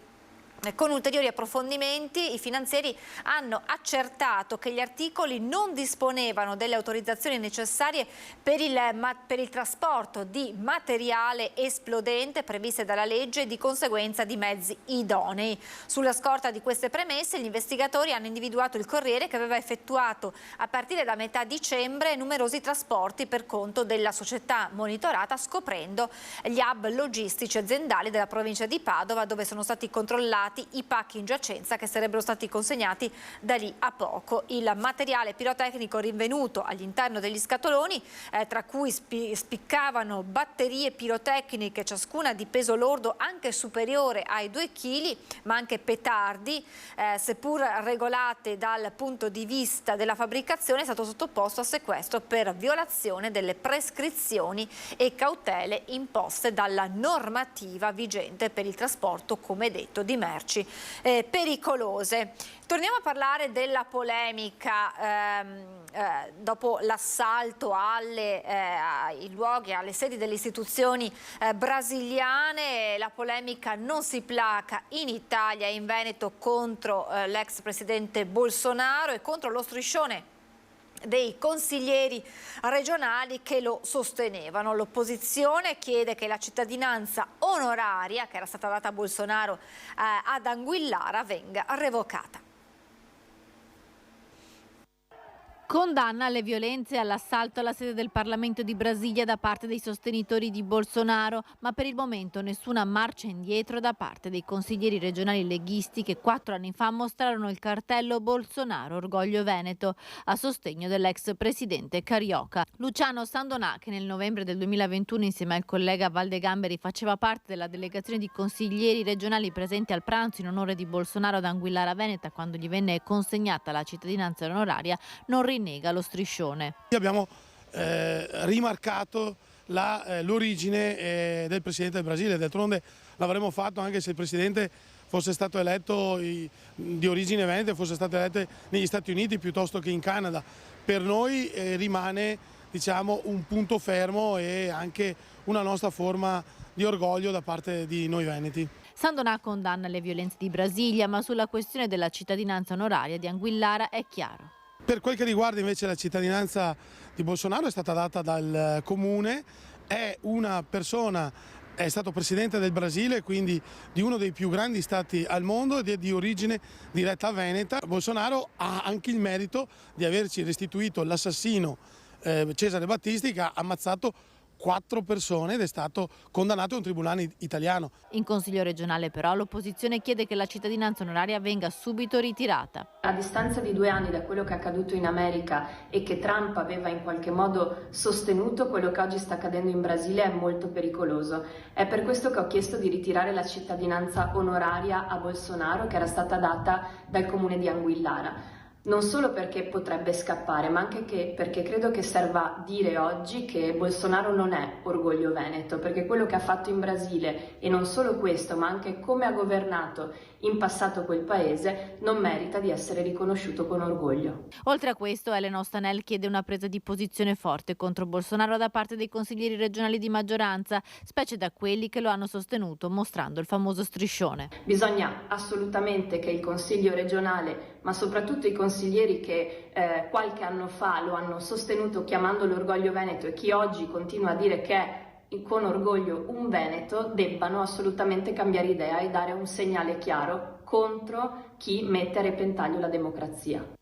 Con ulteriori approfondimenti i finanzieri hanno accertato che gli articoli non disponevano delle autorizzazioni necessarie per il trasporto di materiale esplodente previste dalla legge e di conseguenza di mezzi idonei. Sulla scorta di queste premesse gli investigatori hanno individuato il Corriere che aveva effettuato a partire da metà dicembre numerosi trasporti per conto della società monitorata, scoprendo gli hub logistici aziendali della provincia di Padova, dove sono stati controllati i pacchi in giacenza che sarebbero stati consegnati da lì a poco. Il materiale pirotecnico rinvenuto all'interno degli scatoloni, tra cui spiccavano batterie pirotecniche, ciascuna di peso lordo anche superiore ai 2 kg, ma anche petardi, seppur regolate dal punto di vista della fabbricazione, è stato sottoposto a sequestro per violazione delle prescrizioni e cautele imposte dalla normativa vigente per il trasporto, come detto, di merci pericolose. Torniamo a parlare della polemica dopo l'assalto ai luoghi, alle sedi delle istituzioni brasiliane. La polemica non si placa in Italia e in Veneto contro l'ex presidente Bolsonaro e contro lo striscione dei consiglieri regionali che lo sostenevano. L'opposizione chiede che la cittadinanza onoraria che era stata data a Bolsonaro ad Anguillara venga revocata. Condanna alle violenze e all'assalto alla sede del Parlamento di Brasilia da parte dei sostenitori di Bolsonaro, ma per il momento nessuna marcia indietro da parte dei consiglieri regionali leghisti che 4 anni fa mostrarono il cartello Bolsonaro Orgoglio Veneto a sostegno dell'ex presidente carioca. Luciano Sandonà, che nel novembre del 2021 insieme al collega Valdegamberi faceva parte della delegazione di consiglieri regionali presenti al pranzo in onore di Bolsonaro ad Anguillara Veneta quando gli venne consegnata la cittadinanza onoraria, non nega lo striscione. Abbiamo rimarcato l'origine del Presidente del Brasile, d'altronde l'avremmo fatto anche se il Presidente fosse stato eletto di origine veneta, fosse stato eletto negli Stati Uniti piuttosto che in Canada. Per noi rimane, diciamo, un punto fermo e anche una nostra forma di orgoglio da parte di noi veneti. Sandonà condanna le violenze di Brasilia, ma sulla questione della cittadinanza onoraria di Anguillara è chiaro. Per quel che riguarda invece la cittadinanza di Bolsonaro è stata data dal comune, è una persona, è stato presidente del Brasile, quindi di uno dei più grandi stati al mondo ed è di origine diretta veneta. Bolsonaro ha anche il merito di averci restituito l'assassino Cesare Battisti, che ha ammazzato 4 persone ed è stato condannato a un tribunale italiano. In Consiglio regionale però l'opposizione chiede che la cittadinanza onoraria venga subito ritirata. A distanza di 2 anni da quello che è accaduto in America e che Trump aveva in qualche modo sostenuto, quello che oggi sta accadendo in Brasile è molto pericoloso. È per questo che ho chiesto di ritirare la cittadinanza onoraria a Bolsonaro che era stata data dal comune di Anguillara. Non solo perché potrebbe scappare, ma anche perché credo che serva dire oggi che Bolsonaro non è orgoglio veneto, perché quello che ha fatto in Brasile, e non solo questo, ma anche come ha governato in passato quel paese, non merita di essere riconosciuto con orgoglio. Oltre a questo, Elena Ostanel chiede una presa di posizione forte contro Bolsonaro da parte dei consiglieri regionali di maggioranza, specie da quelli che lo hanno sostenuto mostrando il famoso striscione. Bisogna assolutamente che il Consiglio regionale, ma soprattutto i consiglieri che qualche anno fa lo hanno sostenuto chiamandolo orgoglio veneto e chi oggi continua a dire che è con orgoglio un veneto, debbano assolutamente cambiare idea e dare un segnale chiaro contro chi mette a repentaglio la democrazia.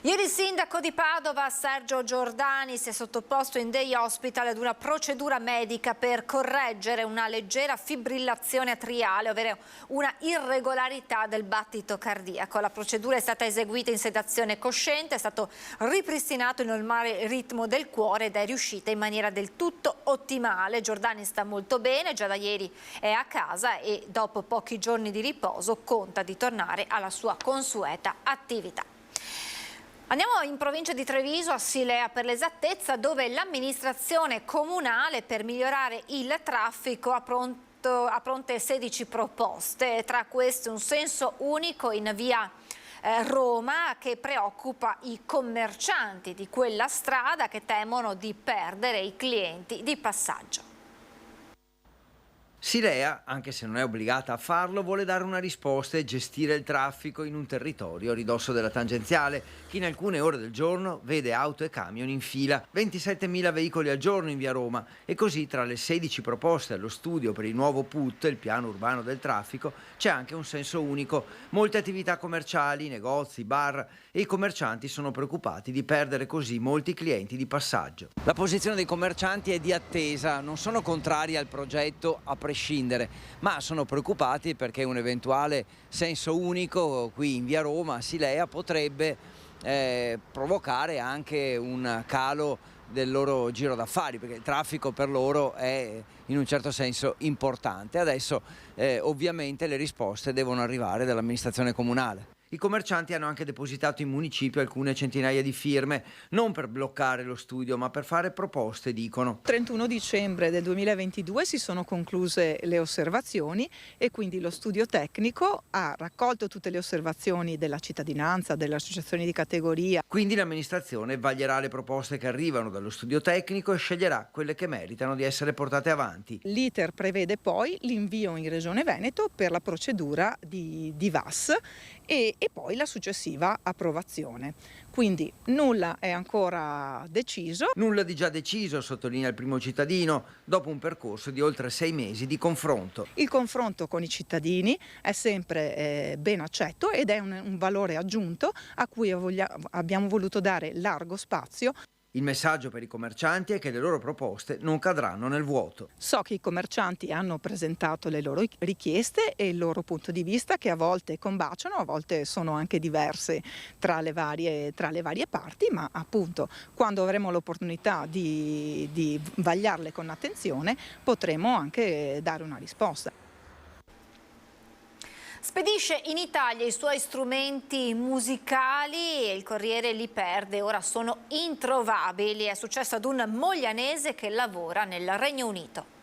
Ieri il sindaco di Padova, Sergio Giordani, si è sottoposto in day hospital ad una procedura medica per correggere una leggera fibrillazione atriale, ovvero una irregolarità del battito cardiaco. La procedura è stata eseguita in sedazione cosciente, è stato ripristinato il normale ritmo del cuore ed è riuscita in maniera del tutto ottimale. Giordani sta molto bene, già da ieri è a casa e dopo pochi giorni di riposo conta di tornare alla sua consueta attività. Andiamo in provincia di Treviso, a Silea per l'esattezza, dove l'amministrazione comunale per migliorare il traffico ha pronte 16 proposte, tra queste un senso unico in via Roma che preoccupa i commercianti di quella strada che temono di perdere i clienti di passaggio. Silea, anche se non è obbligata a farlo, vuole dare una risposta e gestire il traffico in un territorio a ridosso della tangenziale, che in alcune ore del giorno vede auto e camion in fila, 27.000 veicoli al giorno in via Roma, e così tra le 16 proposte allo studio per il nuovo PUT, il piano urbano del traffico, c'è anche un senso unico. Molte attività commerciali, negozi, bar, e i commercianti sono preoccupati di perdere così molti clienti di passaggio. La posizione dei commercianti è di attesa, non sono contrari al progetto a prescindere, ma sono preoccupati perché un eventuale senso unico qui in via Roma, a Silea, potrebbe provocare anche un calo del loro giro d'affari, perché il traffico per loro è in un certo senso importante. Adesso ovviamente le risposte devono arrivare dall'amministrazione comunale. I commercianti hanno anche depositato in municipio alcune centinaia di firme, non per bloccare lo studio, ma per fare proposte, dicono. 31 dicembre del 2022 si sono concluse le osservazioni e quindi lo studio tecnico ha raccolto tutte le osservazioni della cittadinanza, delle associazioni di categoria. Quindi l'amministrazione vaglierà le proposte che arrivano dallo studio tecnico e sceglierà quelle che meritano di essere portate avanti. L'iter prevede poi l'invio in Regione Veneto per la procedura di VAS e poi la successiva approvazione. Quindi nulla è ancora deciso. Nulla di già deciso, sottolinea il primo cittadino, dopo un percorso di oltre 6 mesi di confronto. Il confronto con i cittadini è sempre ben accetto ed è un valore aggiunto a cui abbiamo voluto dare largo spazio. Il messaggio per i commercianti è che le loro proposte non cadranno nel vuoto. So che i commercianti hanno presentato le loro richieste e il loro punto di vista, che a volte combaciano, a volte sono anche diverse tra le varie parti, ma appunto quando avremo l'opportunità di vagliarle con attenzione potremo anche dare una risposta. Spedisce in Italia i suoi strumenti musicali e il Corriere li perde, ora sono introvabili. È successo ad un moglianese che lavora nel Regno Unito.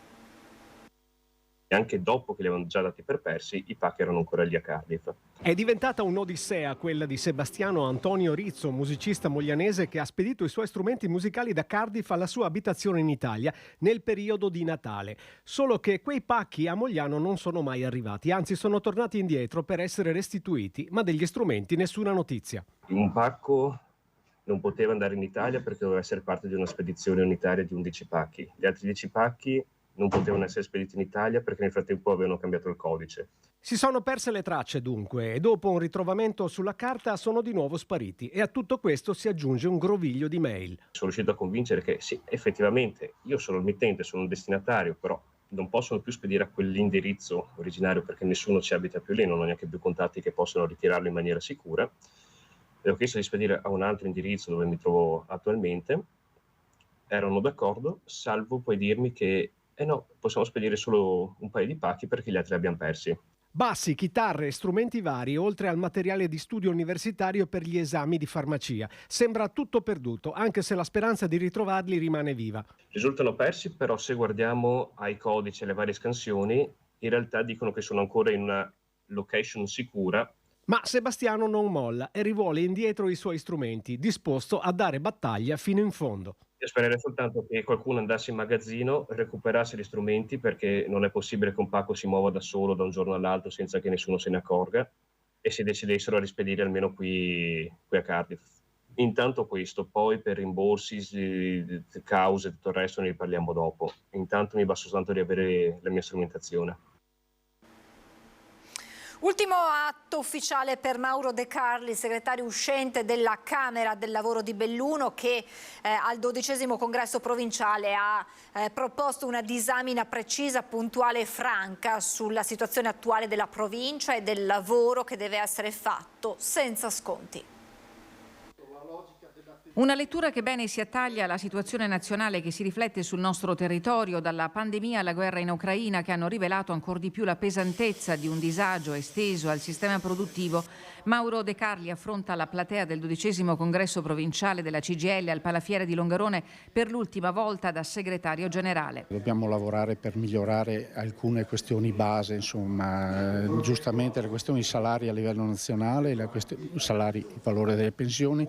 E anche dopo che li avevano già dati per persi, i pacchi erano ancora lì a Cardiff. È diventata un'odissea quella di Sebastiano Antonio Rizzo, musicista moglianese che ha spedito i suoi strumenti musicali da Cardiff alla sua abitazione in Italia nel periodo di Natale. Solo che quei pacchi a Mogliano non sono mai arrivati, anzi sono tornati indietro per essere restituiti, ma degli strumenti nessuna notizia. Un pacco non poteva andare in Italia perché doveva essere parte di una spedizione unitaria di 11 pacchi. Gli altri 10 pacchi non potevano essere spediti in Italia perché nel frattempo avevano cambiato il codice. Si sono perse le tracce dunque e dopo un ritrovamento sulla carta sono di nuovo spariti e a tutto questo si aggiunge un groviglio di mail. Sono riuscito a convincere che sì, effettivamente io sono il mittente, sono il destinatario, però non possono più spedire a quell'indirizzo originario perché nessuno ci abita più lì, non ho neanche più contatti che possono ritirarlo in maniera sicura. E ho chiesto di spedire a un altro indirizzo dove mi trovo attualmente. Erano d'accordo, salvo poi dirmi che no, possiamo spedire solo un paio di pacchi perché gli altri li abbiamo persi. Bassi, chitarre e strumenti vari, oltre al materiale di studio universitario per gli esami di farmacia. Sembra tutto perduto, anche se la speranza di ritrovarli rimane viva. Risultano persi, però se guardiamo ai codici e alle varie scansioni, in realtà dicono che sono ancora in una location sicura. Ma Sebastiano non molla e rivuole indietro i suoi strumenti, disposto a dare battaglia fino in fondo. Io spererei soltanto che qualcuno andasse in magazzino, recuperasse gli strumenti, perché non è possibile che un pacco si muova da solo da un giorno all'altro senza che nessuno se ne accorga, e si decidessero a rispedire almeno qui a Cardiff. Intanto questo, poi per rimborsi, cause e tutto il resto ne riparliamo dopo. Intanto mi basta soltanto di avere la mia strumentazione. Ultimo atto ufficiale per Mauro De Carli, segretario uscente della Camera del Lavoro di Belluno, che al 12° congresso provinciale ha proposto una disamina precisa, puntuale e franca sulla situazione attuale della provincia e del lavoro che deve essere fatto senza sconti. Una lettura che bene si attaglia alla situazione nazionale che si riflette sul nostro territorio, dalla pandemia alla guerra in Ucraina, che hanno rivelato ancor di più la pesantezza di un disagio esteso al sistema produttivo, Mauro De Carli affronta la platea del 12° congresso provinciale della CGIL al Palafiere di Longarone per l'ultima volta da segretario generale. Dobbiamo lavorare per migliorare alcune questioni base, insomma, giustamente le questioni salari a livello nazionale, salari, il valore delle pensioni.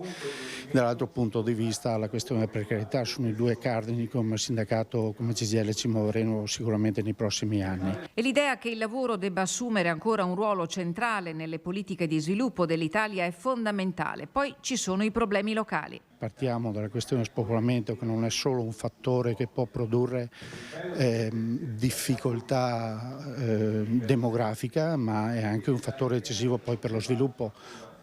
Dall'altro punto di vista la questione della precarietà sono i due cardini come sindacato, come CGIL ci muoveremo sicuramente nei prossimi anni. E l'idea che il lavoro debba assumere ancora un ruolo centrale nelle politiche di sviluppo dell'Italia è fondamentale. Poi ci sono i problemi locali. Partiamo dalla questione spopolamento, che non è solo un fattore che può produrre difficoltà demografica, ma è anche un fattore decisivo poi per lo sviluppo.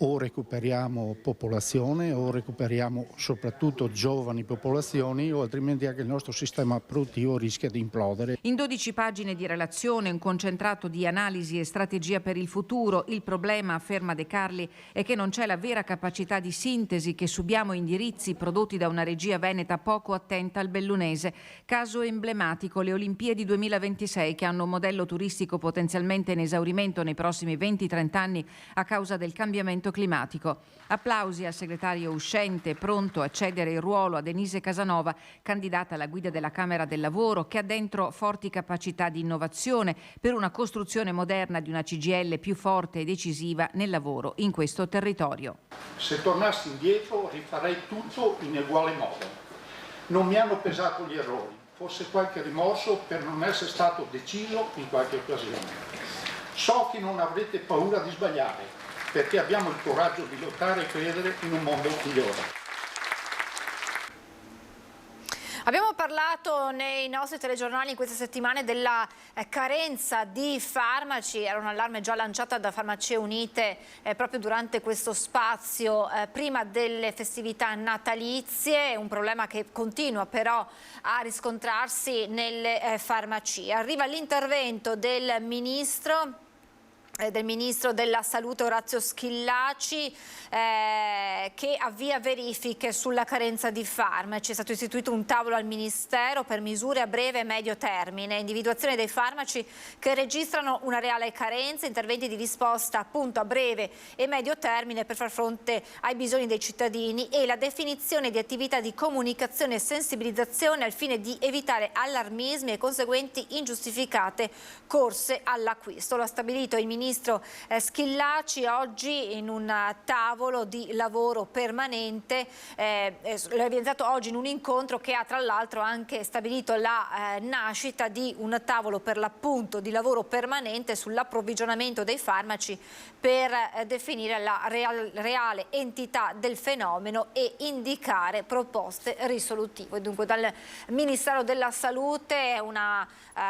O recuperiamo popolazione o recuperiamo soprattutto giovani popolazioni, o altrimenti anche il nostro sistema produttivo rischia di implodere. In 12 pagine di relazione, un concentrato di analisi e strategia per il futuro. Il problema, afferma De Carli, è che non c'è la vera capacità di sintesi, che subiamo indirizzi prodotti da una regia veneta poco attenta al bellunese. Caso emblematico le Olimpiadi 2026, che hanno un modello turistico potenzialmente in esaurimento nei prossimi 20-30 anni a causa del cambiamento climatico. Applausi al segretario uscente, pronto a cedere il ruolo a Denise Casanova, candidata alla guida della Camera del Lavoro, che ha dentro forti capacità di innovazione per una costruzione moderna di una CGIL più forte e decisiva nel lavoro in questo territorio. Se tornassi indietro rifarei tutto in uguale modo. Non mi hanno pesato gli errori, forse qualche rimorso per non essere stato deciso in qualche occasione. So che non avrete paura di sbagliare, perché abbiamo il coraggio di lottare e credere in un mondo migliore. Abbiamo parlato nei nostri telegiornali in queste settimane della carenza di farmaci. Era un allarme già lanciato da Farmacie Unite proprio durante questo spazio prima delle festività natalizie, un problema che continua però a riscontrarsi nelle farmacie. Arriva l'intervento del ministro della Salute Orazio Schillaci che avvia verifiche sulla carenza di farmaci. È stato istituito un tavolo al Ministero per misure a breve e medio termine, individuazione dei farmaci che registrano una reale carenza, interventi di risposta appunto a breve e medio termine per far fronte ai bisogni dei cittadini e la definizione di attività di comunicazione e sensibilizzazione al fine di evitare allarmismi e conseguenti ingiustificate corse all'acquisto. Lo ha stabilito il Ministro Schillaci oggi in un tavolo di lavoro permanente, lo ha evidenziato oggi in un incontro che ha tra l'altro anche stabilito la nascita di un tavolo per l'appunto di lavoro permanente sull'approvvigionamento dei farmaci per definire la reale entità del fenomeno e indicare proposte risolutive. Dunque dal Ministero della Salute una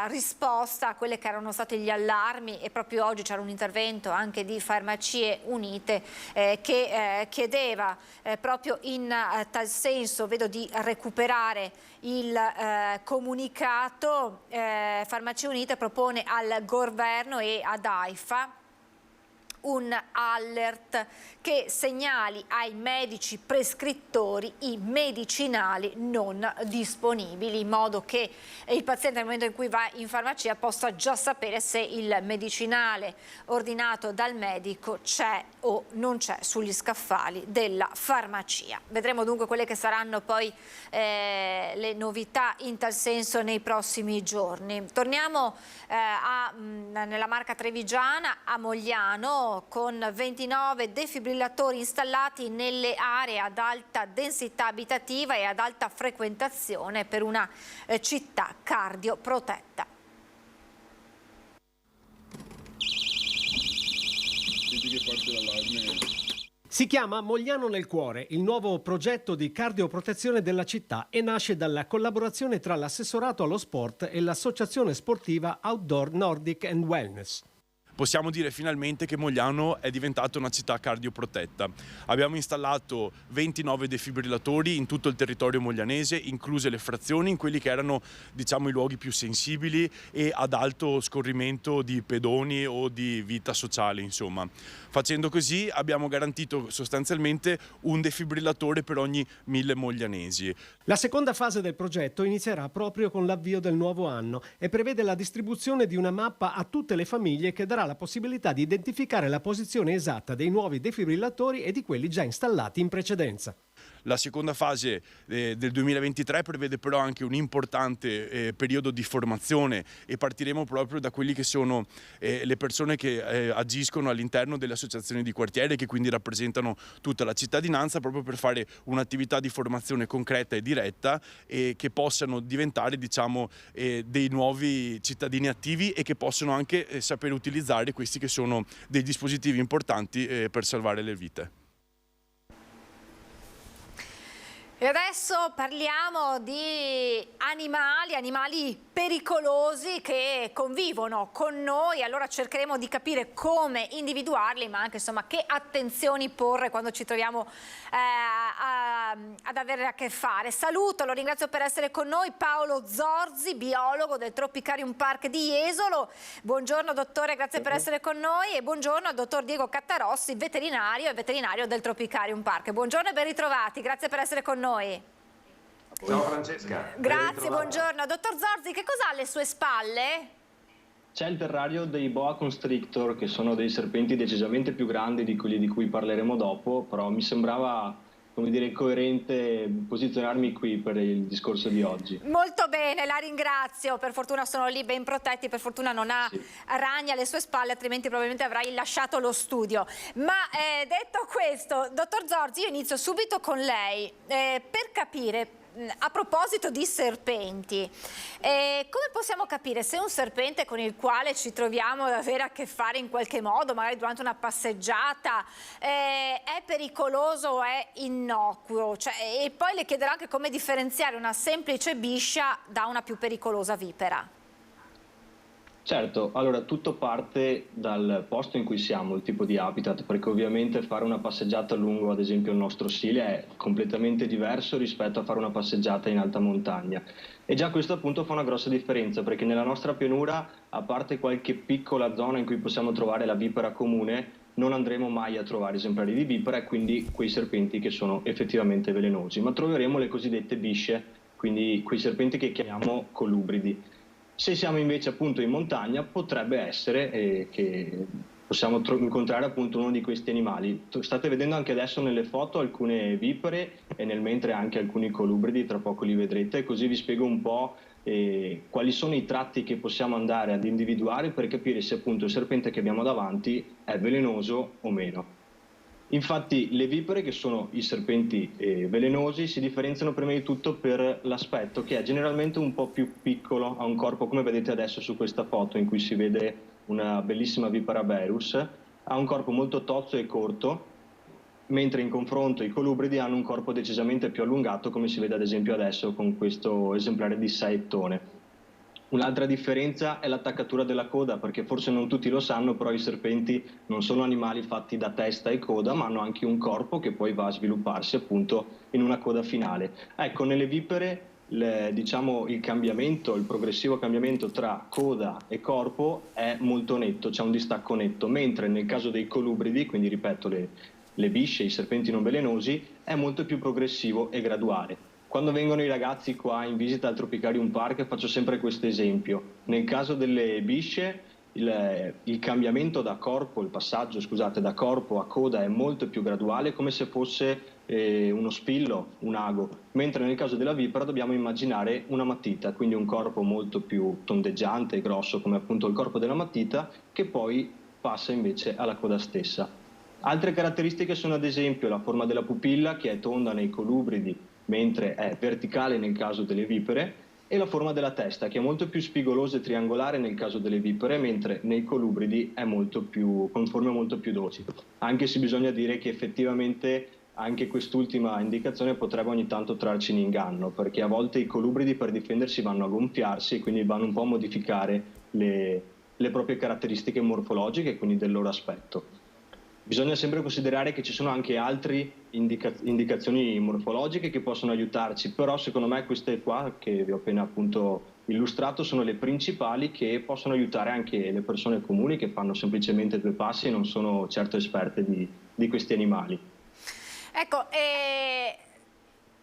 risposta a quelle che erano stati gli allarmi, e proprio oggi c'era un intervento anche di Farmacie Unite che chiedeva proprio in tal senso, vedo di recuperare il comunicato. Farmacie Unite propone al governo e ad AIFA un alert che segnali ai medici prescrittori i medicinali non disponibili, in modo che il paziente nel momento in cui va in farmacia possa già sapere se il medicinale ordinato dal medico c'è o non c'è sugli scaffali della farmacia. Vedremo dunque quelle che saranno poi le novità in tal senso nei prossimi giorni. Torniamo nella Marca Trevigiana, a Mogliano, con 29 defibrillatori installati nelle aree ad alta densità abitativa e ad alta frequentazione per una città cardioprotetta. Si chiama Mogliano nel cuore, il nuovo progetto di cardioprotezione della città, e nasce dalla collaborazione tra l'assessorato allo sport e l'associazione sportiva Outdoor Nordic and Wellness. Possiamo dire finalmente che Mogliano è diventata una città cardioprotetta. Abbiamo installato 29 defibrillatori in tutto il territorio moglianese, incluse le frazioni, in quelli che erano, diciamo, i luoghi più sensibili e ad alto scorrimento di pedoni o di vita sociale, insomma. Facendo così abbiamo garantito sostanzialmente un defibrillatore per ogni 1000 moglianesi. La seconda fase del progetto inizierà proprio con l'avvio del nuovo anno e prevede la distribuzione di una mappa a tutte le famiglie che darà la possibilità di identificare la posizione esatta dei nuovi defibrillatori e di quelli già installati in precedenza. La seconda fase del 2023 prevede però anche un importante periodo di formazione e partiremo proprio da quelli che sono le persone che agiscono all'interno delle associazioni di quartiere, che quindi rappresentano tutta la cittadinanza, proprio per fare un'attività di formazione concreta e diretta e che possano diventare, diciamo, dei nuovi cittadini attivi e che possono anche saper utilizzare questi che sono dei dispositivi importanti per salvare le vite. E adesso parliamo di animali pericolosi che convivono con noi, allora cercheremo di capire come individuarli, ma anche insomma che attenzioni porre quando ci troviamo ad avere a che fare. Saluto, lo ringrazio per essere con noi, Paolo Zorzi, biologo del Tropicarium Park di Jesolo. Buongiorno dottore, grazie per essere con noi, e buongiorno al dottor Diego Cattarossi, veterinario del Tropicarium Park. Buongiorno e ben ritrovati, grazie per essere con noi. Ciao Francesca. Grazie, buongiorno. Dottor Zorzi, che cosa ha alle sue spalle? C'è il terrario dei boa constrictor, che sono dei serpenti decisamente più grandi di quelli di cui parleremo dopo, però mi sembrava, come dire, coerente posizionarmi qui per il discorso di oggi. Molto bene, la ringrazio, per fortuna sono lì ben protetti, per fortuna non ha ragni alle sue spalle, altrimenti probabilmente avrai lasciato lo studio. Ma detto questo, dottor Zorzi, io inizio subito con lei per capire, a proposito di serpenti, come possiamo capire se un serpente con il quale ci troviamo ad avere a che fare in qualche modo, magari durante una passeggiata, è pericoloso o è innocuo? E poi le chiederò anche come differenziare una semplice biscia da una più pericolosa vipera. Certo, allora tutto parte dal posto in cui siamo, il tipo di habitat, perché ovviamente fare una passeggiata lungo ad esempio il nostro Sile è completamente diverso rispetto a fare una passeggiata in alta montagna. E già questo appunto fa una grossa differenza, perché nella nostra pianura, a parte qualche piccola zona in cui possiamo trovare la vipera comune, non andremo mai a trovare esemplari di vipera e quindi quei serpenti che sono effettivamente velenosi, ma troveremo le cosiddette bisce, quindi quei serpenti che chiamiamo colubridi. Se siamo invece appunto in montagna, potrebbe essere che possiamo incontrare appunto uno di questi animali. State vedendo anche adesso nelle foto alcune vipere e nel mentre anche alcuni colubridi, tra poco li vedrete, così vi spiego un po' quali sono i tratti che possiamo andare ad individuare per capire se appunto il serpente che abbiamo davanti è velenoso o meno. Infatti le vipere, che sono i serpenti velenosi, si differenziano prima di tutto per l'aspetto, che è generalmente un po' più piccolo, ha un corpo come vedete adesso su questa foto in cui si vede una bellissima vipera berus, ha un corpo molto tozzo e corto, mentre in confronto i colubridi hanno un corpo decisamente più allungato, come si vede ad esempio adesso con questo esemplare di saettone. Un'altra differenza è l'attaccatura della coda, perché forse non tutti lo sanno, però i serpenti non sono animali fatti da testa e coda, ma hanno anche un corpo che poi va a svilupparsi appunto in una coda finale. Ecco, nelle vipere diciamo il cambiamento, il progressivo cambiamento tra coda e corpo è molto netto, c'è un distacco netto, mentre nel caso dei colubridi, quindi ripeto le bisce, i serpenti non velenosi, è molto più progressivo e graduale. Quando vengono i ragazzi qua in visita al Tropicarium Park faccio sempre questo esempio. Nel caso delle bisce il cambiamento da corpo, il passaggio scusate, da corpo a coda è molto più graduale, come se fosse uno spillo, un ago, mentre nel caso della vipera dobbiamo immaginare una matita, quindi un corpo molto più tondeggiante e grosso come appunto il corpo della matita, che poi passa invece alla coda stessa. Altre caratteristiche sono ad esempio la forma della pupilla, che è tonda nei colubridi mentre è verticale nel caso delle vipere, e la forma della testa, che è molto più spigolosa e triangolare nel caso delle vipere, mentre nei colubridi è molto più, con forme molto più dolci. Anche se bisogna dire che effettivamente anche quest'ultima indicazione potrebbe ogni tanto trarci in inganno, perché a volte i colubridi per difendersi vanno a gonfiarsi e quindi vanno un po' a modificare le proprie caratteristiche morfologiche, quindi del loro aspetto. Bisogna sempre considerare che ci sono anche altre indicazioni morfologiche che possono aiutarci, però secondo me queste qua che vi ho appena appunto illustrato sono le principali, che possono aiutare anche le persone comuni che fanno semplicemente due passi e non sono certo esperte di questi animali. Ecco,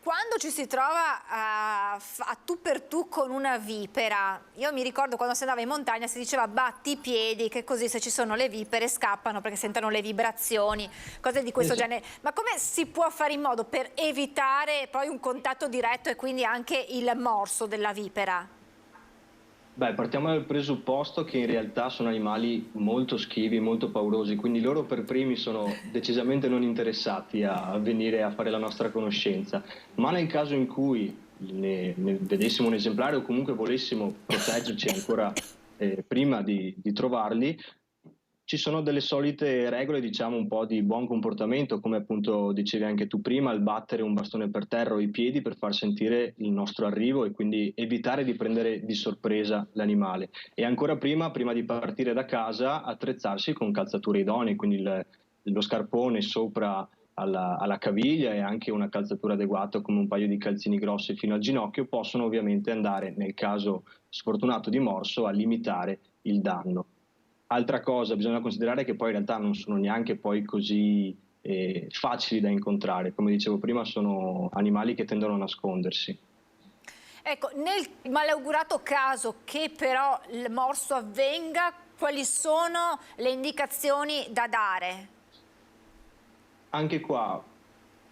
quando ci si trova a tu per tu con una vipera, io mi ricordo quando si andava in montagna si diceva batti i piedi, che così se ci sono le vipere scappano perché sentono le vibrazioni, cose di questo genere. Ma come si può fare in modo per evitare poi un contatto diretto e quindi anche il morso della vipera? Beh, partiamo dal presupposto che in realtà sono animali molto schivi, molto paurosi, quindi loro per primi sono decisamente non interessati a venire a fare la nostra conoscenza, ma nel caso in cui ne vedessimo un esemplare o comunque volessimo proteggerci ancora prima di trovarli, ci sono delle solite regole, diciamo, un po' di buon comportamento, come appunto dicevi anche tu prima, il battere un bastone per terra o i piedi per far sentire il nostro arrivo e quindi evitare di prendere di sorpresa l'animale. E ancora prima di partire da casa, attrezzarsi con calzature idonee, quindi lo scarpone sopra alla caviglia e anche una calzatura adeguata come un paio di calzini grossi fino al ginocchio possono ovviamente andare, nel caso sfortunato di morso, a limitare il danno. Altra cosa, bisogna considerare che poi in realtà non sono neanche poi così facili da incontrare. Come dicevo prima, sono animali che tendono a nascondersi. Ecco, nel malaugurato caso che però il morso avvenga, quali sono le indicazioni da dare? Anche qua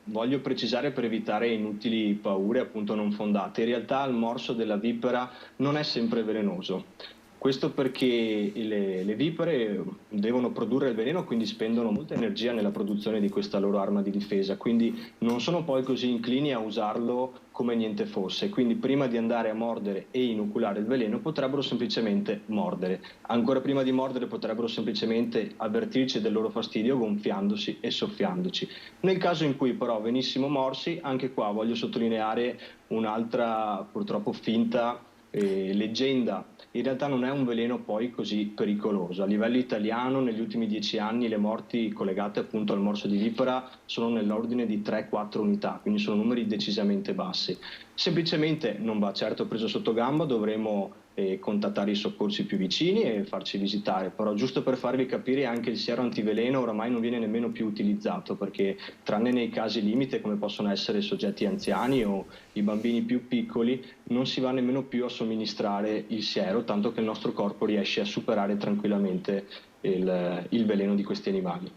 voglio precisare per evitare inutili paure appunto non fondate. In realtà il morso della vipera non è sempre velenoso. Questo perché le vipere devono produrre il veleno, quindi spendono molta energia nella produzione di questa loro arma di difesa, quindi non sono poi così inclini a usarlo come niente fosse. Quindi prima di andare a mordere e inoculare il veleno potrebbero semplicemente mordere. Ancora prima di mordere potrebbero semplicemente avvertirci del loro fastidio gonfiandosi e soffiandoci. Nel caso in cui però venissimo morsi, anche qua voglio sottolineare un'altra purtroppo finta leggenda. In realtà non è un veleno poi così pericoloso. A livello italiano negli ultimi 10 anni le morti collegate appunto al morso di vipera sono nell'ordine di 3-4 unità, quindi sono numeri decisamente bassi. Semplicemente non va certo preso sotto gamba, dovremo contattare i soccorsi più vicini e farci visitare, però giusto per farvi capire anche il siero antiveleno oramai non viene nemmeno più utilizzato, perché tranne nei casi limite come possono essere soggetti anziani o i bambini più piccoli non si va nemmeno più a somministrare il siero, tanto che il nostro corpo riesce a superare tranquillamente il veleno di questi animali.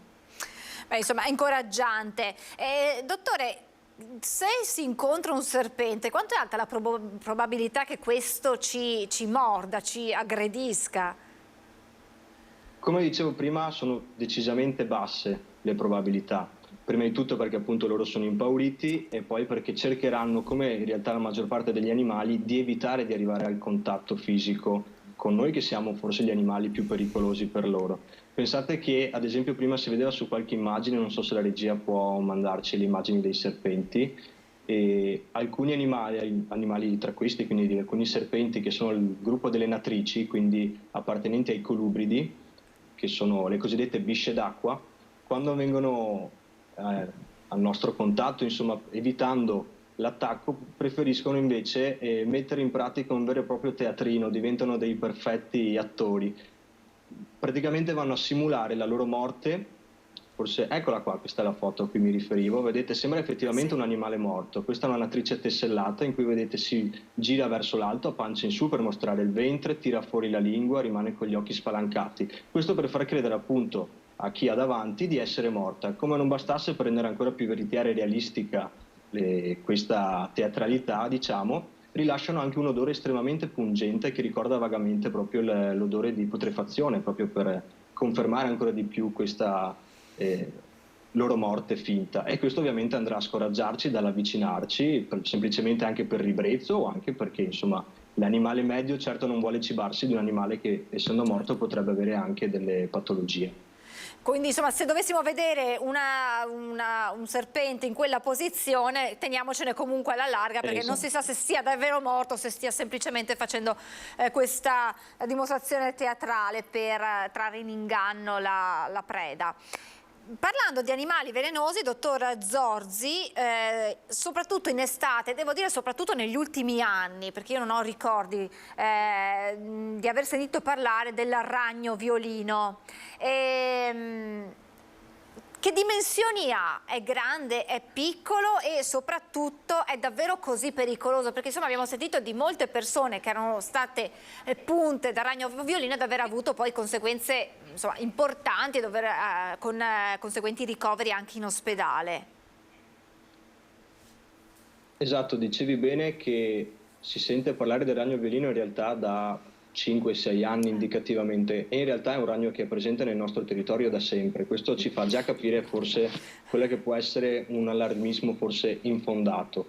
Beh, insomma è incoraggiante. Dottore, se si incontra un serpente, quanto è alta la probabilità che questo ci morda, ci aggredisca? Come dicevo prima, sono decisamente basse le probabilità. Prima di tutto perché appunto loro sono impauriti e poi perché cercheranno, come in realtà la maggior parte degli animali, di evitare di arrivare al contatto fisico con noi, che siamo forse gli animali più pericolosi per loro. Pensate che ad esempio prima si vedeva su qualche immagine, non so se la regia può mandarci le immagini dei serpenti, e alcuni animali tra questi, quindi di alcuni serpenti che sono il gruppo delle natrici, quindi appartenenti ai colubridi, che sono le cosiddette bisce d'acqua, quando vengono al nostro contatto, insomma evitando l'attacco, preferiscono invece mettere in pratica un vero e proprio teatrino, diventano dei perfetti attori. Praticamente vanno a simulare la loro morte, forse eccola qua, questa è la foto a cui mi riferivo, vedete sembra effettivamente un animale morto, questa è una natrice tessellata in cui vedete si gira verso l'alto a pancia in su per mostrare il ventre, tira fuori la lingua, rimane con gli occhi spalancati, questo per far credere appunto a chi ha davanti di essere morta. Come non bastasse, per rendere ancora più veritiera e realistica questa teatralità, diciamo, rilasciano anche un odore estremamente pungente che ricorda vagamente proprio l'odore di putrefazione, proprio per confermare ancora di più questa loro morte finta, e questo ovviamente andrà a scoraggiarci dall'avvicinarci, semplicemente anche per ribrezzo o anche perché insomma l'animale medio certo non vuole cibarsi di un animale che essendo morto potrebbe avere anche delle patologie. Quindi insomma se dovessimo vedere un serpente in quella posizione teniamocene comunque alla larga, perché non si sa se sia davvero morto o se stia semplicemente facendo questa dimostrazione teatrale per trarre in inganno la preda. Parlando di animali velenosi, dottor Zorzi, soprattutto in estate, devo dire soprattutto negli ultimi anni, perché io non ho ricordi di aver sentito parlare del ragno violino. Che Che dimensioni ha? È grande, è piccolo e soprattutto è davvero così pericoloso? Perché insomma abbiamo sentito di molte persone che erano state punte da ragno violino ed aver avuto poi conseguenze insomma, importanti con conseguenti ricoveri anche in ospedale. Esatto, dicevi bene che si sente parlare del ragno violino in realtà da 5-6 anni indicativamente, e in realtà è un ragno che è presente nel nostro territorio da sempre. Questo ci fa già capire forse quello che può essere un allarmismo forse infondato.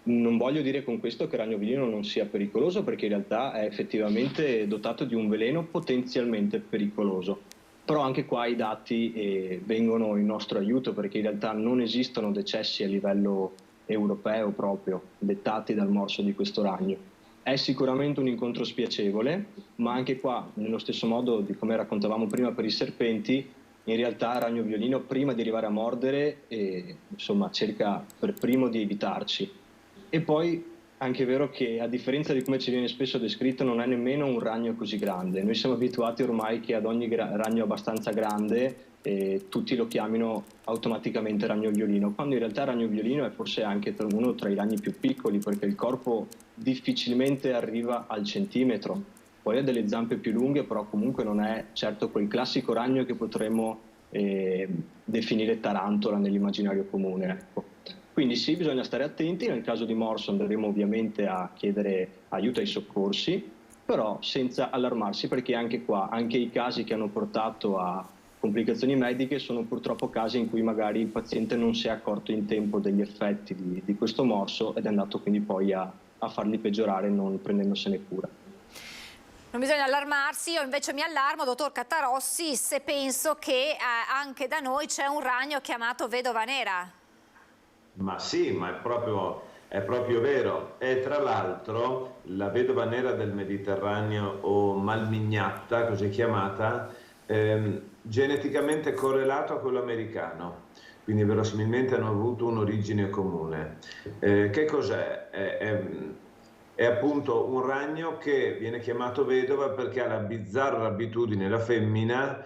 Non voglio dire con questo che il ragno violino non sia pericoloso, perché in realtà è effettivamente dotato di un veleno potenzialmente pericoloso. Però anche qua i dati vengono in nostro aiuto, perché in realtà non esistono decessi a livello europeo proprio dettati dal morso di questo ragno. È sicuramente un incontro spiacevole, ma anche qua, nello stesso modo di come raccontavamo prima per i serpenti, in realtà il ragno violino prima di arrivare a mordere insomma, cerca per primo di evitarci. E poi anche è vero che, a differenza di come ci viene spesso descritto, non è nemmeno un ragno così grande. Noi siamo abituati ormai che ad ogni ragno abbastanza grande tutti lo chiamino automaticamente ragno violino, quando in realtà il ragno violino è forse anche uno tra i ragni più piccoli, perché il corpo difficilmente arriva al centimetro. Poi ha delle zampe più lunghe, però comunque non è certo quel classico ragno che potremmo definire tarantola nell'immaginario comune, ecco. Quindi sì, bisogna stare attenti, nel caso di morso andremo ovviamente a chiedere aiuto ai soccorsi, però senza allarmarsi, perché anche qua, anche i casi che hanno portato a complicazioni mediche sono purtroppo casi in cui magari il paziente non si è accorto in tempo degli effetti di questo morso ed è andato quindi poi a farli peggiorare non prendendosene cura. Non bisogna allarmarsi, io invece mi allarmo, dottor Catarossi, se penso che anche da noi c'è un ragno chiamato vedova nera. Ma sì, ma è proprio vero. E tra l'altro la vedova nera del Mediterraneo, o malmignatta, così chiamata, geneticamente correlato a quello americano, quindi verosimilmente hanno avuto un'origine comune. Che cos'è? È appunto un ragno che viene chiamato vedova perché ha la bizzarra abitudine, la femmina,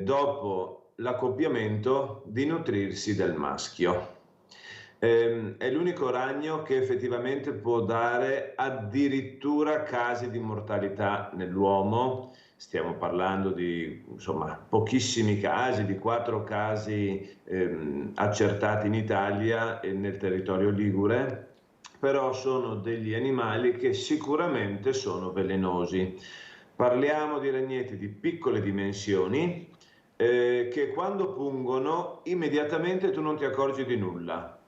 dopo l'accoppiamento, di nutrirsi del maschio. È l'unico ragno che effettivamente può dare addirittura casi di mortalità nell'uomo. Stiamo parlando di insomma, pochissimi casi, di 4 casi accertati in Italia e nel territorio ligure, però sono degli animali che sicuramente sono velenosi. Parliamo di ragnetti di piccole dimensioni che quando pungono immediatamente tu non ti accorgi di nulla.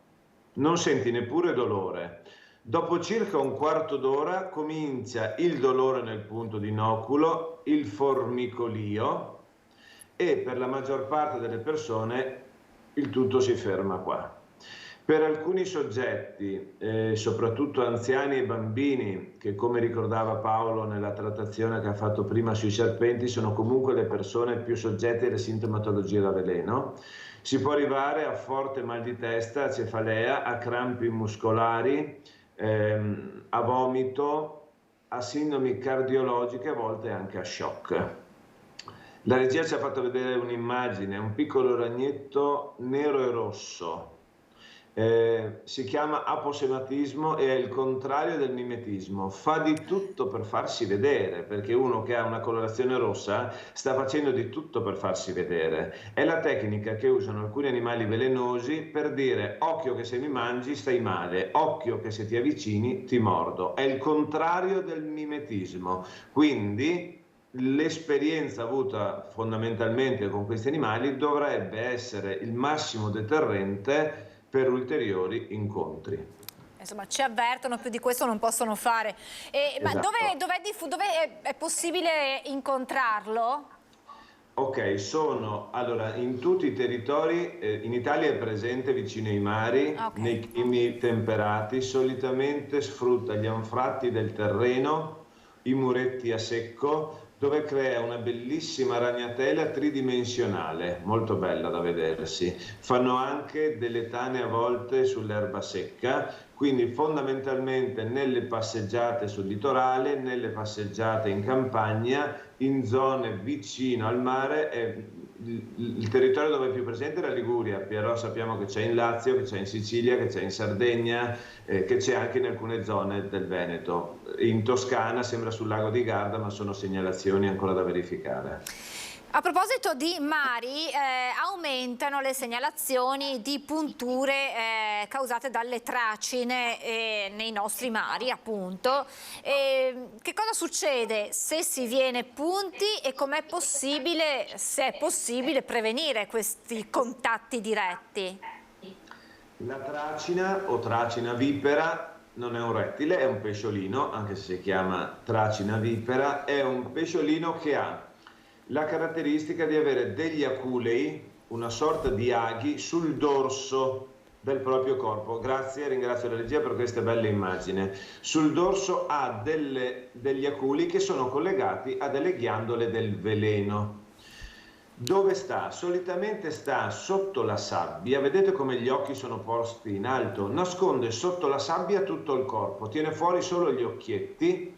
Non senti neppure dolore. Dopo circa un quarto d'ora comincia il dolore nel punto di inoculo, il formicolio, e per la maggior parte delle persone il tutto si ferma qua. Per alcuni soggetti, soprattutto anziani e bambini, che come ricordava Paolo nella trattazione che ha fatto prima sui serpenti, sono comunque le persone più soggette alle sintomatologie da veleno, si può arrivare a forte mal di testa, a cefalea, a crampi muscolari, a vomito, a sindromi cardiologiche, a volte anche a shock. La regia ci ha fatto vedere un'immagine, un piccolo ragnetto nero e rosso. Si chiama aposematismo e è il contrario del mimetismo. Fa di tutto per farsi vedere, perché uno che ha una colorazione rossa sta facendo di tutto per farsi vedere. È la tecnica che usano alcuni animali velenosi per dire: occhio che se mi mangi stai male, occhio che se ti avvicini ti mordo. È il contrario del mimetismo. Quindi l'esperienza avuta fondamentalmente con questi animali dovrebbe essere il massimo deterrente per ulteriori incontri. Insomma, ci avvertono, più di questo non possono fare. Ma Esatto. dove è possibile incontrarlo? Ok, allora, in tutti i territori, in Italia è presente vicino ai mari, nei climi temperati, solitamente sfrutta gli anfratti del terreno, i muretti a secco, dove crea una bellissima ragnatela tridimensionale, molto bella da vedersi. Fanno anche delle tane a volte sull'erba secca, quindi fondamentalmente nelle passeggiate sul litorale, nelle passeggiate in campagna, in zone vicino al mare è il territorio dove è più presente è la Liguria, però sappiamo che c'è in Lazio, che c'è in Sicilia, che c'è in Sardegna, che c'è anche in alcune zone del Veneto. In Toscana sembra sul lago di Garda, ma sono segnalazioni ancora da verificare. A proposito di mari, aumentano le segnalazioni di punture causate dalle tracine nei nostri mari, appunto. Che cosa succede se si viene punti e com'è possibile, se è possibile, prevenire questi contatti diretti? La tracina o tracina vipera non è un rettile, è un pesciolino, anche se si chiama tracina vipera, è un pesciolino che ha la caratteristica di avere degli aculei, una sorta di aghi, sul dorso del proprio corpo. Grazie, ringrazio la regia per queste belle immagini. Sul dorso ha degli aculi che sono collegati a delle ghiandole del veleno. Dove sta? Solitamente sta sotto la sabbia, vedete come gli occhi sono posti in alto, nasconde sotto la sabbia tutto il corpo, tiene fuori solo gli occhietti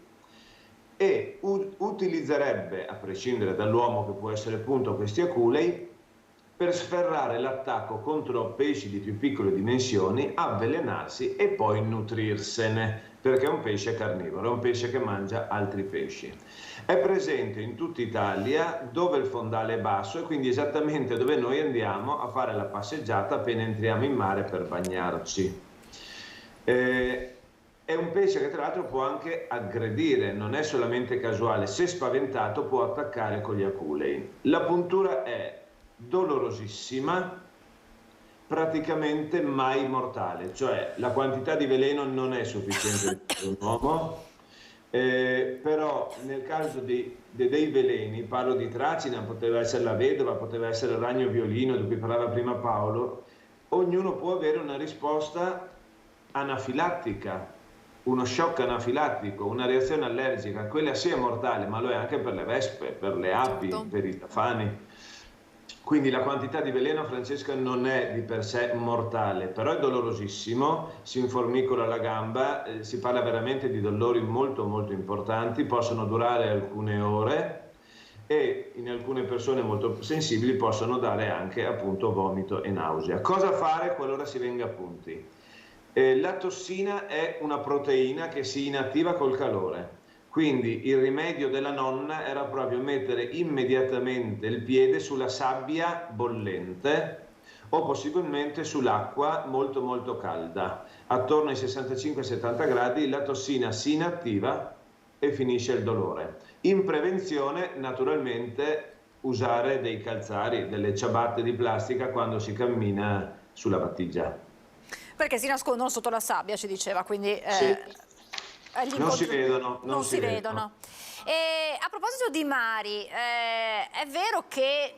e utilizzerebbe, a prescindere dall'uomo che può essere punto questi aculei, per sferrare l'attacco contro pesci di più piccole dimensioni, avvelenarsi e poi nutrirsene, perché è un pesce carnivoro, è un pesce che mangia altri pesci. È presente in tutta Italia dove il fondale è basso e quindi esattamente dove noi andiamo a fare la passeggiata appena entriamo in mare per bagnarci. È un pesce che tra l'altro può anche aggredire, non è solamente casuale, se spaventato può attaccare con gli aculei. La puntura è dolorosissima, praticamente mai mortale, cioè la quantità di veleno non è sufficiente per un uomo, però nel caso dei veleni, parlo di tracina, poteva essere la vedova, poteva essere il ragno violino di cui parlava prima Paolo, ognuno può avere una risposta anafilattica, uno shock anafilattico, una reazione allergica, quella sì è mortale, ma lo è anche per le vespe, per le api, per i tafani. Quindi la quantità di veleno, Francesca, non è di per sé mortale, però è dolorosissimo, si informicola la gamba, si parla veramente di dolori molto molto importanti, possono durare alcune ore e in alcune persone molto sensibili possono dare anche appunto vomito e nausea. Cosa fare qualora si venga a punti? La tossina è una proteina che si inattiva col calore, quindi il rimedio della nonna era proprio mettere immediatamente il piede sulla sabbia bollente o possibilmente sull'acqua molto molto calda. Attorno ai 65-70 gradi la tossina si inattiva e finisce il dolore. In prevenzione naturalmente usare dei calzari, delle ciabatte di plastica quando si cammina sulla battigia. Perché si nascondono sotto la sabbia, ci diceva, quindi sì. Non si vedono. Non si vedono. E a proposito di mari, è vero che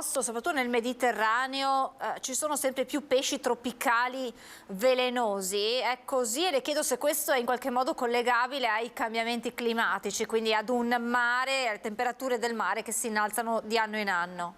soprattutto nel Mediterraneo, ci sono sempre più pesci tropicali velenosi. È così e le chiedo se questo è in qualche modo collegabile ai cambiamenti climatici, quindi ad un mare, alle temperature del mare che si innalzano di anno in anno.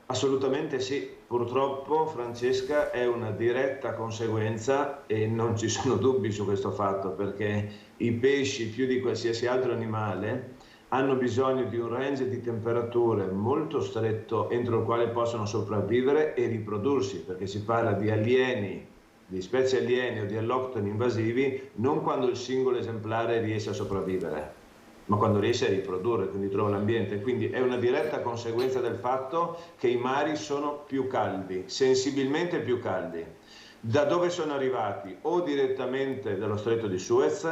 Assolutamente sì, purtroppo Francesca è una diretta conseguenza e non ci sono dubbi su questo fatto, perché i pesci più di qualsiasi altro animale hanno bisogno di un range di temperature molto stretto entro il quale possono sopravvivere e riprodursi, perché si parla di alieni, di specie aliene o di alloctoni invasivi non quando il singolo esemplare riesce a sopravvivere, ma quando riesce a riprodurre, quindi trova l'ambiente. Quindi è una diretta conseguenza del fatto che i mari sono più caldi, sensibilmente più caldi. Da dove sono arrivati? O direttamente dallo stretto di Suez,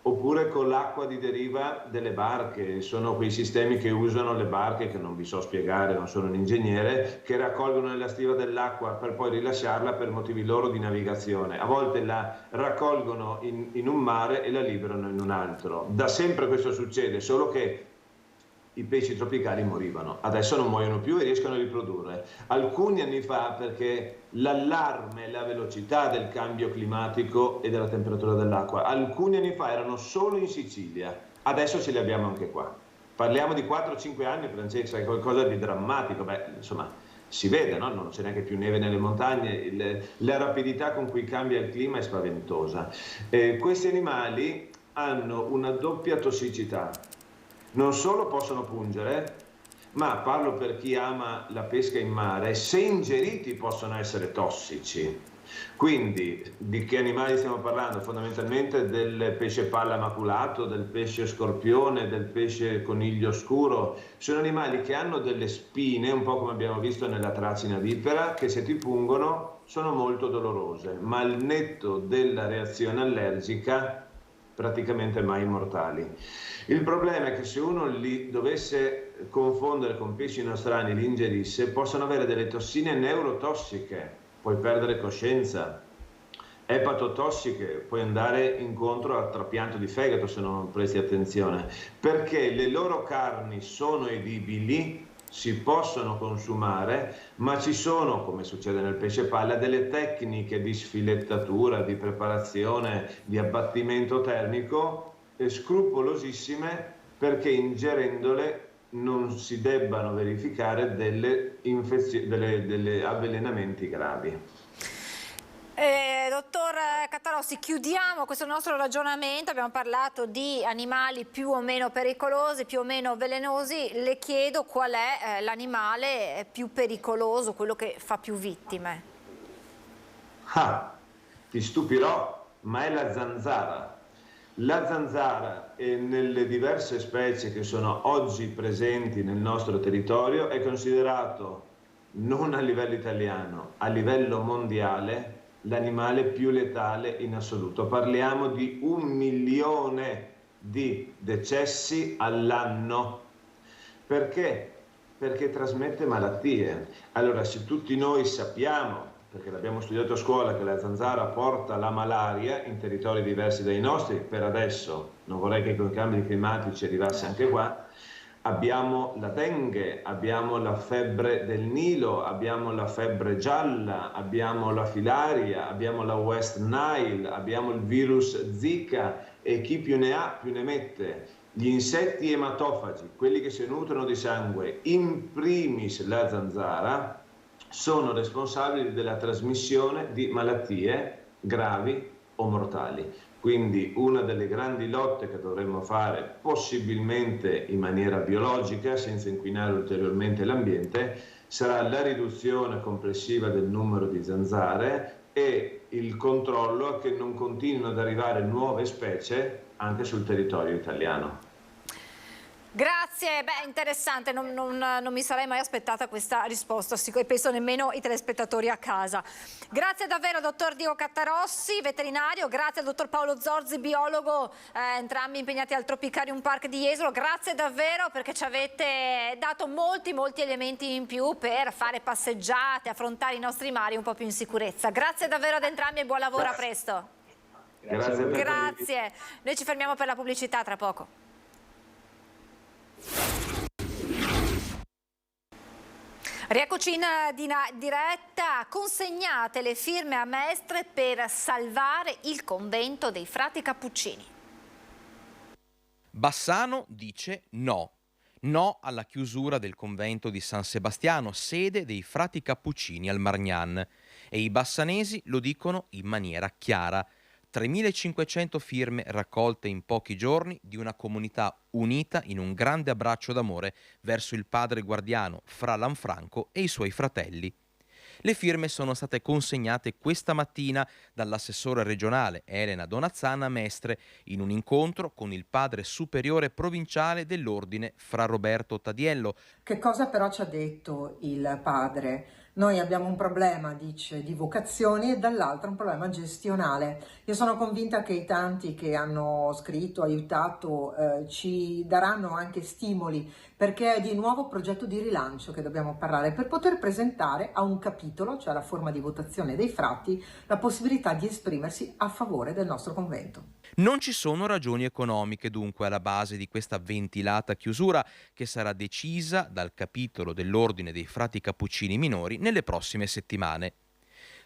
oppure con l'acqua di deriva delle barche. Sono quei sistemi che usano le barche, che non vi so spiegare, non sono un ingegnere, che raccolgono nella stiva dell'acqua per poi rilasciarla per motivi loro di navigazione. A volte la raccolgono in un mare e la liberano in un altro. Da sempre questo succede, solo che i pesci tropicali morivano. Adesso non muoiono più e riescono a riprodurre. Alcuni anni fa, perché l'allarme e la velocità del cambio climatico e della temperatura dell'acqua, alcuni anni fa erano solo in Sicilia, adesso ce li abbiamo anche qua. Parliamo di 4-5 anni, Francesca, è qualcosa di drammatico. Beh, insomma, si vede, no? Non c'è neanche più neve nelle montagne, la rapidità con cui cambia il clima è spaventosa. Questi animali hanno una doppia tossicità. Non solo possono pungere, ma parlo per chi ama la pesca in mare, se ingeriti possono essere tossici. Quindi di che animali stiamo parlando? Fondamentalmente del pesce palla maculato, del pesce scorpione, del pesce coniglio scuro. Sono animali che hanno delle spine, un po' come abbiamo visto nella tracina vipera, che se ti pungono sono molto dolorose, ma al netto della reazione allergica praticamente mai mortali. Il problema è che se uno li dovesse confondere con pesci nostrani e li ingerisse, possono avere delle tossine neurotossiche, puoi perdere coscienza, epatotossiche, puoi andare incontro a trapianto di fegato se non presti attenzione, perché le loro carni sono edibili, si possono consumare, ma ci sono, come succede nel pesce palla, delle tecniche di sfilettatura, di preparazione, di abbattimento termico scrupolosissime, perché ingerendole non si debbano verificare degli avvelenamenti gravi. Dottor Cattarossi, chiudiamo questo nostro ragionamento. Abbiamo parlato di animali più o meno pericolosi, più o meno velenosi. Le chiedo qual è l'animale più pericoloso, quello che fa più vittime. Ti stupirò, ma è la zanzara. La zanzara, nelle diverse specie che sono oggi presenti nel nostro territorio, è considerato, non a livello italiano, a livello mondiale, l'animale più letale in assoluto. Parliamo di 1 milione di decessi all'anno. Perché? Perché trasmette malattie. Allora, se tutti noi sappiamo, perché l'abbiamo studiato a scuola, che la zanzara porta la malaria in territori diversi dai nostri, per adesso, non vorrei che con i cambi climatici arrivasse anche qua, abbiamo la dengue, abbiamo la febbre del Nilo, abbiamo la febbre gialla, abbiamo la filaria, abbiamo la West Nile, abbiamo il virus Zika e chi più ne ha più ne mette. Gli insetti ematofagi, quelli che si nutrono di sangue, in primis la zanzara, sono responsabili della trasmissione di malattie gravi o mortali. Quindi una delle grandi lotte che dovremmo fare, possibilmente in maniera biologica, senza inquinare ulteriormente l'ambiente, sarà la riduzione complessiva del numero di zanzare e il controllo che non continuino ad arrivare nuove specie anche sul territorio italiano. Grazie, interessante, non mi sarei mai aspettata questa risposta e penso nemmeno i telespettatori a casa. Grazie davvero dottor Diego Cattarossi, veterinario, grazie al dottor Paolo Zorzi, biologo, entrambi impegnati al Tropicarium Park di Jesolo. Grazie davvero perché ci avete dato molti noi in più per fare passeggiate, affrontare i nostri mari un po' più in sicurezza. Grazie davvero ad entrambi e buon lavoro, a presto. Grazie. Noi ci fermiamo per la pubblicità tra poco. Rieccoci in diretta. Consegnate le firme a Mestre per salvare il convento dei frati cappuccini. Bassano dice no. No alla chiusura del convento di San Sebastiano, sede dei frati cappuccini al Margnan. E i bassanesi lo dicono in maniera chiara. 3.500 firme raccolte in pochi giorni di una comunità unita in un grande abbraccio d'amore verso il padre guardiano Fra Lanfranco e i suoi fratelli. Le firme sono state consegnate questa mattina dall'assessore regionale Elena Donazzana a Mestre in un incontro con il padre superiore provinciale dell'ordine Fra Roberto Tadiello. Che cosa però ci ha detto il padre? Noi abbiamo un problema, dice, di vocazioni e dall'altro un problema gestionale. Io sono convinta che i tanti che hanno scritto, aiutato, ci daranno anche stimoli, perché è di nuovo progetto di rilancio che dobbiamo parlare per poter presentare a un capitolo, cioè la forma di votazione dei frati, la possibilità di esprimersi a favore del nostro convento. Non ci sono ragioni economiche dunque alla base di questa ventilata chiusura che sarà decisa dal capitolo dell'Ordine dei Frati Cappuccini Minori nelle prossime settimane.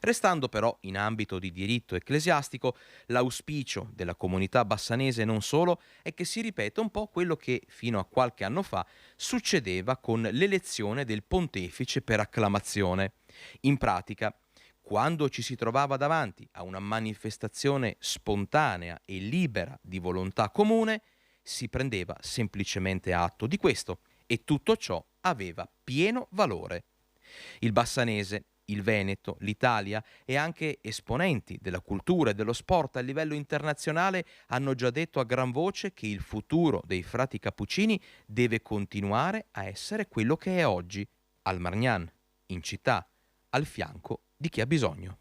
Restando però in ambito di diritto ecclesiastico, l'auspicio della comunità bassanese non solo è che si ripeta un po' quello che fino a qualche anno fa succedeva con l'elezione del pontefice per acclamazione. In pratica, quando ci si trovava davanti a una manifestazione spontanea e libera di volontà comune, si prendeva semplicemente atto di questo e tutto ciò aveva pieno valore. Il bassanese, il Veneto, l'Italia e anche esponenti della cultura e dello sport a livello internazionale hanno già detto a gran voce che il futuro dei frati cappuccini deve continuare a essere quello che è oggi, al Margnan, in città, al fianco di chi ha bisogno.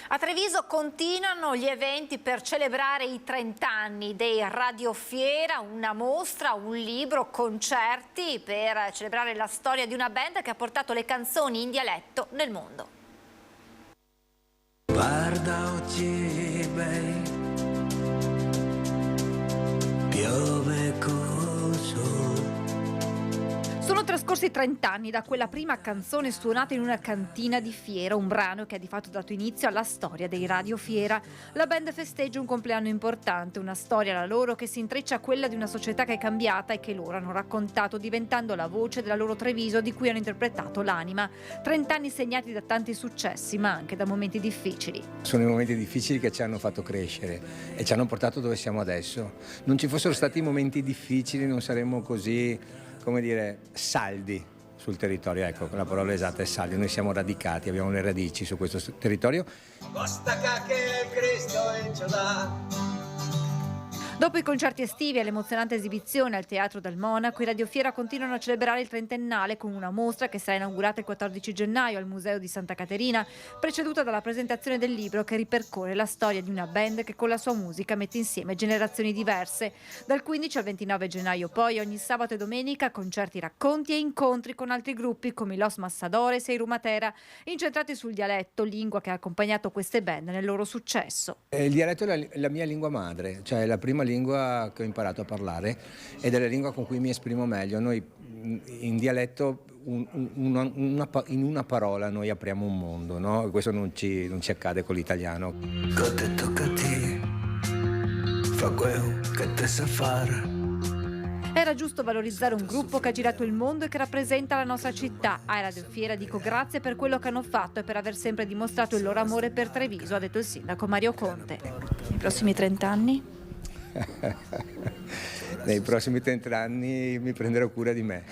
A Treviso continuano gli eventi per celebrare i 30 anni dei Radiofiera, una mostra, un libro, concerti per celebrare la storia di una band che ha portato le canzoni in dialetto nel mondo. Guarda oggi, bei, piove coso. Sono trascorsi 30 anni da quella prima canzone suonata in una cantina di Fiera, un brano che ha di fatto dato inizio alla storia dei Radiofiera. La band festeggia un compleanno importante, una storia la loro che si intreccia a quella di una società che è cambiata e che loro hanno raccontato, diventando la voce della loro Treviso di cui hanno interpretato l'anima. 30 anni segnati da tanti successi, ma anche da momenti difficili. Sono i momenti difficili che ci hanno fatto crescere e ci hanno portato dove siamo adesso. Non ci fossero stati momenti difficili non saremmo così, come dire, saldi sul territorio. Ecco, la parola esatta è saldi. Noi siamo radicati, abbiamo le radici su questo territorio. Dopo i concerti estivi e l'emozionante esibizione al Teatro del Monaco, i Radiofiera continuano a celebrare il trentennale con una mostra che sarà inaugurata il 14 gennaio al Museo di Santa Caterina, preceduta dalla presentazione del libro che ripercorre la storia di una band che con la sua musica mette insieme generazioni diverse. Dal 15 al 29 gennaio poi, ogni sabato e domenica, concerti, racconti e incontri con altri gruppi come i Los Massadores e i Rumatera, incentrati sul dialetto, lingua che ha accompagnato queste band nel loro successo. Il dialetto è la mia lingua madre, cioè la prima lingua che ho imparato a parlare ed è la lingua con cui mi esprimo meglio. Noi in dialetto in una parola noi apriamo un mondo, no? Questo non ci accade con l'italiano. Che tocca a te, fa quello che te sa fare. Era giusto valorizzare un gruppo che ha girato il mondo e che rappresenta la nostra città. Ai Radiofiera dico grazie per quello che hanno fatto e per aver sempre dimostrato il loro amore per Treviso, ha detto il sindaco Mario Conte. Nei prossimi 30 anni? Nei prossimi 30 anni mi prenderò cura di me.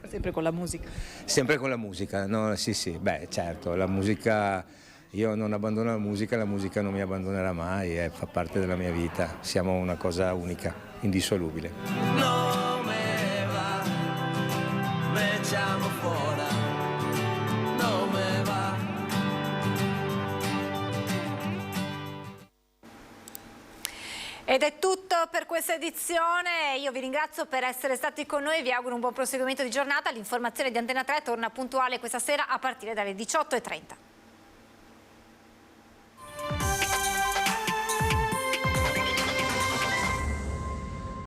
Sempre con la musica? Sempre con la musica, no? Sì, beh certo, la musica, io non abbandono la musica non mi abbandonerà mai, fa parte della mia vita, siamo una cosa unica, indissolubile. No me va, mettiamo fuori, no me va. Ed è tutto per questa edizione, io vi ringrazio per essere stati con noi, vi auguro un buon proseguimento di giornata, l'informazione di Antena 3 torna puntuale questa sera a partire dalle 18:30.